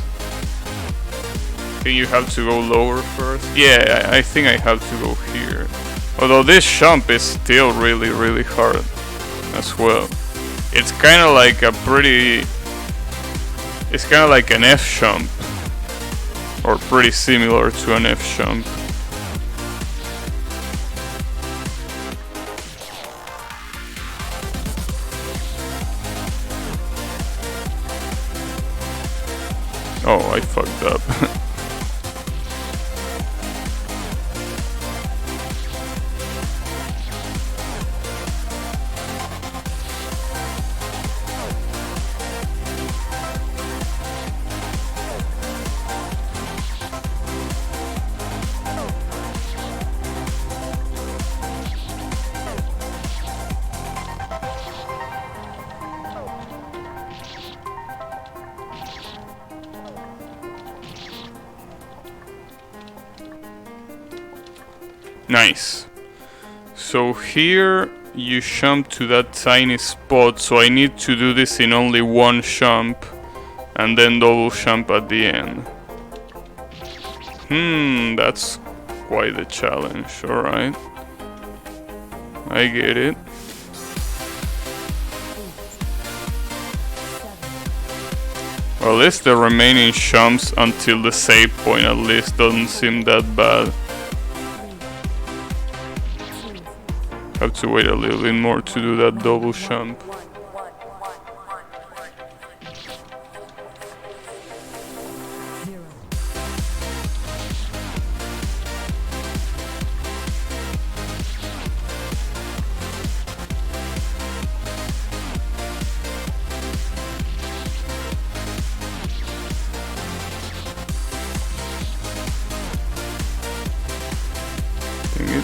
I think you have to go lower first. Yeah, I think I have to go here. Although this jump is still really hard as well. It's kind of like a pretty... It's kind of like an F jump. Or pretty similar to an F jump. Oh, I fucked up. Nice. So here you jump to that tiny spot, so I need to do this in only one jump and then double jump at the end. That's quite a challenge, alright. I get it. Well, at least the remaining jumps until the save point at least doesn't seem that bad. Have to wait a little bit more to do that double jump. Dang it.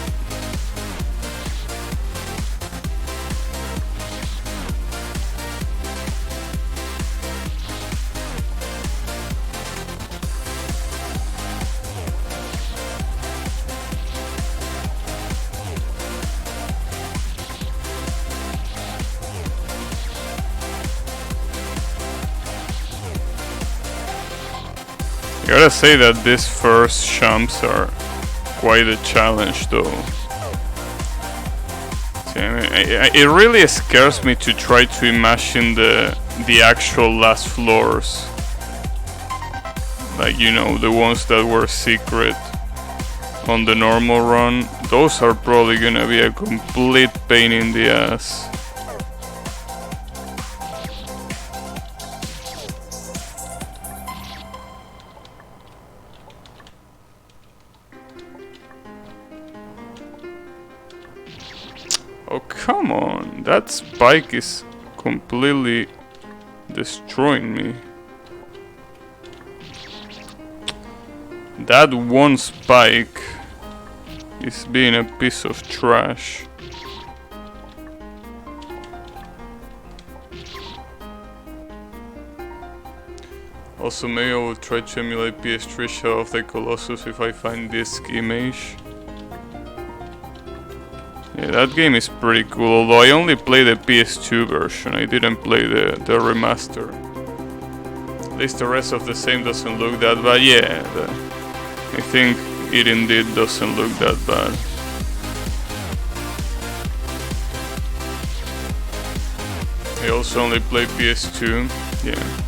I gotta say that these first jumps are quite a challenge though. See, I mean, it really scares me to try to imagine the actual last floors. Like, you know, the ones that were secret on the normal run. Those are probably gonna be a complete pain in the ass. Oh, come on. That spike is completely destroying me. That one spike is being a piece of trash. Also, maybe I will try to emulate PS3 Shadow of the Colossus if I find disc image. Yeah, that game is pretty cool, although I only played the PS2 version, I didn't play the remaster. At least the rest of the same doesn't look that bad. Yeah, I think it indeed doesn't look that bad. I also only play PS2, yeah.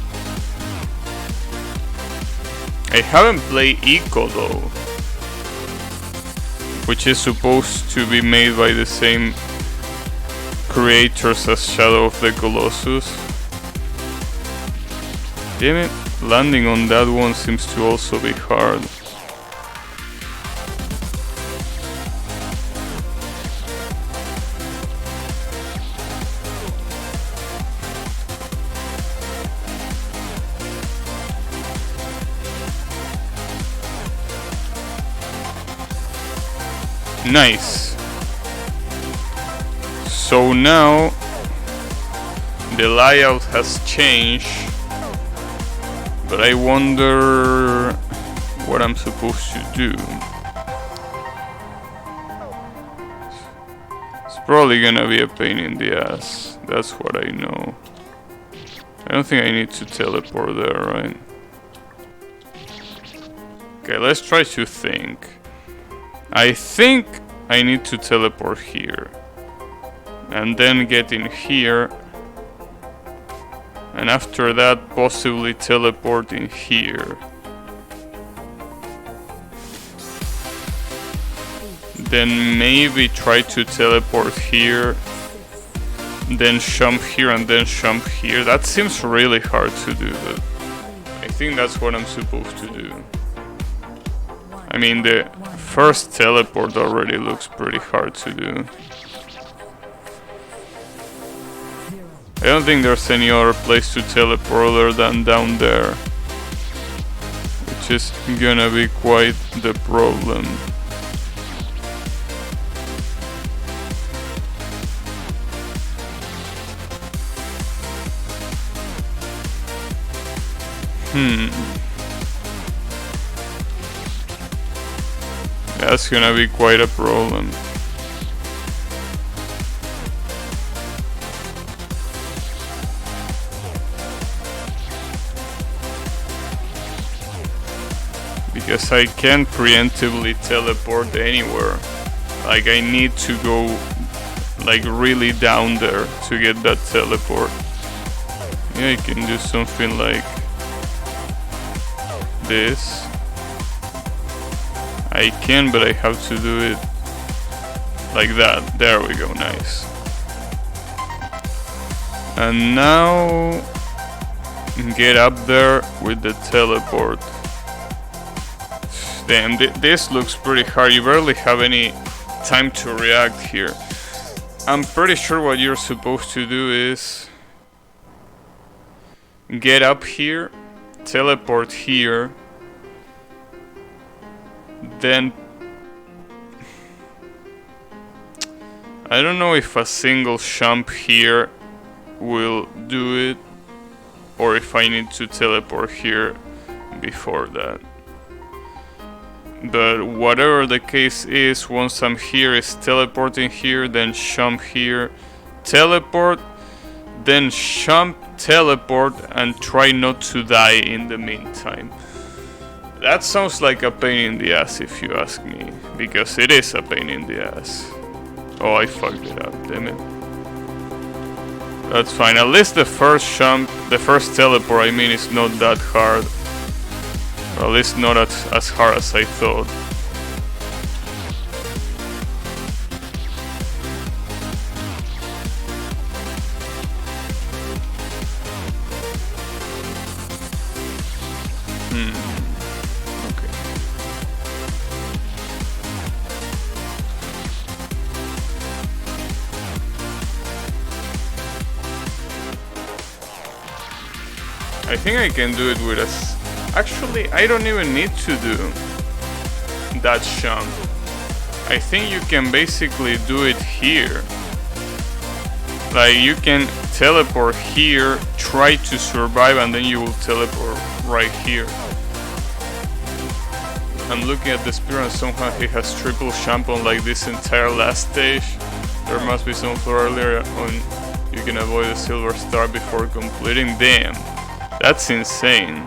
I haven't played Ico though, which is supposed to be made by the same creators as Shadow of the Colossus. Damn it, landing on that one seems to also be hard. Nice. So now the layout has changed, but I wonder what I'm supposed to do. It's probably gonna be a pain in the ass. That's what I know. I don't think I need to teleport there, right? Okay, let's try to think. I think I need to teleport here. And then get in here. And after that, possibly teleport in here. Then maybe try to teleport here. Then jump here and then jump here. That seems really hard to do, but I think that's what I'm supposed to do. I mean, the first teleport already looks pretty hard to do. I don't think there's any other place to teleport other than down there, which is gonna be quite the problem. That's gonna be quite a problem. Because I can't preemptively teleport anywhere. Like, I need to go like really down there to get that teleport. Yeah, I can do something like this. I can, but I have to do it like that. There we go, nice. And now get up there with the teleport. Damn, this looks pretty hard. You barely have any time to react here. I'm pretty sure what you're supposed to do is get up here, teleport here, then I don't know if a single jump here will do it, or if I need to teleport here before that. But whatever the case is, once I'm here, is teleporting here, then jump here, teleport, then jump, teleport, and try not to die in the meantime. That sounds like a pain in the ass if you ask me, because it is a pain in the ass. Oh, I fucked it up, damn it. That's fine, at least the first jump, the first teleport I mean, is not that hard. Or at least not as hard as I thought. Okay. I think I can do it with a... Actually, I don't even need to do that jump. I think you can basically do it here. Like, you can teleport here, try to survive, and then you will teleport right here. I'm looking at the spear and somehow he has triple jump on like this entire last stage. There must be some floor earlier on you can avoid the silver star before completing. Damn, that's insane.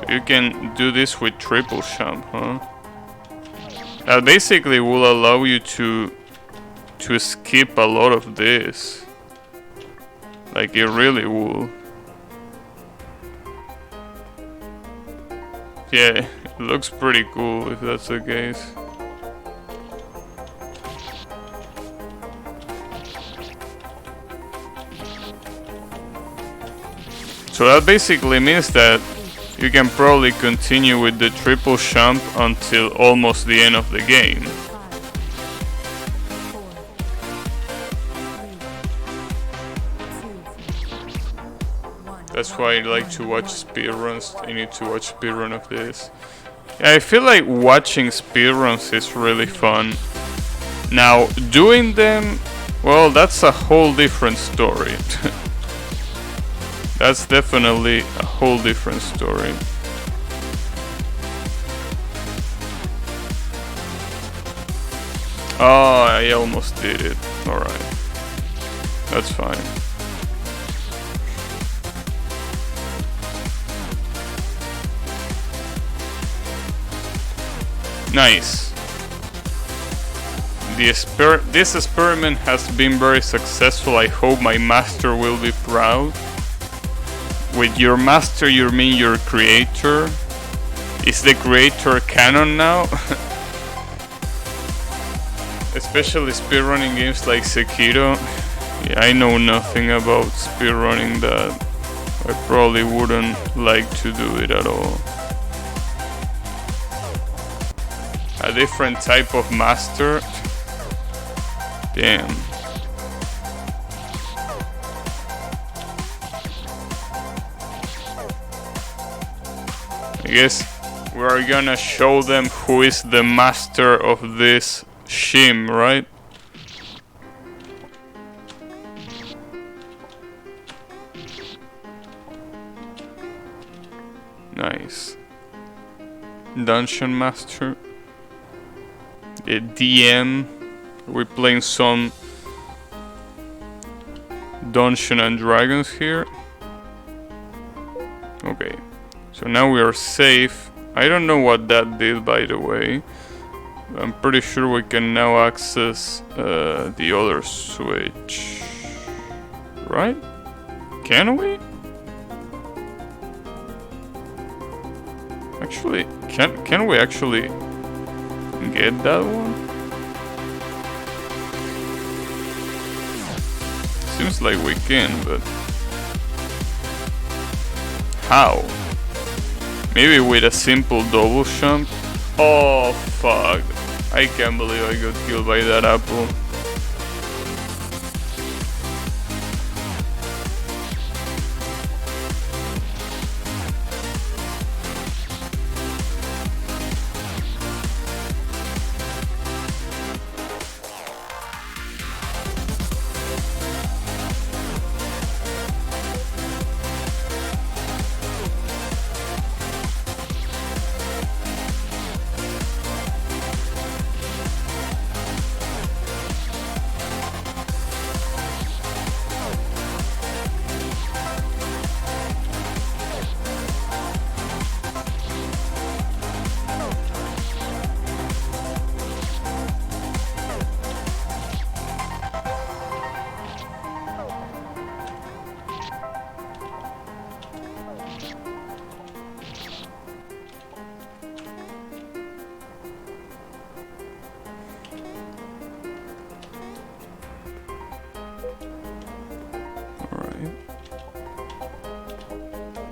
You can do this with triple jump, huh? That basically will allow you to skip a lot of this. Like, it really will. Yeah, it looks pretty cool if that's the case. So that basically means that you can probably continue with the triple jump until almost the end of the game. That's why I like to watch speedruns. I need to watch speedrun of this. Yeah, I feel like watching speedruns is really fun. Now, doing them, well, that's a whole different story. That's definitely a whole different story. Oh, I almost did it. Alright. That's fine. Nice. This experiment has been very successful. I hope my master will be proud. With your master, you mean your creator? Is the creator canon now? Especially speedrunning games like Sekiro. Yeah, I know nothing about speedrunning that. I probably wouldn't like to do it at all. A different type of master? Damn. I guess we're gonna show them who is the master of this shim, right? Nice. Dungeon Master. The DM. We're playing some Dungeons and Dragons here. Okay. So now we are safe. I don't know what that did, by the way. I'm pretty sure we can now access the other switch. Right? Can we? Actually, can we actually get that one? Seems like we can, but how? Maybe with a simple double jump? Oh fuck. I can't believe I got killed by that apple.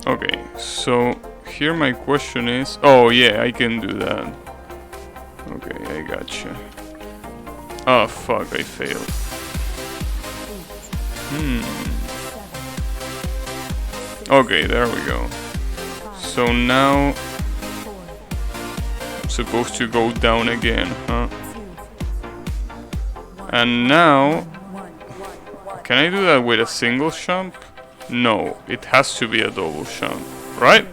Okay, so here my question is... Oh yeah, I can do that. Okay, I gotcha. Oh fuck, I failed. Okay, there we go. So now... I'm supposed to go down again, huh? And now... Can I do that with a single jump? No, it has to be a double jump, right?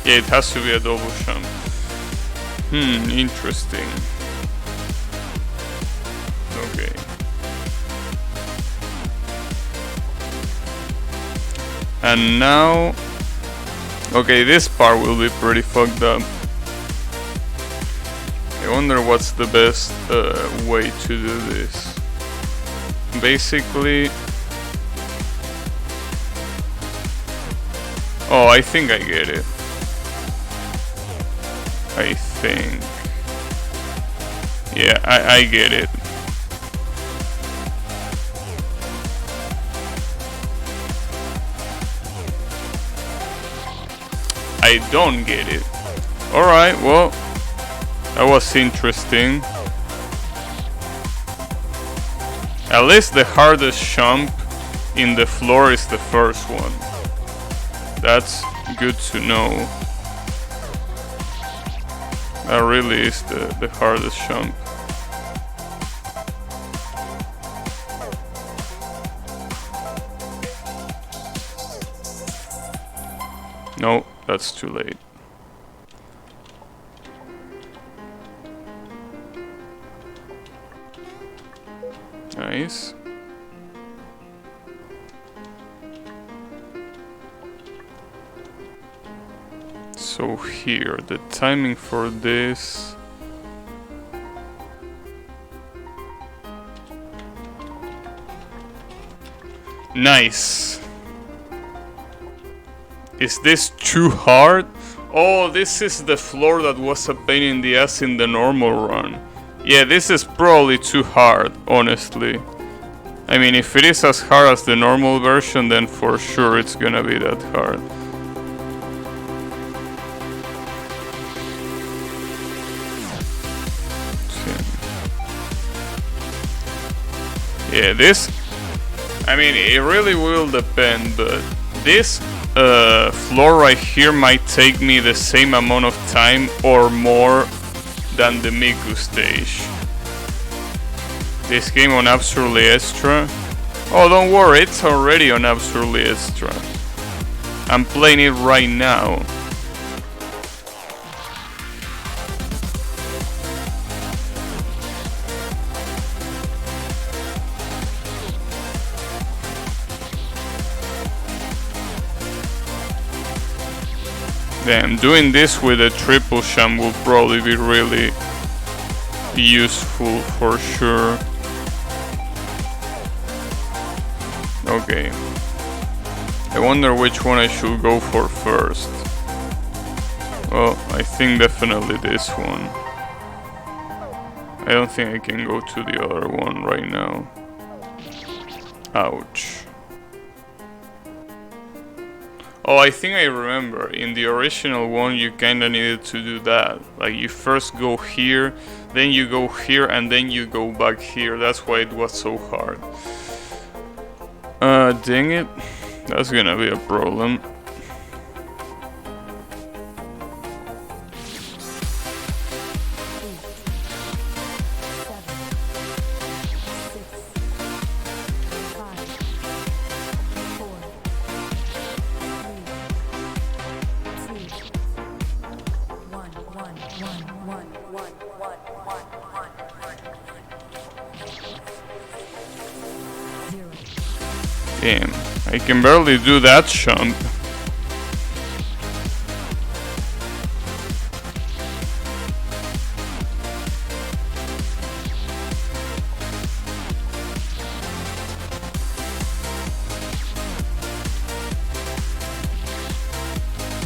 Yeah, it has to be a double jump. Interesting. Okay. And now... Okay, this part will be pretty fucked up. I wonder what's the best way to do this. Basically... Oh, I think I get it. I think. Yeah, I get it. I don't get it. Alright, well, that was interesting. At least the hardest jump in the floor is the first one. That's good to know. That really is the hardest jump. No, that's too late. Nice. So here, the timing for this. Nice. Is this too hard? Oh, this is the floor that was a pain in the ass in the normal run. Yeah, this is probably too hard, honestly. I mean, if it is as hard as the normal version, then for sure it's gonna be that hard. Yeah, this... I mean, it really will depend, but this floor right here might take me the same amount of time or more than the Miku stage. This game on Absolutely Extra. Oh, don't worry, it's already on Absolutely Extra. I'm playing it right now. Damn, doing this with a triple jump will probably be really useful for sure. Okay. I wonder which one I should go for first. Well, I think definitely this one. I don't think I can go to the other one right now. Ouch. Oh, I think I remember. In the original one, you kinda needed to do that. Like, you first go here, then you go here, and then you go back here. That's why it was so hard. Dang it. That's gonna be a problem. Damn, I can barely do that jump.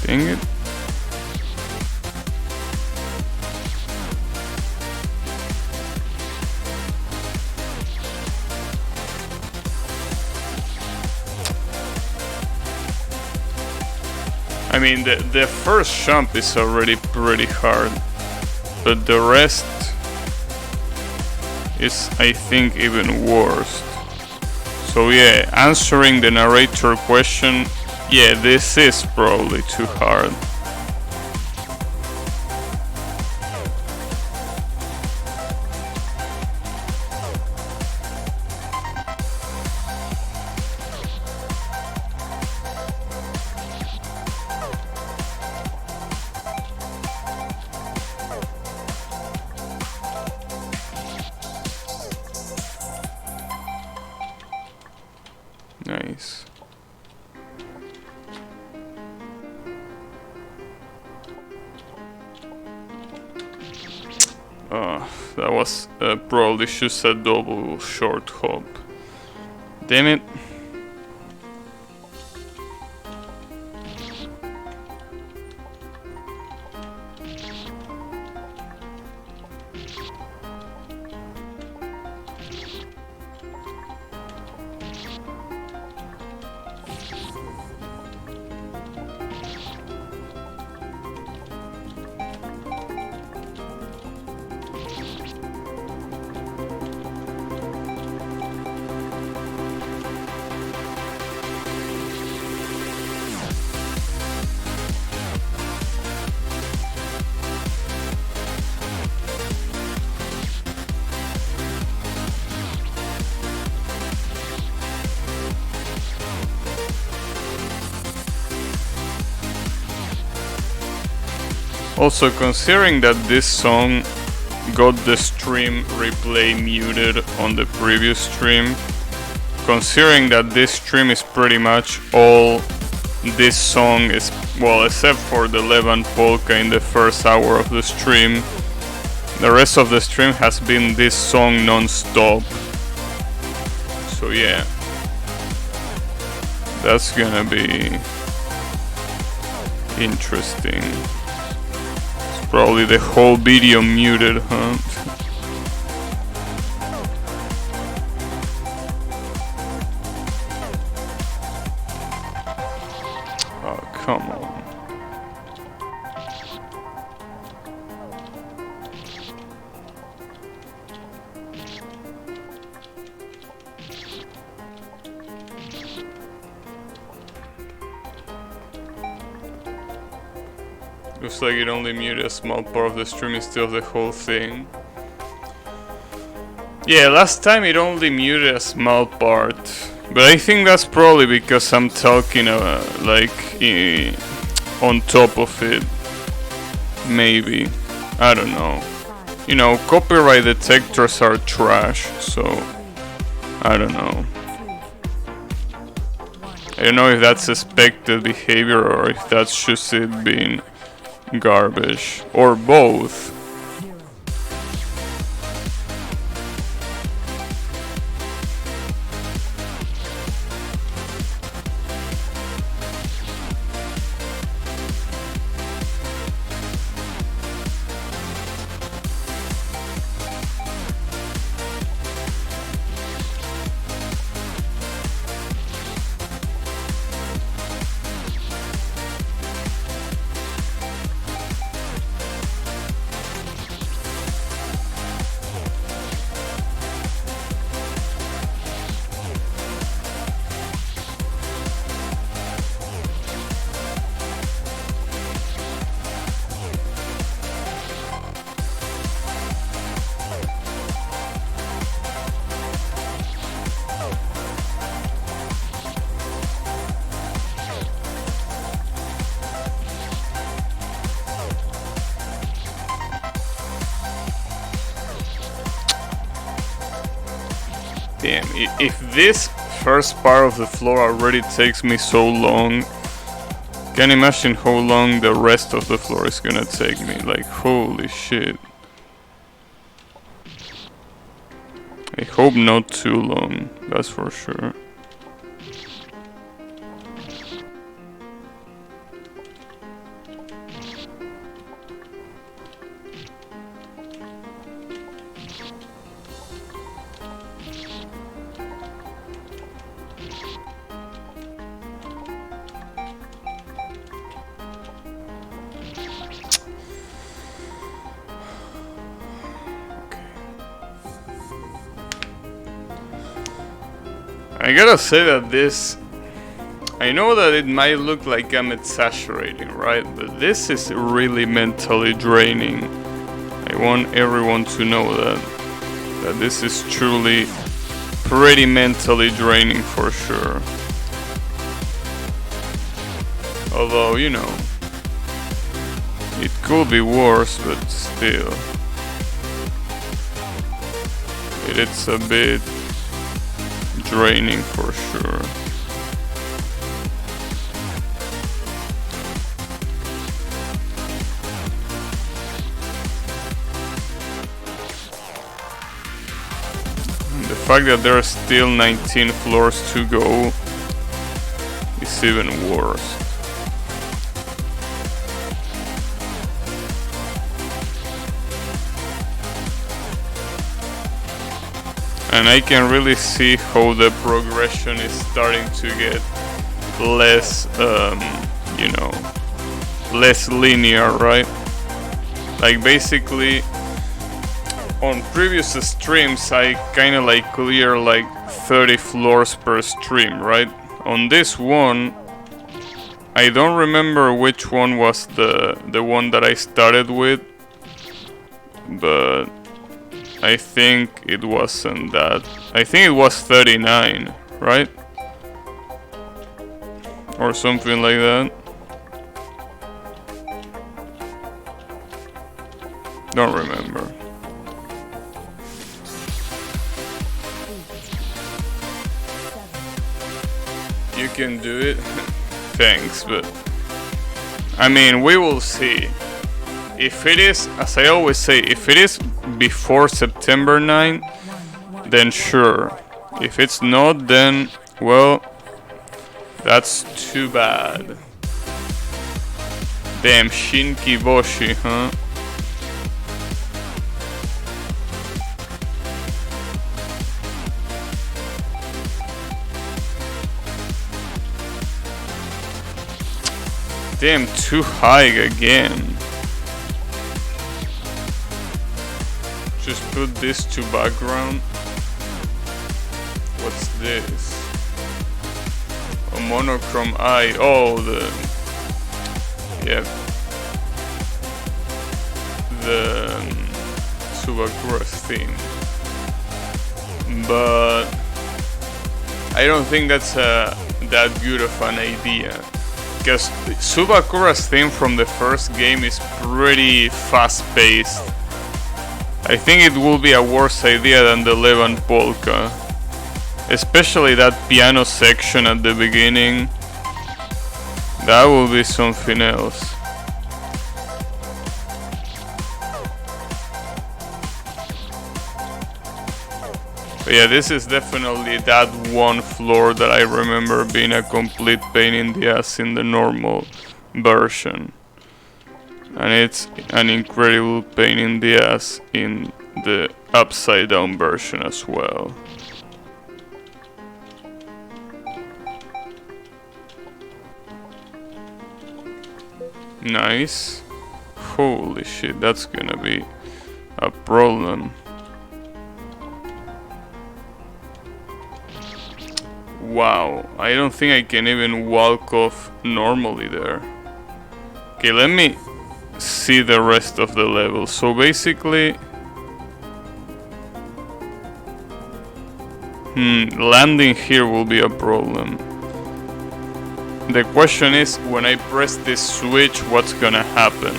Dang it. I mean, the first jump is already pretty hard, but the rest is, I think, even worse. So yeah, answering the narrator question, yeah, this is probably too hard. Nice. That was probably just a double short hop. Damn it. Also, considering that this song got the stream replay muted on the previous stream, considering that this stream is pretty much all this song is, well, except for the Levan polka in the first hour of the stream, the rest of the stream has been this song non-stop. So yeah, that's gonna be interesting. It's probably the whole video muted, huh? Oh, come on. Looks like it only muted a small part of the stream instead of the whole thing. Yeah, last time it only muted a small part. But I think that's probably because I'm talking on top of it. Maybe. I don't know. You know, copyright detectors are trash, so I don't know. I don't know if that's expected behavior or if that's just it being garbage, or both. Damn, if this first part of the floor already takes me so long, can't imagine how long the rest of the floor is gonna take me. Like, holy shit. I hope not too long, that's for sure. I gotta say that this, I know that it might look like I'm exaggerating, right? But this is really mentally draining. I want everyone to know that this is truly pretty mentally draining for sure. Although, you know, it could be worse, but still. It's a bit draining for sure. And the fact that there are still 19 floors to go is even worse. And I can really see how the progression is starting to get less, you know, less linear, right? Like basically, on previous streams, I kind of like clear like 30 floors per stream, right? On this one, I don't remember which one was the one that I started with, but I think it wasn't that. I think it was 39, right? Or something like that. Don't remember. You can do it. Thanks, but I mean, we will see. If it is, as I always say, if it is before September 9, then sure. If it's not, then, well, that's too bad. Damn, Shinki Boshi, huh? Damn, too high again. Just put this to background. What's this? A monochrome eye. Oh, yeah. The Subakura's theme. But I don't think that's that good of an idea. Because Subakura's theme from the first game is pretty fast-paced. I think it will be a worse idea than the Levant Polka. Especially that piano section at the beginning. That will be something else. But yeah, this is definitely that one floor that I remember being a complete pain in the ass in the normal version. And it's an incredible pain in the ass in the upside down version as well. Nice. Holy shit, that's gonna be a problem. Wow, I don't think I can even walk off normally there. Okay, let me see the rest of the level. So basically, landing here will be a problem. The question is, when I press this switch, what's gonna happen?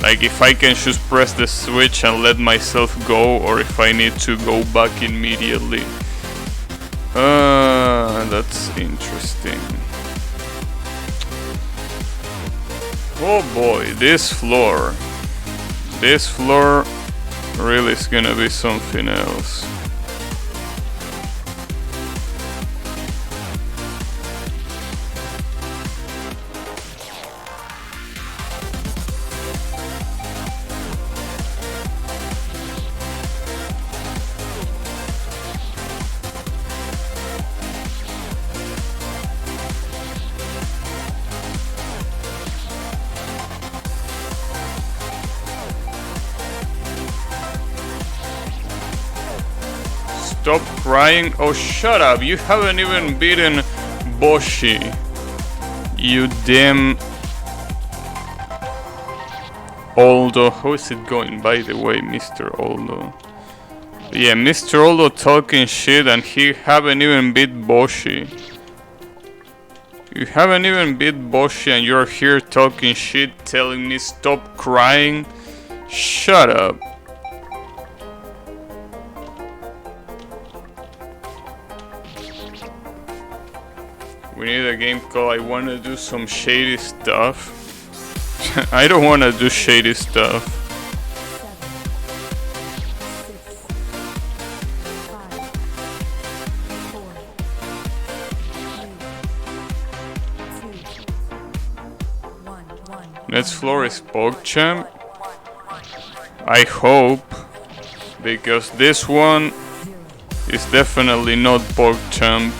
Like, if I can just press the switch and let myself go, or if I need to go back immediately. That's interesting. Oh boy, this floor really is gonna be something else. Stop crying. Oh, shut up. You haven't even beaten Boshi. You damn... Aldo. How is it going, by the way, Mr. Aldo? Yeah, Mr. Aldo talking shit and he haven't even beat Boshi. You haven't even beat Boshi and you're here talking shit, telling me stop crying? Shut up. We need a game called I wanna do some shady stuff. I don't wanna do shady stuff. Next floor is PogChamp. I hope, because this one is definitely not PogChamp.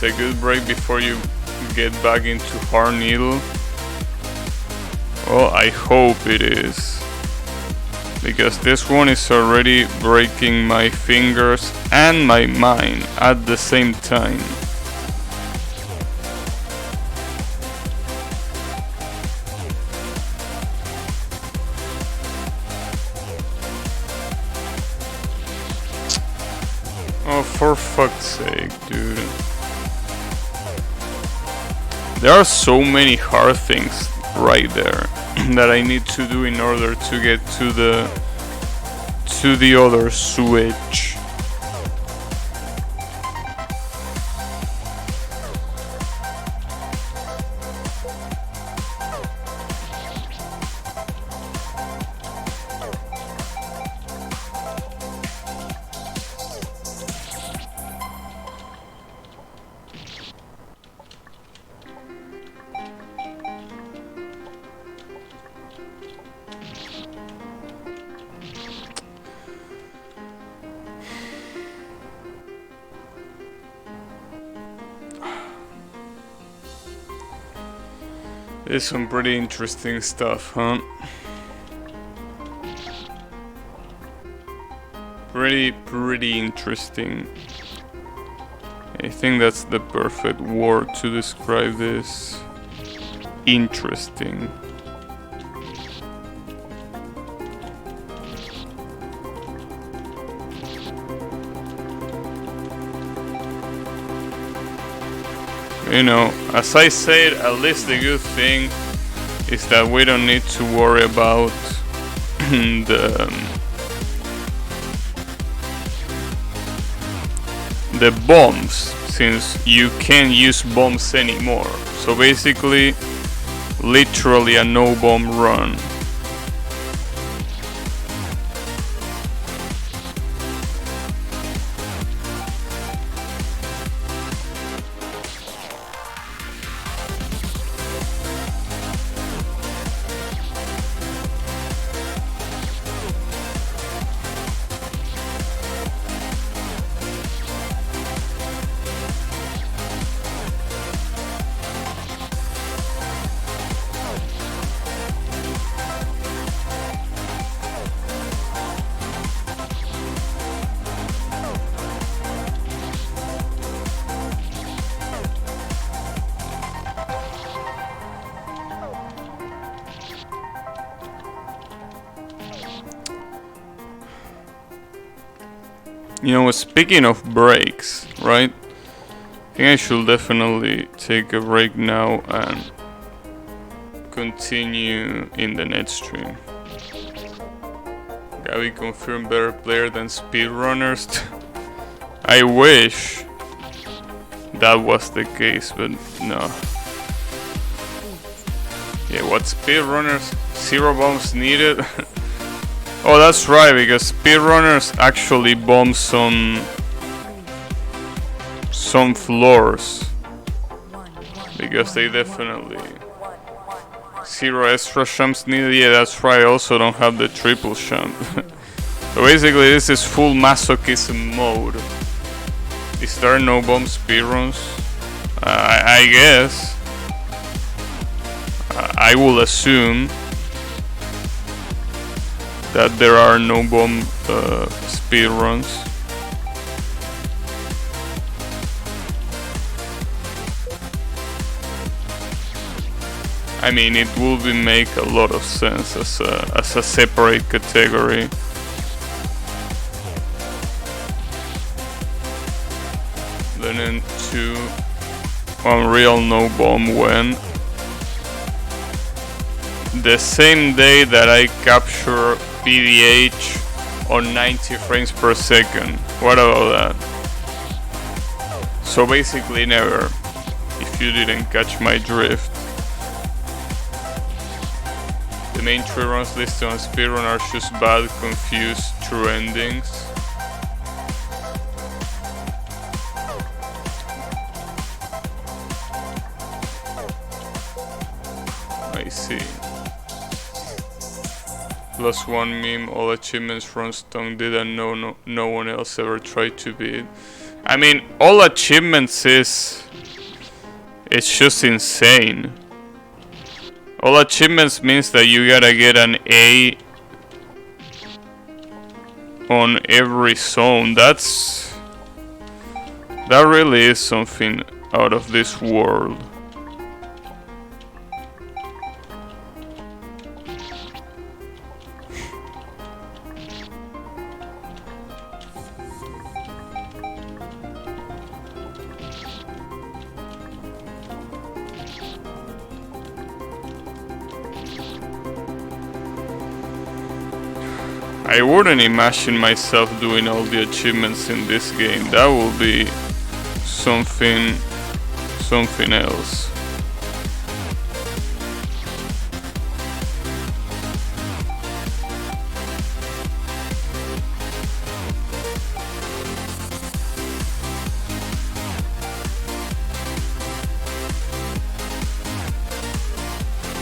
A good break before you get back into Hard Needle. Well, I hope it is, because this one is already breaking my fingers and my mind at the same time. Oh, for fuck's sake, dude. There are so many hard things right there that I need to do in order to get to the other switch. It's some pretty interesting stuff, huh? Pretty interesting. I think that's the perfect word to describe this. Interesting. You know, as I said, at least the good thing is that we don't need to worry about the bombs, since you can't use bombs anymore. So basically, literally a no bomb run. You know, speaking of breaks, right? I think I should definitely take a break now and continue in the next stream. Gabby confirmed better player than speedrunners. I wish that was the case, but no. Yeah, what speedrunners? 0 bombs needed? Oh, that's right, because speedrunners actually bomb some floors. Because they definitely... 0 extra jumps needed. Yeah, that's right, I also don't have the triple jump. So basically this is full masochism mode. Is there no bomb speedruns? I guess. I will assume that there are no bomb speedruns. I mean, it will make a lot of sense as a separate category. Then into Unreal No Bomb when the same day that I capture PDH on 90 frames per second. What about that? So basically never, if you didn't catch my drift. The main 3 runs listed on speedrun are just bad, confused, true endings. I see. +1 meme, all achievements Ron Stone did and no one else ever tried to beat. I mean, all achievements it's just insane. All achievements means that you gotta get an A on every zone. That really is something out of this world. I wouldn't imagine myself doing all the achievements in this game. That will be something else.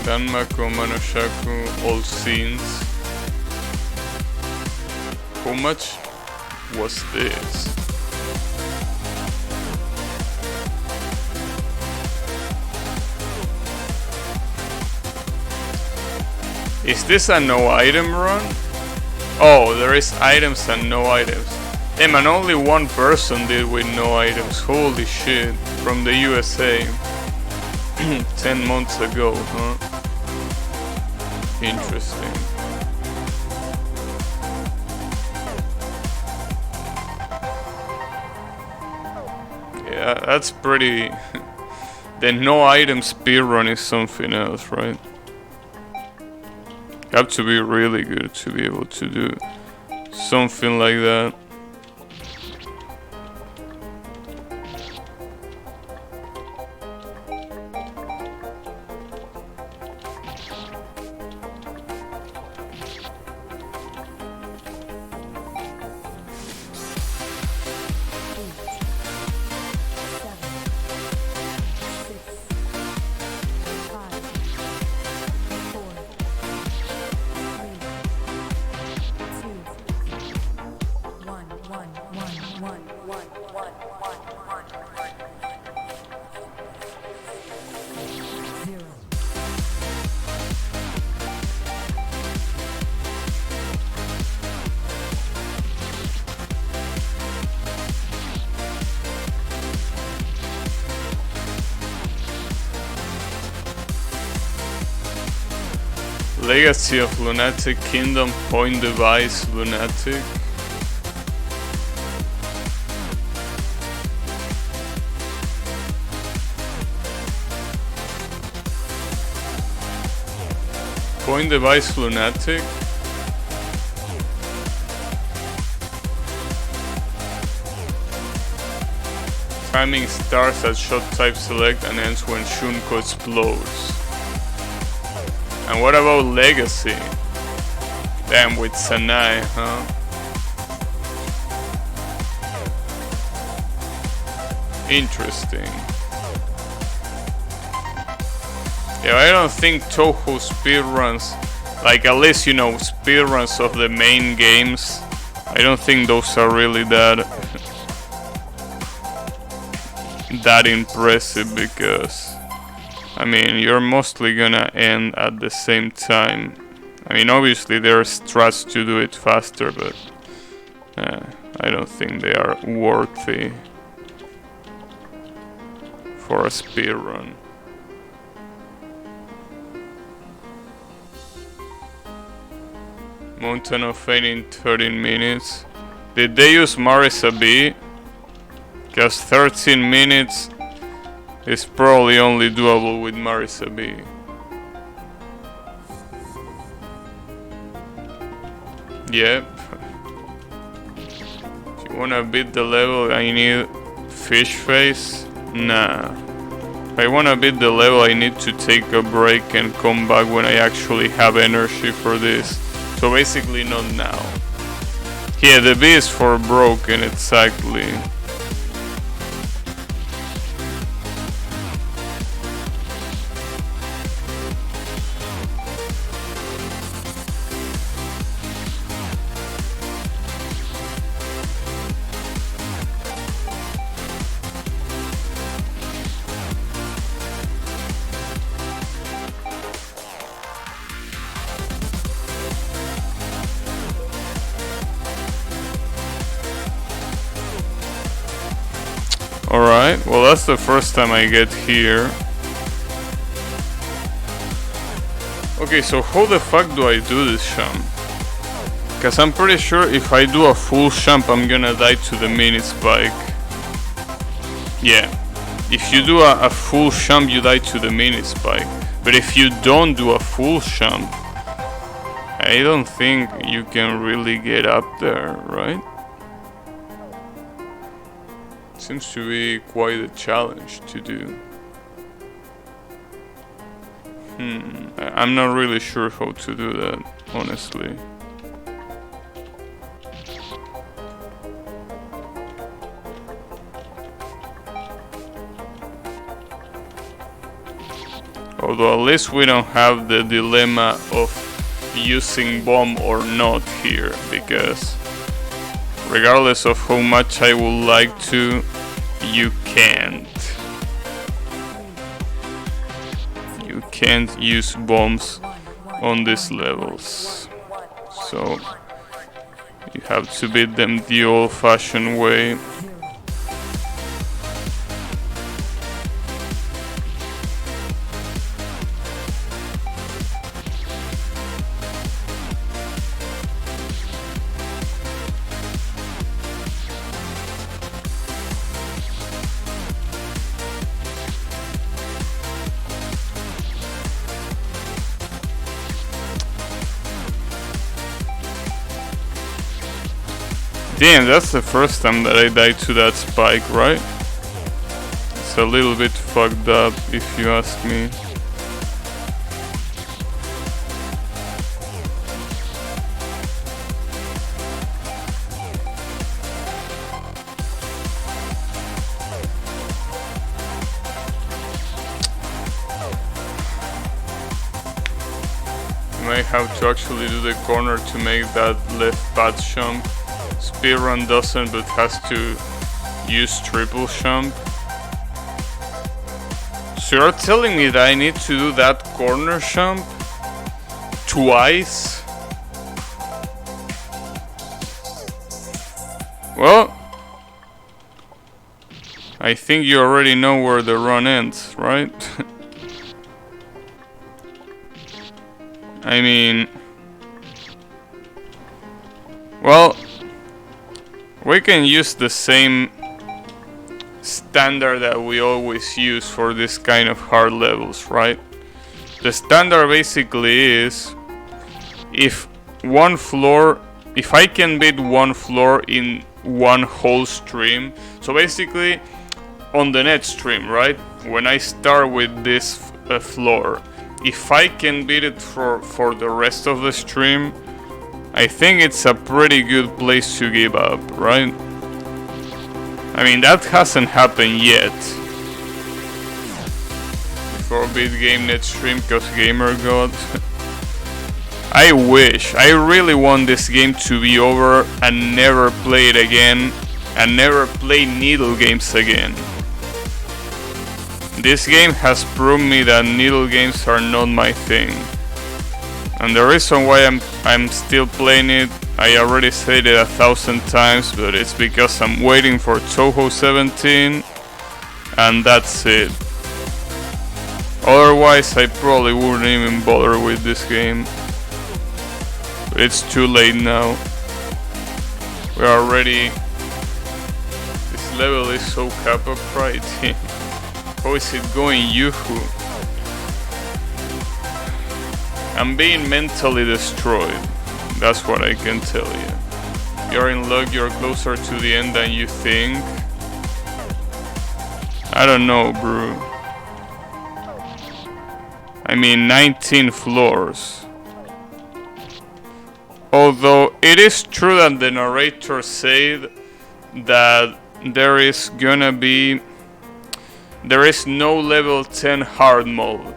Danmaku, Manoshaku, all scenes. How much was this? Is this a no item run? Oh, there is items and no items. Damn, and only one person did with no items. Holy shit. From the USA. 10 months ago, huh? Interesting. Yeah, that's pretty... The no item speedrun is something else, right? You have to be really good to be able to do something like that. Legacy of Lunatic Kingdom, Point Device, Lunatic. Point Device, Lunatic. Timing starts at shot type select and ends when Shunko explodes. And what about Legacy? Damn, with Sanai, huh? Interesting. Yeah, I don't think Touhou speedruns, like at least, you know, speedruns of the main games, I don't think those are really that impressive, because I mean, you're mostly gonna end at the same time. I mean, obviously there's strats to do it faster, but I don't think they are worthy for a speedrun. Mountain of Fame in 13 minutes. Did they use Marisa B? Because 13 minutes is probably only doable with Marisa B. Yep. If you wanna beat the level, I need Fish Face? Nah. If I wanna beat the level, I need to take a break and come back when I actually have energy for this. So basically not now. Yeah, the B is for broken, exactly. Alright, well that's the first time I get here. Okay, so how the fuck do I do this jump? Because I'm pretty sure if I do a full jump I'm gonna die to the mini spike. Yeah, if you do a full jump you die to the mini spike. But if you don't do a full jump I don't think you can really get up there, right? Seems to be quite a challenge to do. I'm not really sure how to do that, honestly. Although at least we don't have the dilemma of using bomb or not here, because regardless of how much I would like to, you can't. You can't use bombs on these levels. So you have to beat them the old-fashioned way. Damn, that's the first time that I died to that spike, right? It's a little bit fucked up, if you ask me. You might have to actually do the corner to make that left bad jump. Speedrun doesn't, but has to use triple jump. So you're telling me that I need to do that corner jump twice? Well, I think you already know where the run ends, right? I mean, well, we can use the same standard that we always use for this kind of hard levels, right? The standard basically is if I can beat one floor in one whole stream. So basically on the net stream, right? When I start with this floor, if I can beat it for the rest of the stream, I think it's a pretty good place to give up, right? I mean, that hasn't happened yet. Before beat game net stream because Gamer God. I wish. I really want this game to be over and never play it again. And never play needle games again. This game has proven me that needle games are not my thing. And the reason why I'm still playing it, I already said it 1,000 times, but it's because I'm waiting for Touhou 17, and that's it. Otherwise, I probably wouldn't even bother with this game. But it's too late now. We're already... This level is so Kappa Pride. How is it going, Yuhu? I'm being mentally destroyed. That's what I can tell you. You're in luck, you're closer to the end than you think. I don't know, bro. I mean, 19 floors. Although it is true that the narrator said that there is no level 10 hard mode.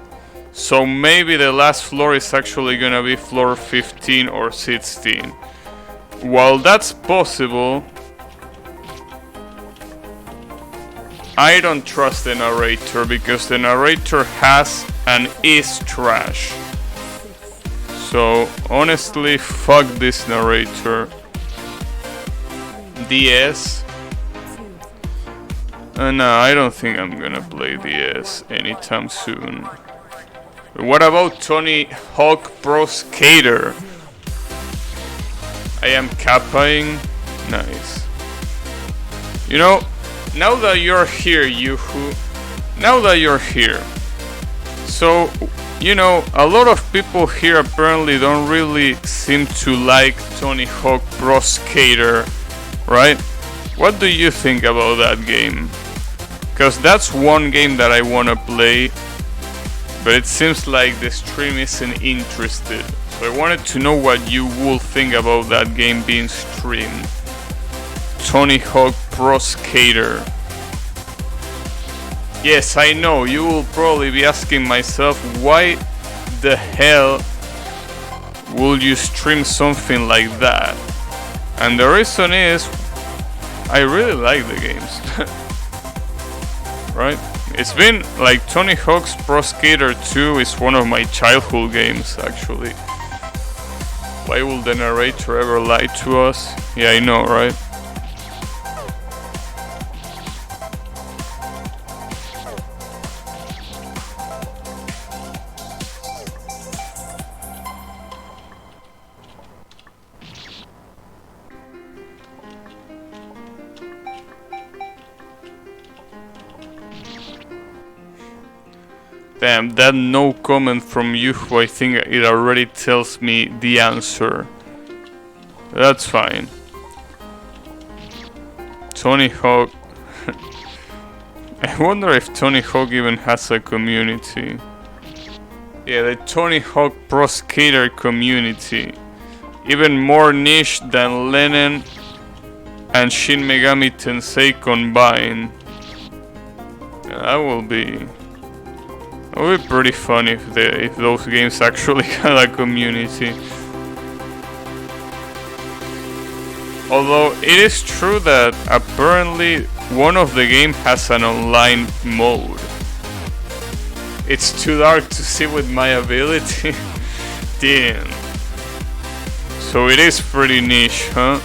So maybe the last floor is actually gonna be floor 15 or 16. While that's possible, I don't trust the narrator because the narrator has and is trash. So honestly, fuck this narrator. DS? No, I don't think I'm gonna play DS anytime soon. What about Tony Hawk Pro Skater? I am kappaing. Nice. You know, now that you're here, Yuhu. Now that you're here. So, you know, a lot of people here apparently don't really seem to like Tony Hawk Pro Skater, right? What do you think about that game? Because that's one game that I want to play, but it seems like the stream isn't interested. So I wanted to know what you would think about that game being streamed. Tony Hawk Pro Skater. Yes, I know, you will probably be asking myself, why the hell will you stream something like that? And the reason is, I really like the games. Right? It's been like Tony Hawk's Pro Skater 2 is one of my childhood games, actually. Why will the narrator ever lie to us? Yeah, I know, right? Damn, that no comment from you, who I think it already tells me the answer. That's fine. Tony Hawk. I wonder if Tony Hawk even has a community. Yeah, the Tony Hawk Pro Skater community. Even more niche than Lennon and Shin Megami Tensei combined. Yeah, that will be... It would be pretty funny if those games actually had a community. Although it is true that apparently one of the games has an online mode. It's too dark to see with my ability. Damn. So it is pretty niche, huh?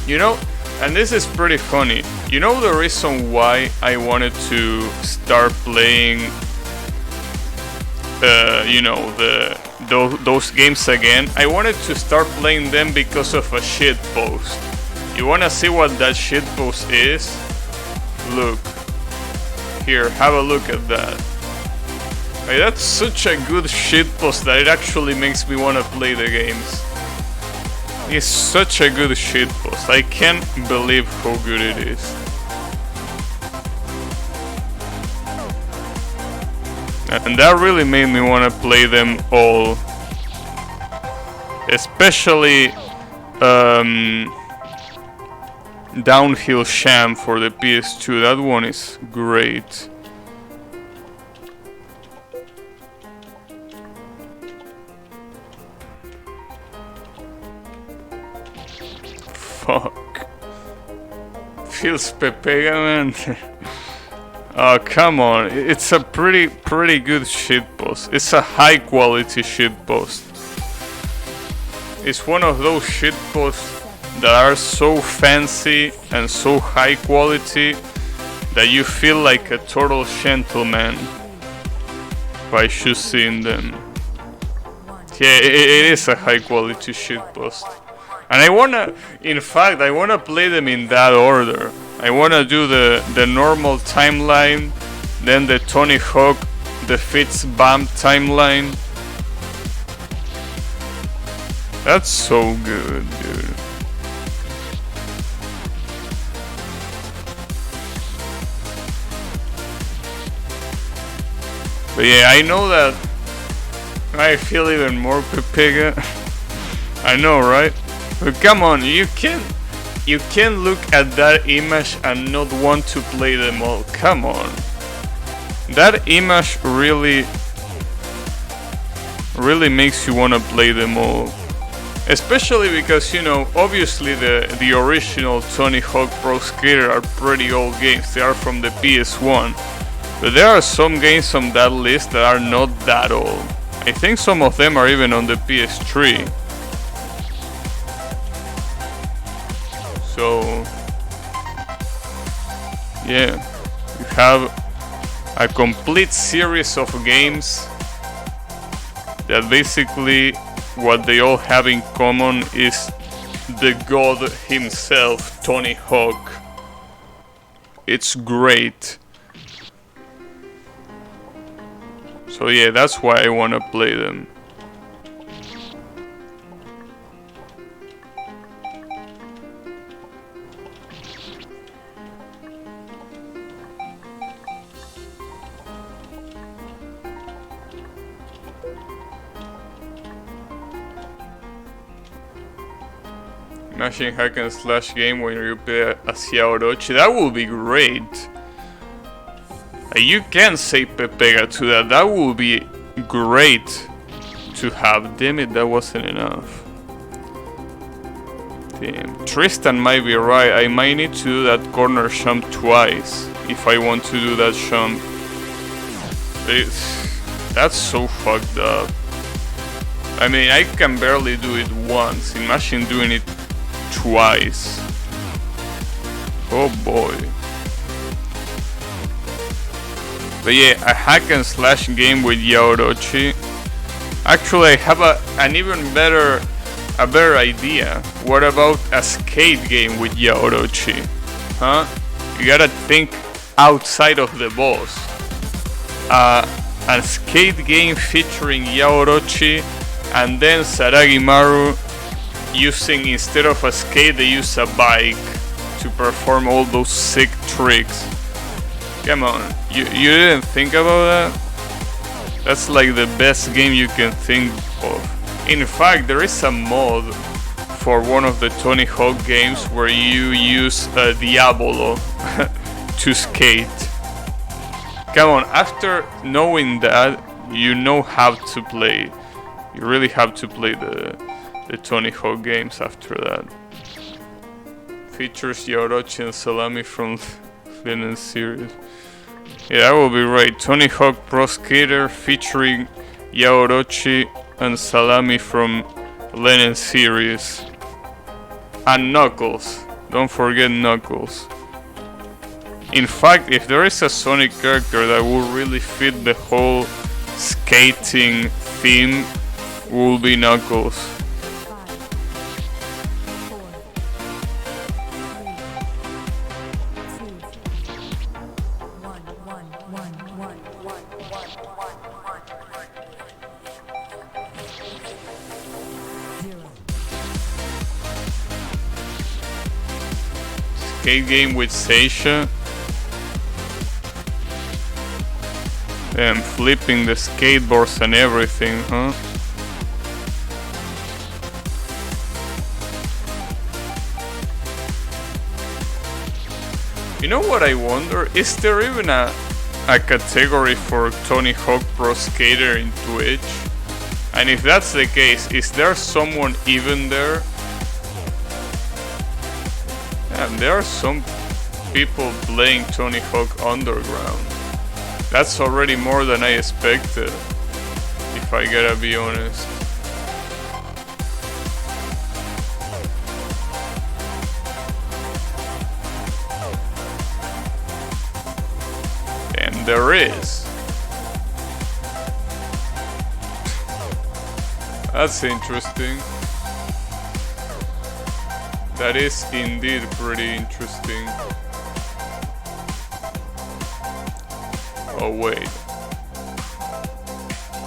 You know, and this is pretty funny. You know the reason why I wanted to start playing, you know, those games again? I wanted to start playing them because of a shitpost. You wanna see what that shitpost is? Look. Here, have a look at that. Like, that's such a good shitpost that it actually makes me wanna play the games. It's such a good shitpost. I can't believe how good it is. And that really made me want to play them all. Especially Downhill Sham for the PS2. That one is great. Fuck. Feels Pepega, man. Oh, come on. It's a pretty good shitpost. It's a high quality shitpost. It's one of those shitposts that are so fancy and so high quality that you feel like a total gentleman by choosing them. Yeah, it is a high quality shitpost. And I wanna, in fact, I wanna play them in that order. I wanna do the normal timeline, then the Tony Hawk, the Fitz Bam timeline. That's so good, dude. But yeah, I know that I feel even more Pepega. I know, right? But come on, you can't look at that image and not want to play them all. Come on. That image really makes you want to play them all. Especially because, you know, obviously the original Tony Hawk Pro Skater are pretty old games. They are from the PS1. But there are some games on that list that are not that old. I think some of them are even on the PS3. So, yeah, you have a complete series of games that basically what they all have in common is the god himself, Tony Hawk. It's great. So yeah, that's why I wanna play them. Imagine hack and slash game when you play as Yaorochi. That would be great. You can say Pepega to that. That would be great to have. Damn it, that wasn't enough. Damn. Tristan might be right. I might need to do that corner jump twice if I want to do that jump. That's so fucked up. I mean, I can barely do it once. Imagine doing it twice. Oh boy. But yeah, a hack and slash game with Yaorochi. Actually, I have an even better idea. What about a skate game with Yaorochi? Huh? You gotta think outside of the boss. A skate game featuring Yaorochi and then Saragimaru using, instead of a skate, they use a bike to perform all those sick tricks. Come on, you didn't think about that? That's like the best game you can think of. In fact, there is a mod for one of the Tony Hawk games where you use Diabolo to skate. Come on, after knowing that, you know how to play. You really have to play the Tony Hawk games after that. Features Yaorochi and Salami from Lennon series. Yeah, that will be right. Tony Hawk Pro Skater featuring Yaorochi and Salami from Lennon series. And Knuckles. Don't forget Knuckles. In fact, if there is a Sonic character that will really fit the whole skating theme, will be Knuckles. Skate game with Seisha. Damn, flipping the skateboards and everything, huh? You know what I wonder? Is there even a category for Tony Hawk Pro Skater in Twitch? And if that's the case, is there someone even there? Yeah, there are some people playing Tony Hawk Underground. That's already more than I expected, if I gotta be honest. And there is. That's interesting. That is indeed pretty interesting. Oh wait,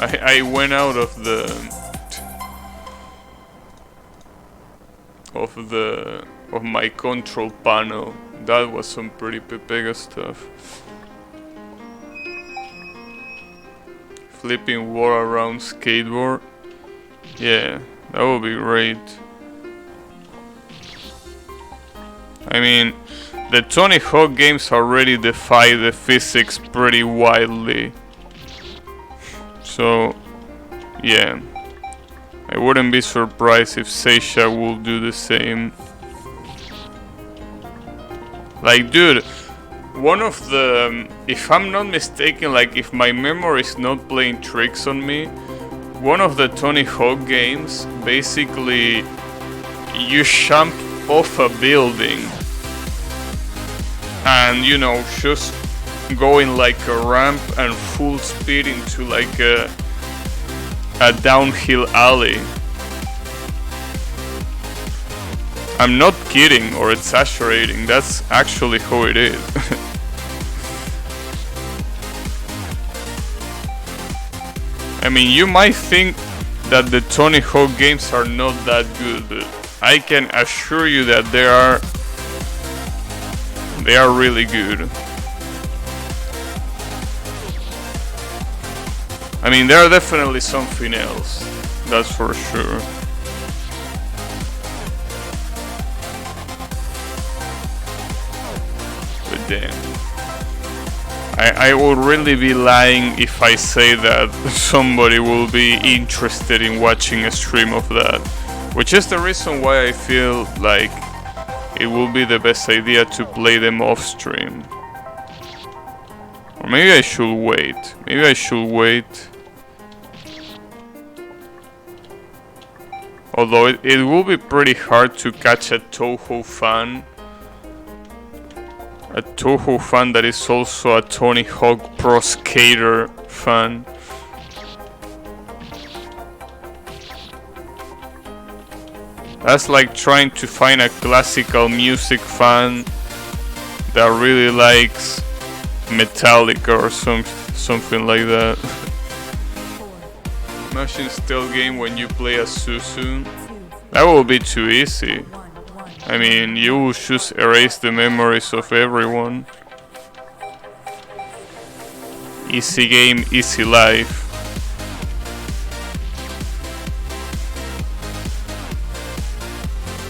I went out of my control panel. That was some pretty Pepega stuff. Flipping war around skateboard. Yeah, that would be great. I mean, the Tony Hawk games already defy the physics pretty widely. So, yeah. I wouldn't be surprised if Seisha will do the same. Like, dude, one of the... if I'm not mistaken, like, if my memory is not playing tricks on me, one of the Tony Hawk games, basically, you jump off a building. And, you know, just going like a ramp and full speed into like a downhill alley. I'm not kidding or exaggerating, that's actually how it is. I mean, you might think that the Tony Hawk games are not that good, but I can assure you that they are really good. I mean, they are definitely something else, that's for sure. But damn, I would really be lying if I say that somebody will be interested in watching a stream of that, which is the reason why I feel like it will be the best idea to play them off stream. Or maybe I should wait. Maybe I should wait. Although it will be pretty hard to catch a Touhou fan. A Touhou fan that is also a Tony Hawk Pro Skater fan. That's like trying to find a classical music fan that really likes Metallica or something like that. Imagine stealth game when you play as Suzu. That will be too easy. I mean, you will just erase the memories of everyone. Easy game, easy life.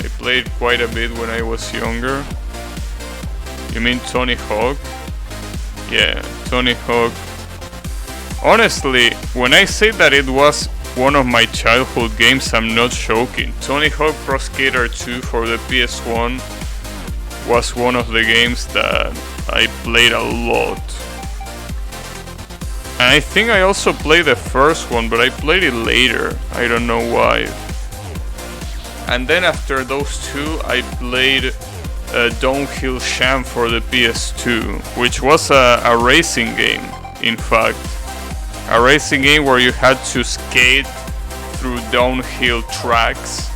I played quite a bit when I was younger. You mean Tony Hawk? Yeah, Tony Hawk. Honestly, when I say that it was one of my childhood games, I'm not joking. Tony Hawk Pro Skater 2 for the PS1 was one of the games that I played a lot. And I think I also played the first one, but I played it later. I don't know why. And then after those two, I played Downhill Sham for the PS2, which was a racing game, in fact. A racing game where you had to skate through downhill tracks,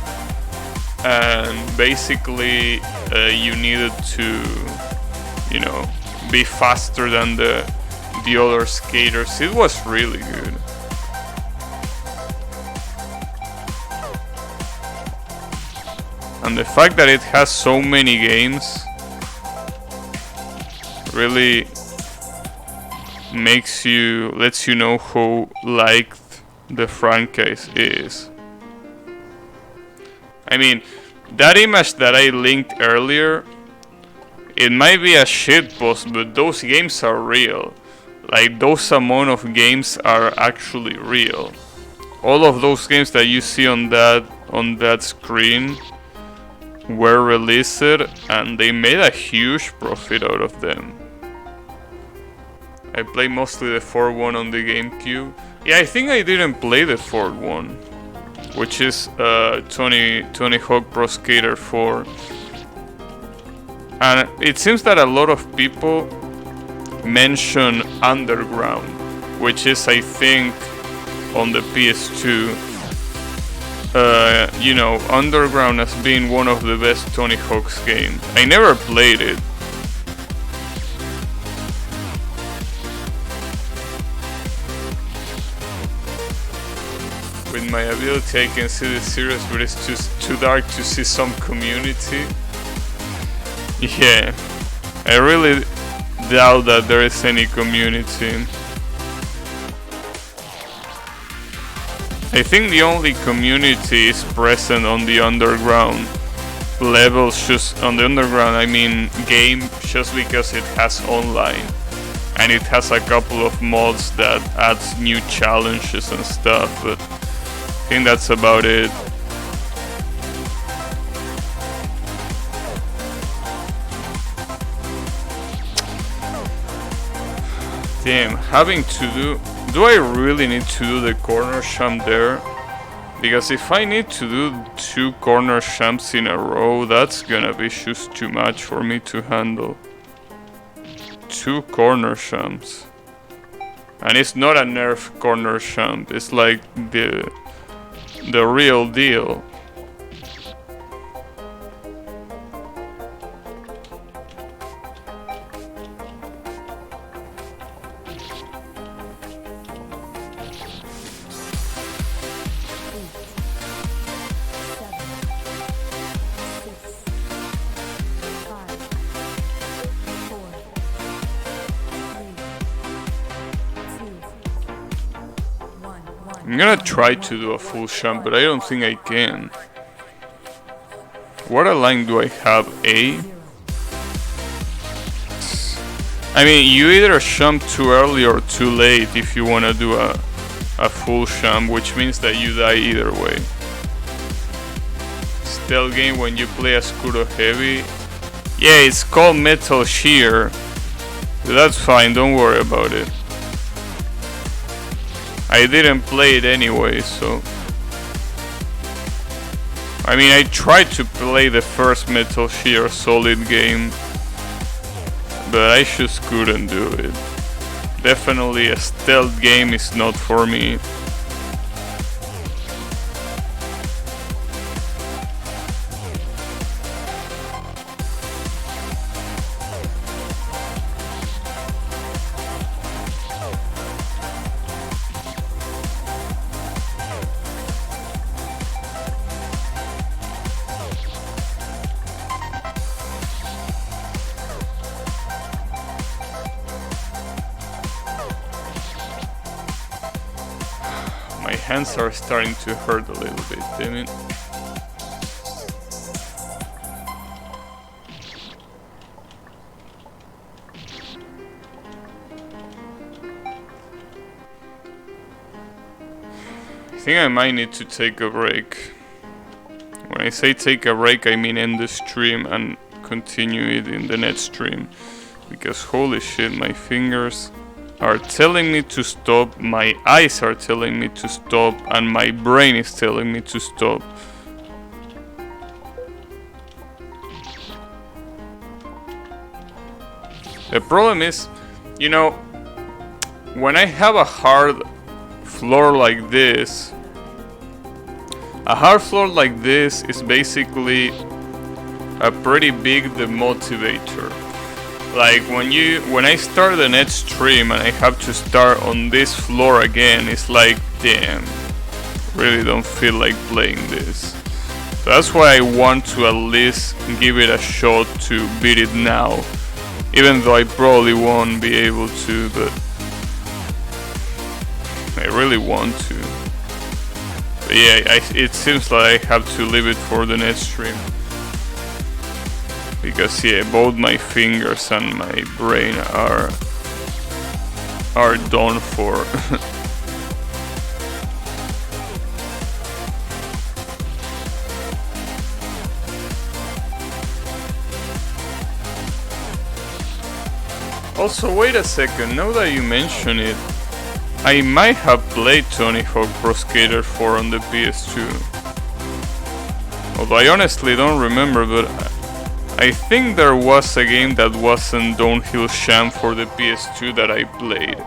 and basically you needed to, you know, be faster than the other skaters. It was really good. And the fact that it has so many games really lets you know how liked the franchise is. I mean, that image that I linked earlier, it might be a shitpost, but those games are real. Like, those amount of games are actually real. All of those games that you see on that screen were released, and they made a huge profit out of them. I played mostly the fourth one on the GameCube. Yeah, I think I didn't play the fourth one, which is Tony Hawk Pro Skater 4. And it seems that a lot of people mention Underground, which is, I think, on the PS2. You know, Underground has been one of the best Tony Hawk's games. I never played it. With my ability, I can see the series, but it's just too dark to see some community. Yeah, I really doubt that there is any community. I think the only community is present on the Underground levels, just on the Underground, I mean game, just because it has online. And it has a couple of mods that adds new challenges and stuff, but I think that's about it. Damn, having to do I really need to do the corner sham there? Because if I need to do 2 corner shams in a row, that's gonna be just too much for me to handle. 2 corner shams. And it's not a nerf corner sham, it's like the real deal. I'm gonna try to do a full jump, but I don't think I can. What a line do I have? A? I mean, you either jump too early or too late if you wanna do a full jump, which means that you die either way. Stealth game when you play a Skuro Heavy. Yeah, it's called Metal Shear. That's fine, don't worry about it. I didn't play it anyway, so... I mean, I tried to play the first Metal Shear Solid game, but I just couldn't do it. Definitely a stealth game is not for me. My hands are starting to hurt a little bit, damn it. I think I might need to take a break. When I say take a break, I mean end the stream and continue it in the next stream. Because holy shit, my fingers are telling me to stop, my eyes are telling me to stop, and my brain is telling me to stop. The problem is, you know, when I have a hard floor like this, a hard floor like this is basically a pretty big demotivator. Like when I start the next stream and I have to start on this floor again, it's like, damn, really don't feel like playing this. So that's why I want to at least give it a shot to beat it now. Even though I probably won't be able to, but I really want to. But yeah, it seems like I have to leave it for the next stream. Because yeah, both my fingers and my brain are done for. Also, wait a second, now that you mention it, I might have played Tony Hawk Pro Skater 4 on the PS2. Although I honestly don't remember, but I think there was a game that wasn't Downhill Sham for the PS2 that I played.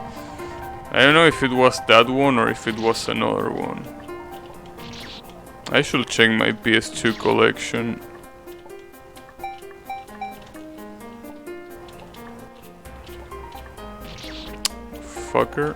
I don't know if it was that one or if it was another one. I should check my PS2 collection. Fucker.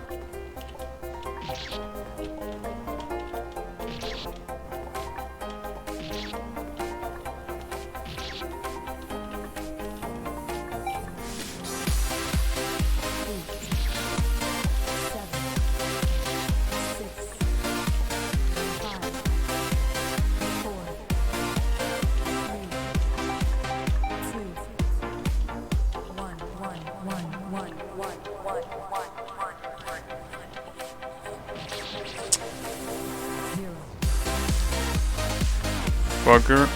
Fucker.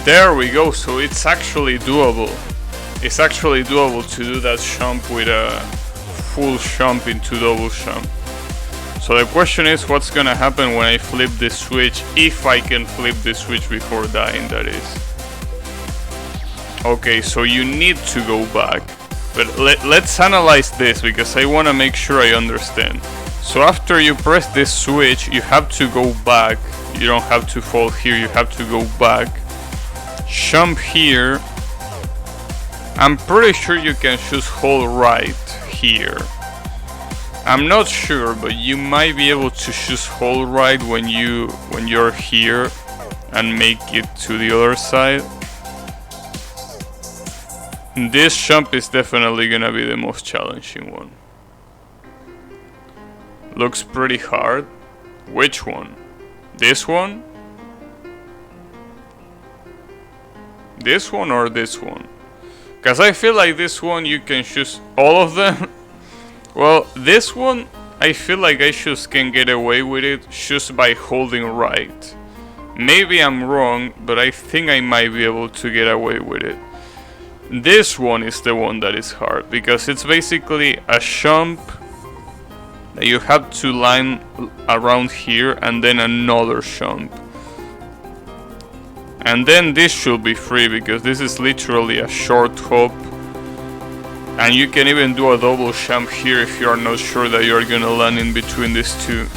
There we go, so it's actually doable. It's actually doable to do that jump with a full jump into double jump. So the question is, what's gonna happen when I flip this switch, if I can flip this switch before dying, that is. Okay, so you need to go back. But let's analyze this, because I wanna make sure I understand. So after you press this switch, you have to go back. You don't have to fall here, you have to go back. Jump here. I'm pretty sure you can choose hold right here. I'm not sure, but you might be able to choose hold right when you're here and make it to the other side. This jump is definitely gonna be the most challenging one. Looks pretty hard. Which one? This one? This one or this one? Because I feel like this one you can choose all of them. Well, this one I feel like I just can get away with it just by holding right. Maybe I'm wrong, but I think I might be able to get away with it. This one is the one that is hard, because it's basically a jump that you have to line around here and then another jump. And then this should be free, because this is literally a short hop. And you can even do a double jump here if you are not sure that you're gonna land in between these two.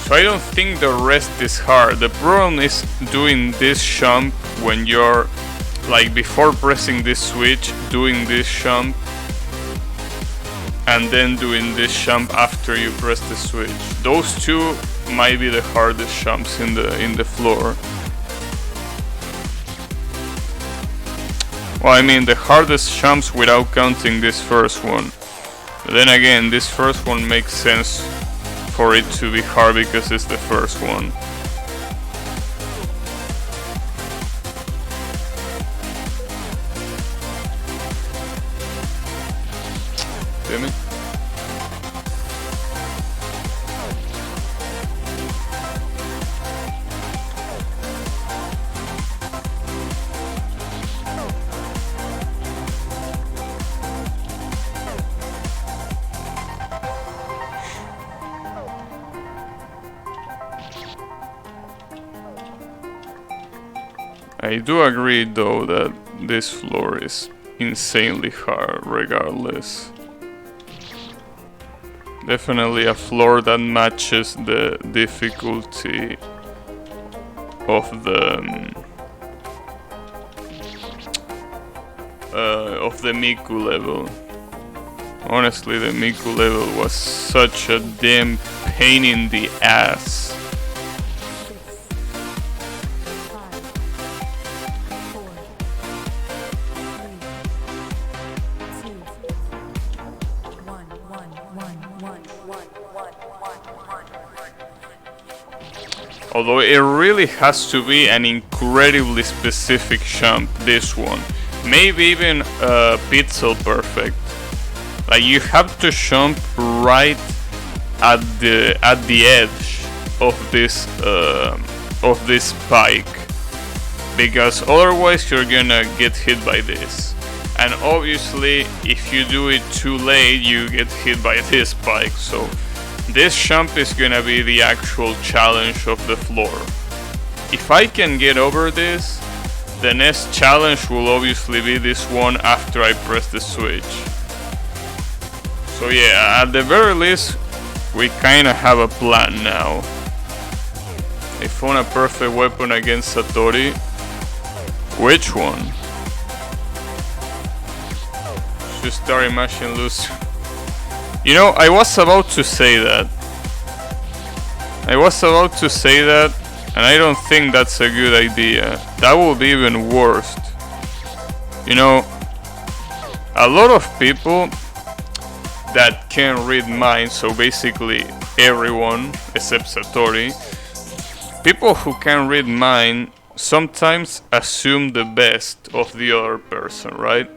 So I don't think the rest is hard. The problem is doing this jump when you're like before pressing this switch, doing this jump, and then doing this jump after you press the switch. Those two might be the hardest jumps in the floor. Well, I mean the hardest jumps without counting this first one. But then again, this first one makes sense for it to be hard because it's the first one. Damn it. I do agree though that this floor is insanely hard regardless. Definitely a floor that matches the difficulty of the Miku level. Honestly, the Miku level was such a damn pain in the ass. Although it really has to be an incredibly specific jump, this one. Maybe even pixel perfect. Like you have to jump right at the edge of this spike, because otherwise you're gonna get hit by this. And obviously, if you do it too late, you get hit by this spike. So this jump is gonna be the actual challenge of the floor. If I can get over this, the next challenge will obviously be this one after I press the switch. So yeah, at the very least, we kinda have a plan now. I found a perfect weapon against Satori. Which one? Just start imagining lose. You know, I was about to say that. And I don't think that's a good idea. That will be even worse. You know, a lot of people that can read minds, so basically everyone except Satori, people who can read mind sometimes assume the best of the other person, right?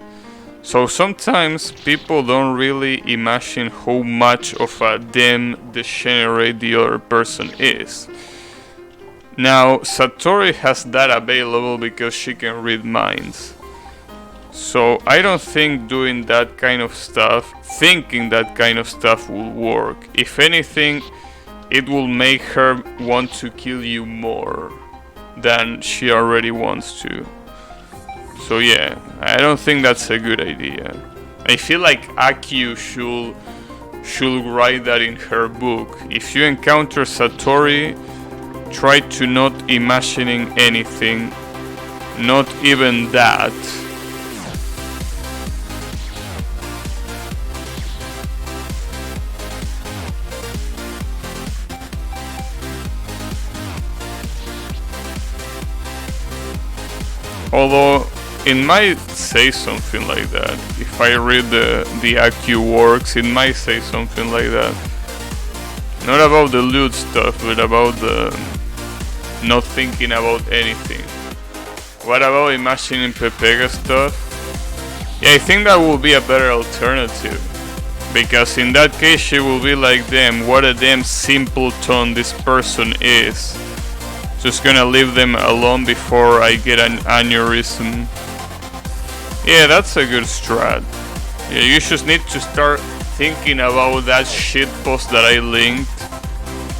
So sometimes people don't really imagine how much of a damn degenerate the other person is. Now, Satori has that available because she can read minds. So I don't think doing that kind of stuff, thinking that kind of stuff will work. If anything, it will make her want to kill you more than she already wants to. So yeah, I don't think that's a good idea. I feel like Akio should write that in her book. If you encounter Satori, try to not imagining anything, not even that. Although it might say something like that. If I read the AQ works, it might say something like that. Not about the loot stuff, but about the not thinking about anything. What about imagining Pepega stuff? Yeah, I think that will be a better alternative. Because in that case she will be like, damn, what a damn simpleton this person is. Just gonna leave them alone before I get an aneurysm. Yeah, that's a good strat. Yeah, you just need to start thinking about that shitpost that I linked.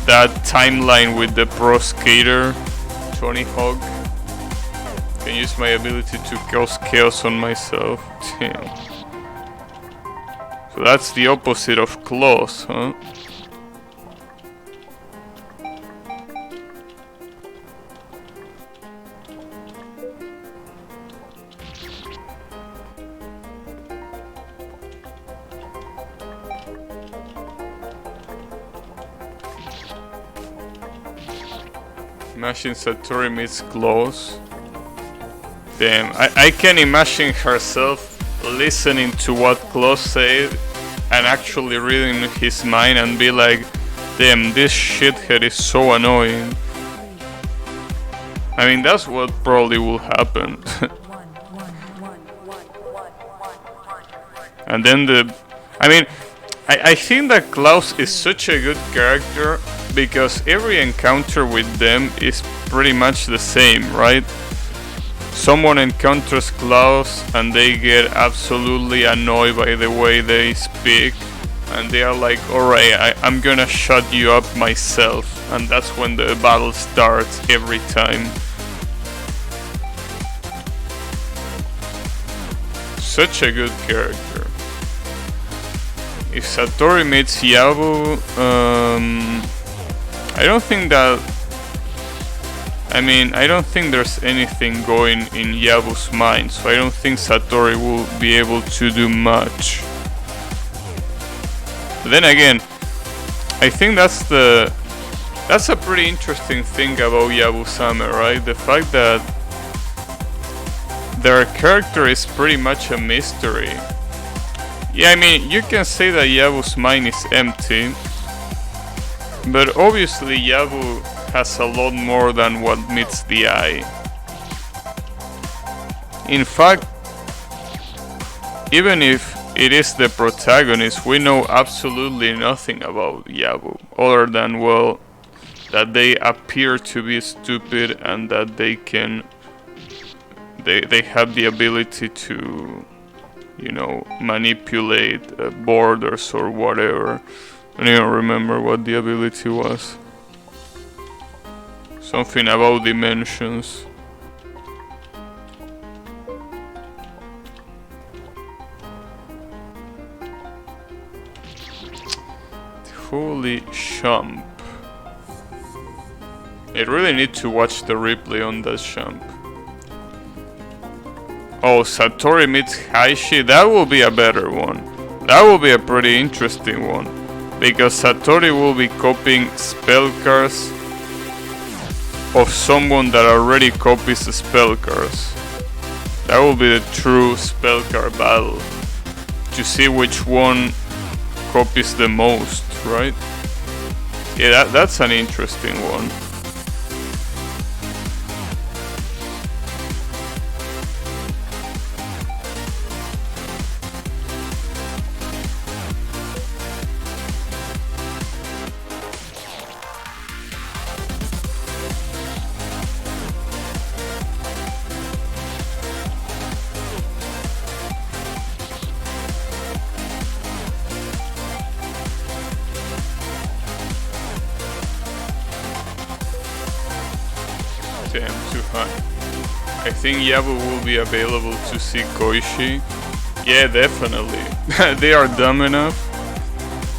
That timeline with the pro skater, Tony Hawk. Can use my ability to cause chaos on myself. Damn. So that's the opposite of Klaus, huh? Imagine Satori meets Klaus. Damn, I can imagine herself listening to what Klaus said and actually reading his mind and be like, damn, this shithead is so annoying. I mean, that's what probably will happen. And then I think that Klaus is such a good character because every encounter with them is pretty much the same, right? Someone encounters Klaus and they get absolutely annoyed by the way they speak, and they are like, alright, I'm gonna shut you up myself, and that's when the battle starts every time. Such a good character. If Satori meets Yabu, I don't think there's anything going in Yabu's mind, so I don't think Satori will be able to do much. But then again, I think that's a pretty interesting thing about Yabu-sama, right? The fact that their character is pretty much a mystery. Yeah, I mean, you can say that Yabu's mind is empty, but obviously Yabu has a lot more than what meets the eye. In fact, even if it is the protagonist, we know absolutely nothing about Yabu, other than, well, that they appear to be stupid and that they have the ability to, you know, manipulate borders or whatever. I don't even remember what the ability was. Something about dimensions. Holy shump. I really need to watch the replay on that shump. Oh, Satori meets Heishi, that will be a better one. That will be a pretty interesting one. Because Satori will be copying spell cards of someone that already copies the spell cards. That will be the true spell card battle. To see which one copies the most, right? Yeah, that's an interesting one. Damn, too high. I think Yabu will be available to see Koishi. Yeah, definitely. They are dumb enough.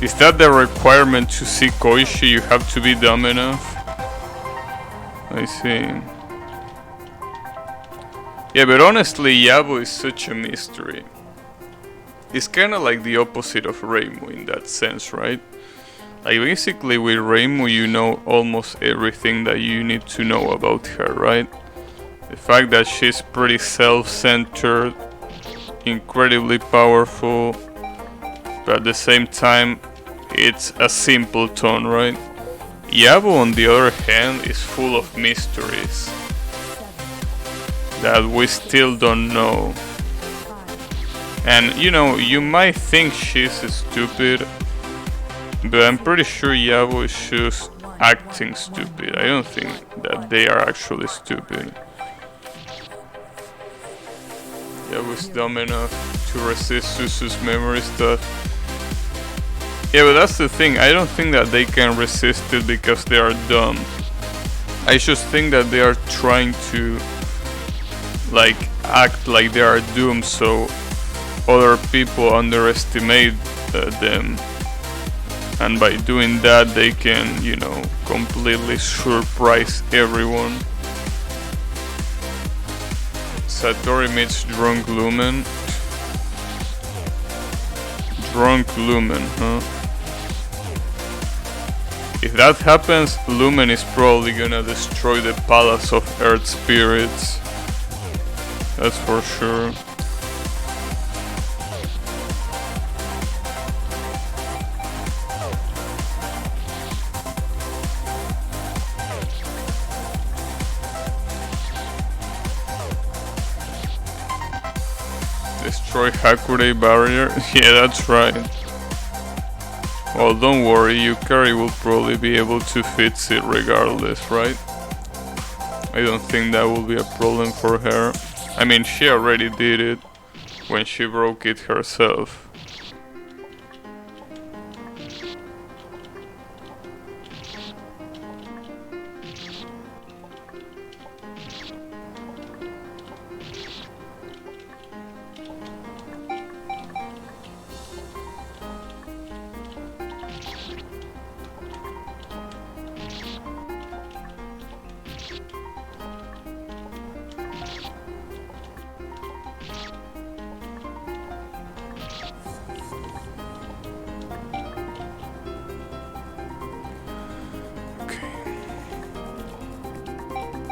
Is that the requirement to see Koishi? You have to be dumb enough? I see. Yeah, but honestly, Yabu is such a mystery. It's kinda like the opposite of Reimu in that sense, right? Like basically with Reimu you know almost everything that you need to know about her, right? The fact that she's pretty self-centered, incredibly powerful, but at the same time it's a simpleton, right? Yabo, on the other hand, is full of mysteries that we still don't know. And you know, you might think she's stupid, but I'm pretty sure Yabo is just acting stupid. I don't think that they are actually stupid. Yabo is dumb enough to resist Susu's memory stuff. Yeah, but that's the thing. I don't think that they can resist it because they are dumb. I just think that they are trying to like act like they are doomed, so other people underestimate them, and by doing that they can, you know, completely surprise everyone. Satori meets Drunk Lumen. Drunk Lumen, huh? If that happens, Lumen is probably gonna destroy the Palace of Earth Spirits. That's for sure. Destroy Hakure barrier? Yeah, that's right. Well, don't worry, Yukari will probably be able to fix it regardless, right? I don't think that will be a problem for her. I mean, she already did it when she broke it herself.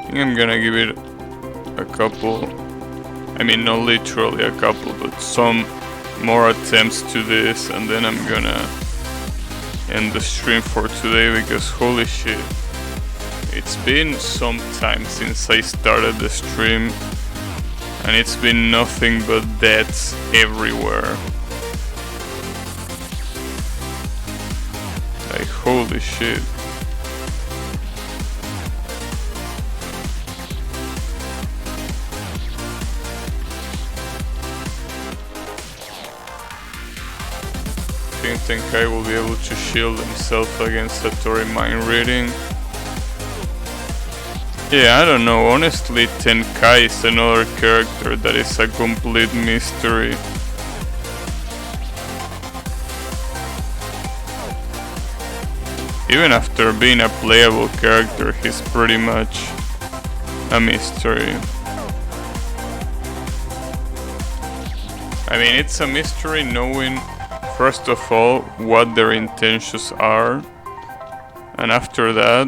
I think I'm gonna give it a couple, I mean not literally a couple, but some more attempts to this, and then I'm gonna end the stream for today because holy shit, it's been some time since I started the stream and it's been nothing but deaths everywhere. Like holy shit. I think Tenkai will be able to shield himself against Satori mind reading. Yeah, I don't know, honestly Tenkai is another character that is a complete mystery. Even after being a playable character, he's pretty much a mystery. I mean, it's a mystery knowing first of all what their intentions are, and after that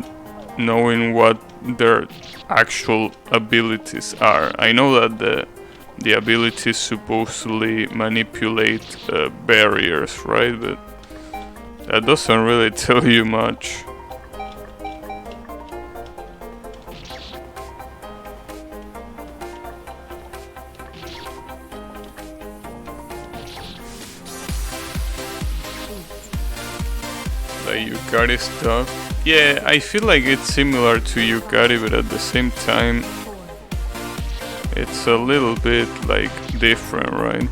knowing what their actual abilities are. I know that the abilities supposedly manipulate barriers, right? But that doesn't really tell you much. Yukari stuff. Yeah, I feel like it's similar to Yukari, but at the same time it's a little bit like different, right?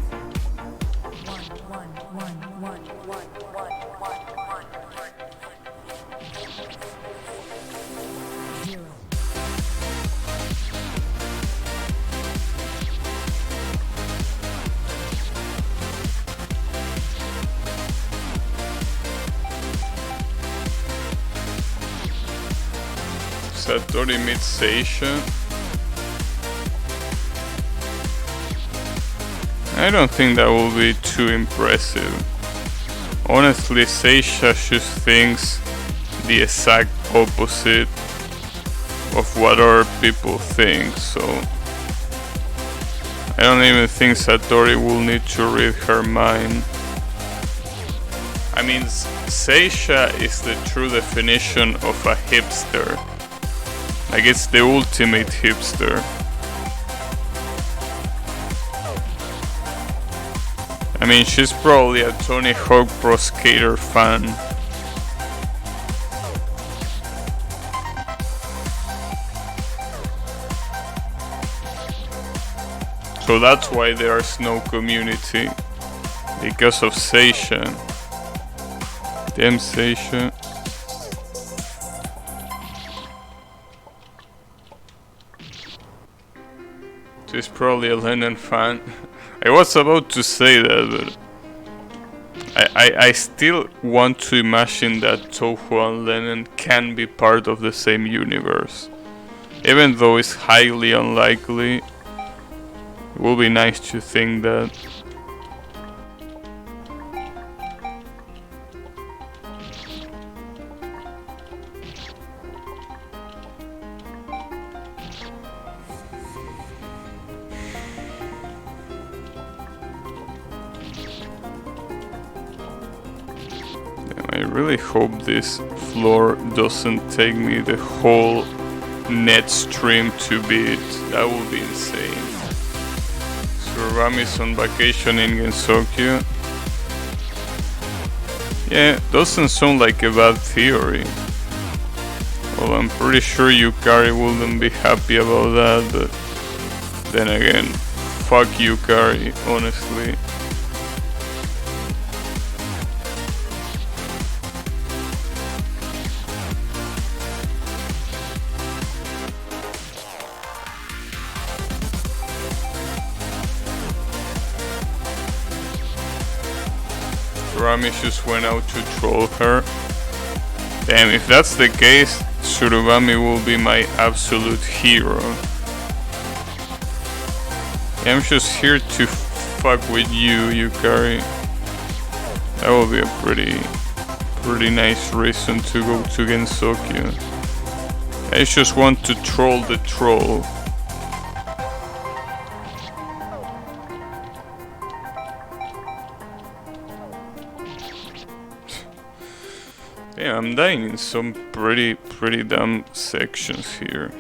Satori meets Seisha. I don't think that will be too impressive. Honestly, Seisha just thinks the exact opposite of what other people think, so I don't even think Satori will need to read her mind. I mean, Seisha is the true definition of a hipster. Like, it's the ultimate hipster. I mean, she's probably a Tony Hawk Pro Skater fan. So that's why there's no community. Because of Seisha. Damn Seisha. She's probably a Lennon fan. I was about to say that, but I still want to imagine that Touhou and Lennon can be part of the same universe. Even though it's highly unlikely, it will be nice to think that. I really hope this floor doesn't take me the whole net stream to beat. That would be insane. Sururami's on vacation in Gensokyo. Yeah, doesn't sound like a bad theory. Well, I'm pretty sure Yukari wouldn't be happy about that, but then again, fuck Yukari, honestly. Rami just went out to troll her. Damn, if that's the case, Sururami will be my absolute hero. I'm just here to fuck with you, Yukari. That will be a pretty nice reason to go to Gensokyo. I just want to troll the troll. Yeah, I'm dying in some pretty dumb sections here.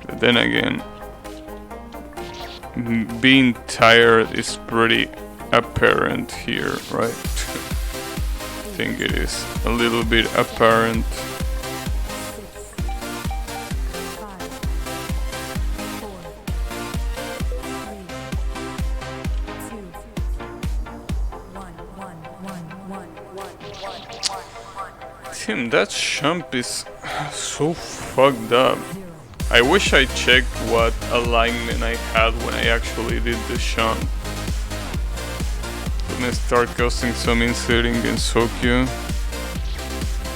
But then again, being tired is pretty apparent here, right? I think it is a little bit apparent. Tim, that shump is so fucked up. I wish I checked what alignment I had when I actually did the shump. Gonna start causing some inset in Gensokyo.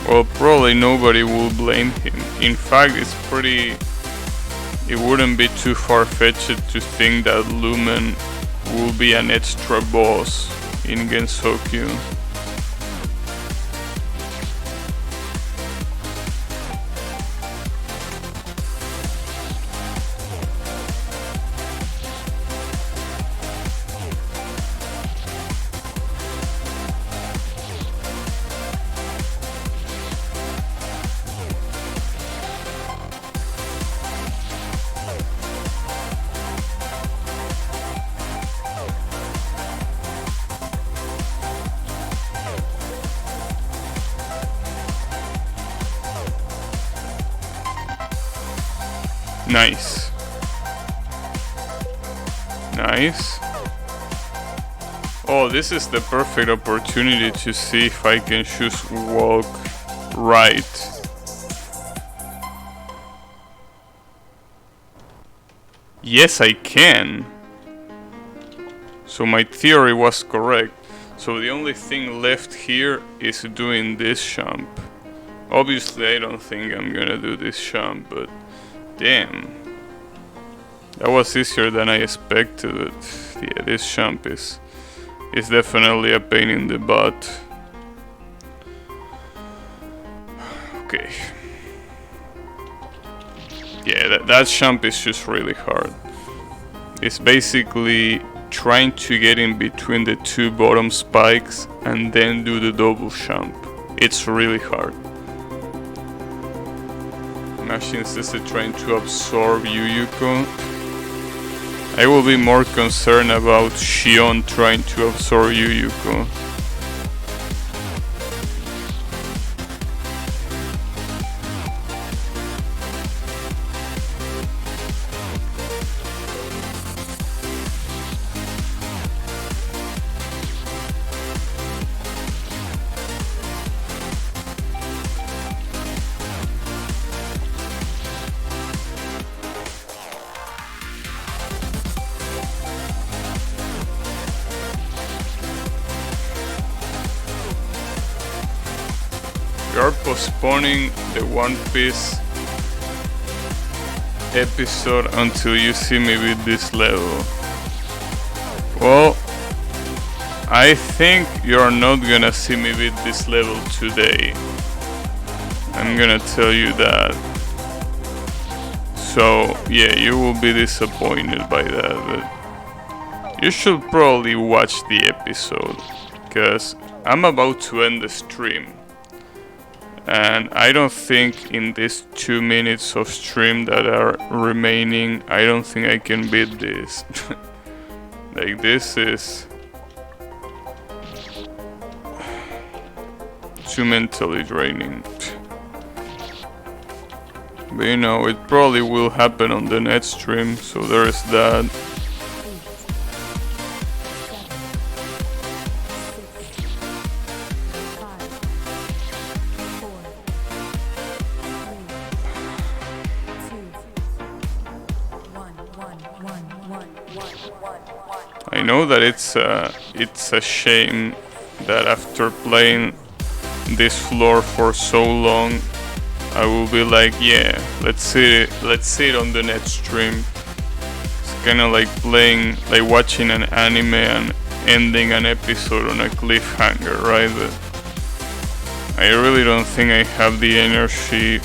Well, probably nobody will blame him. In fact, it wouldn't be too far-fetched to think that Lumen will be an extra boss in Gensokyo. Nice. Nice. Oh, this is the perfect opportunity to see if I can just walk right. Yes, I can. So my theory was correct. So the only thing left here is doing this jump. Obviously, I don't think I'm gonna do this jump, but damn. That was easier than I expected. Yeah, this jump is It's definitely a pain in the butt. Okay. Yeah, that champ is just really hard. It's basically trying to get in between the two bottom spikes and then do the double champ. It's really hard. Machine is trying to absorb Yuyuko. I will be more concerned about Shion trying to absorb Yuyuko. We are postponing the One Piece episode until you see me with this level. Well, I think you're not gonna see me with this level today. I'm gonna tell you that. So yeah, you will be disappointed by that, but you should probably watch the episode, because I'm about to end the stream. And I don't think in these 2 minutes of stream that are remaining, I don't think I can beat this. Like, this is too mentally draining. But you know, it probably will happen on the next stream, so there's that. I know that it's a shame that after playing this floor for so long, I will be like, yeah, let's see it on the next stream. It's kind of like watching an anime and ending an episode on a cliffhanger, right? But I really don't think I have the energy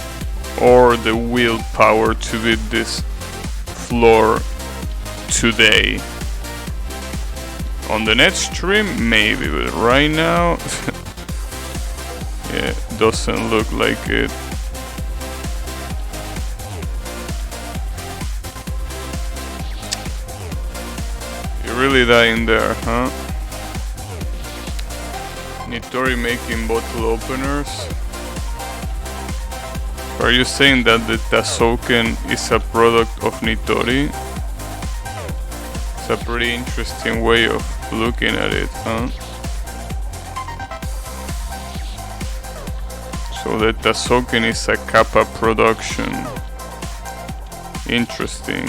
or the willpower to beat this floor today. On the next stream, maybe, but right now, yeah, doesn't look like it. You're really dying there, huh? Nitori making bottle openers. Are you saying that the Tasoken is a product of Nitori? It's a pretty interesting way of looking at it, huh? So the Tasoken is a Kappa production. Interesting.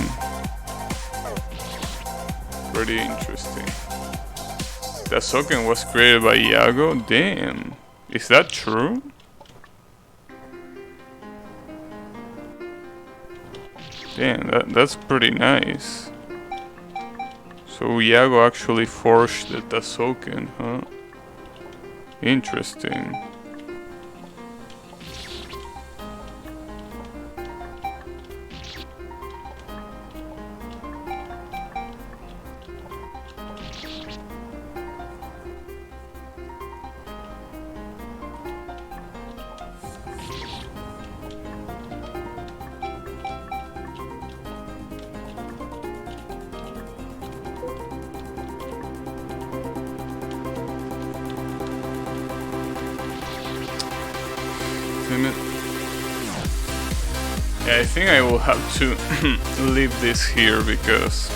Pretty interesting. Tasoken was created by Iago? Damn. Is that true? Damn, that's pretty nice. So Iago actually forged the Tasoken, huh? Interesting. Yeah, I think I will have to leave this here, because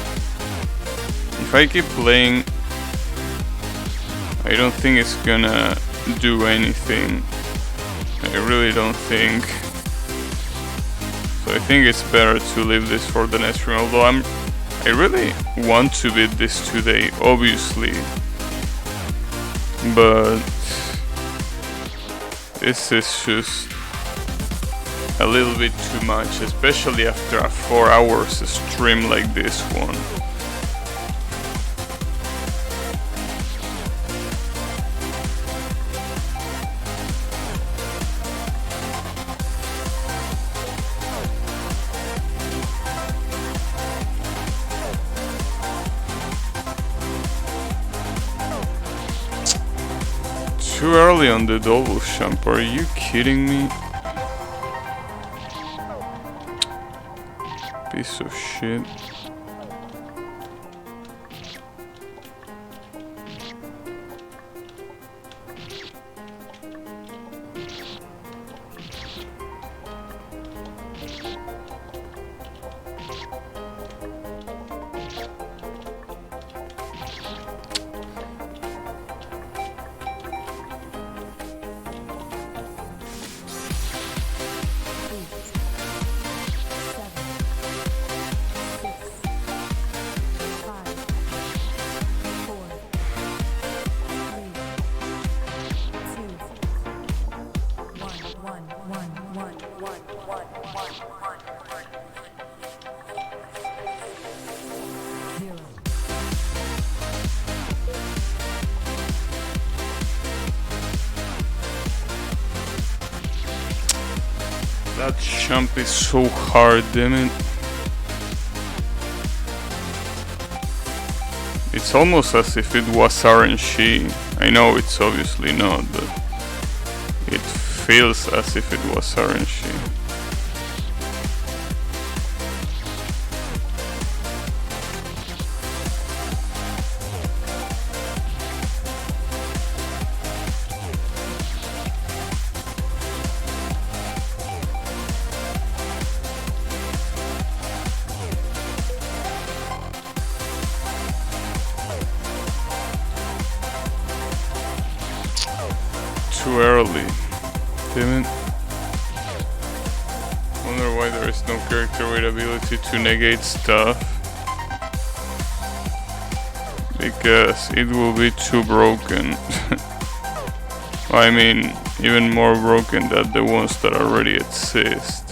if I keep playing, I don't think it's gonna do anything. I really don't think. So I think it's better to leave this for the next stream, although I really want to beat this today, obviously. But this is just a little bit too much, especially after a 4 hours stream like this one. Too early on the double jump, are you kidding me? Piece of shit. That jump is so hard, damn it. It's almost as if it was RNG. I know it's obviously not, but it feels as if it was RNG. Too early. Damn it. Wonder why there is no character with ability to negate stuff. Because it will be too broken. I mean, even more broken than the ones that already exist.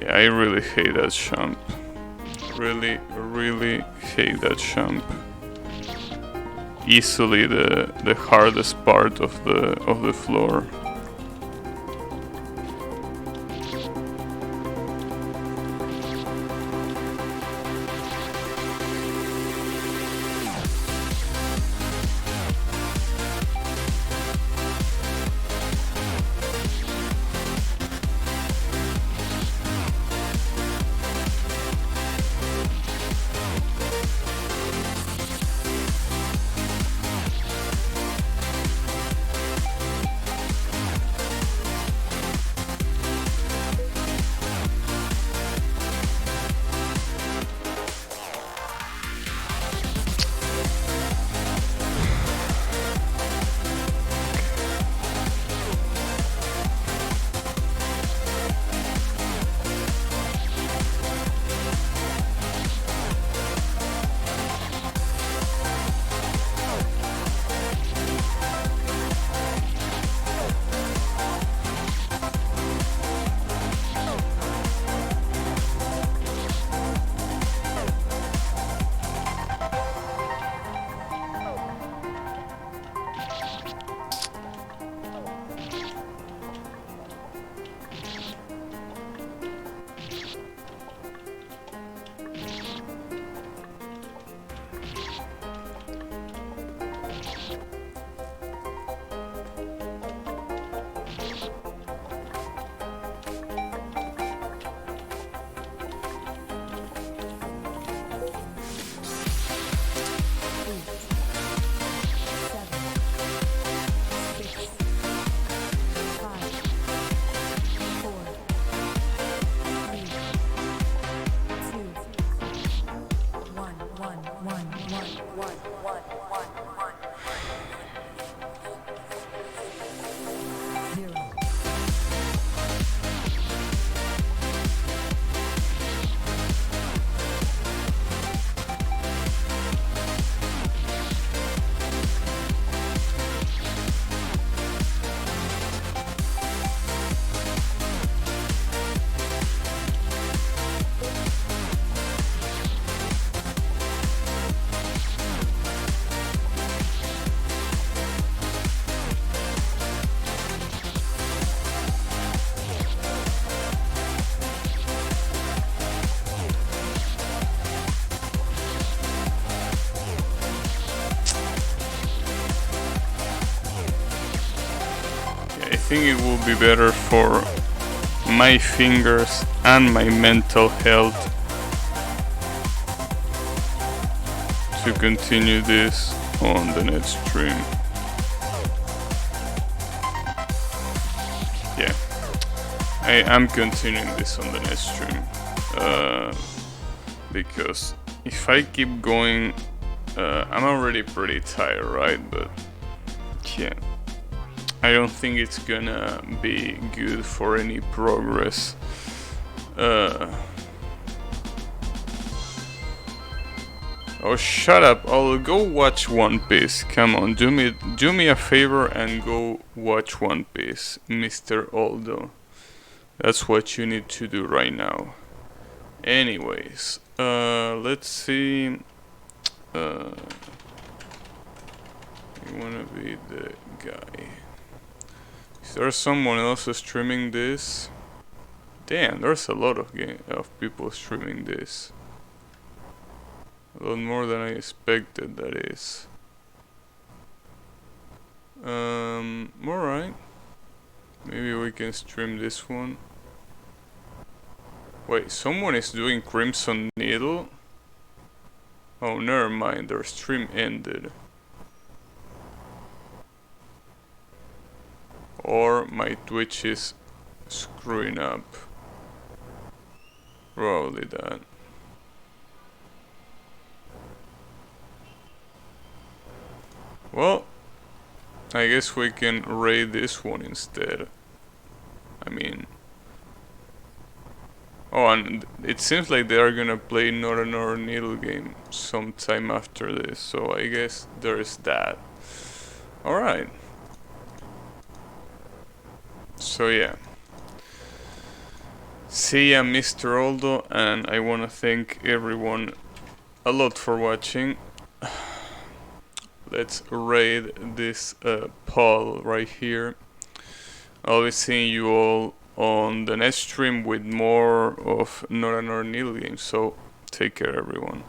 Yeah, I really hate that jump. Really hate that jump. Easily the hardest part of the floor. think it will be better for my fingers and my mental health to continue this on the next stream. Yeah, I am continuing this on the next stream because if I keep going, I'm already pretty tired, right? But yeah, I don't think it's gonna be good for any progress. Oh, shut up! I'll go watch One Piece. Come on, do me a favor and go watch One Piece, Mr. Aldo. That's what you need to do right now. Anyways, let's see. You wanna be the guy? Is there someone else streaming this? Damn, there's a lot of people streaming this. A lot more than I expected, that is. Alright. Maybe we can stream this one. Wait, someone is doing Crimson Needle? Oh, never mind, their stream ended. Or my Twitch is screwing up. Probably that. Well, I guess we can raid this one instead. I mean... Oh, and it seems like they are gonna play not another needle game sometime after this, so I guess there's that. Alright. So yeah. See ya, Mr. Aldo, and I wanna thank everyone a lot for watching. Let's raid this Paul right here. I'll be seeing you all on the next stream with more of Not Another Needle Game, so take care everyone.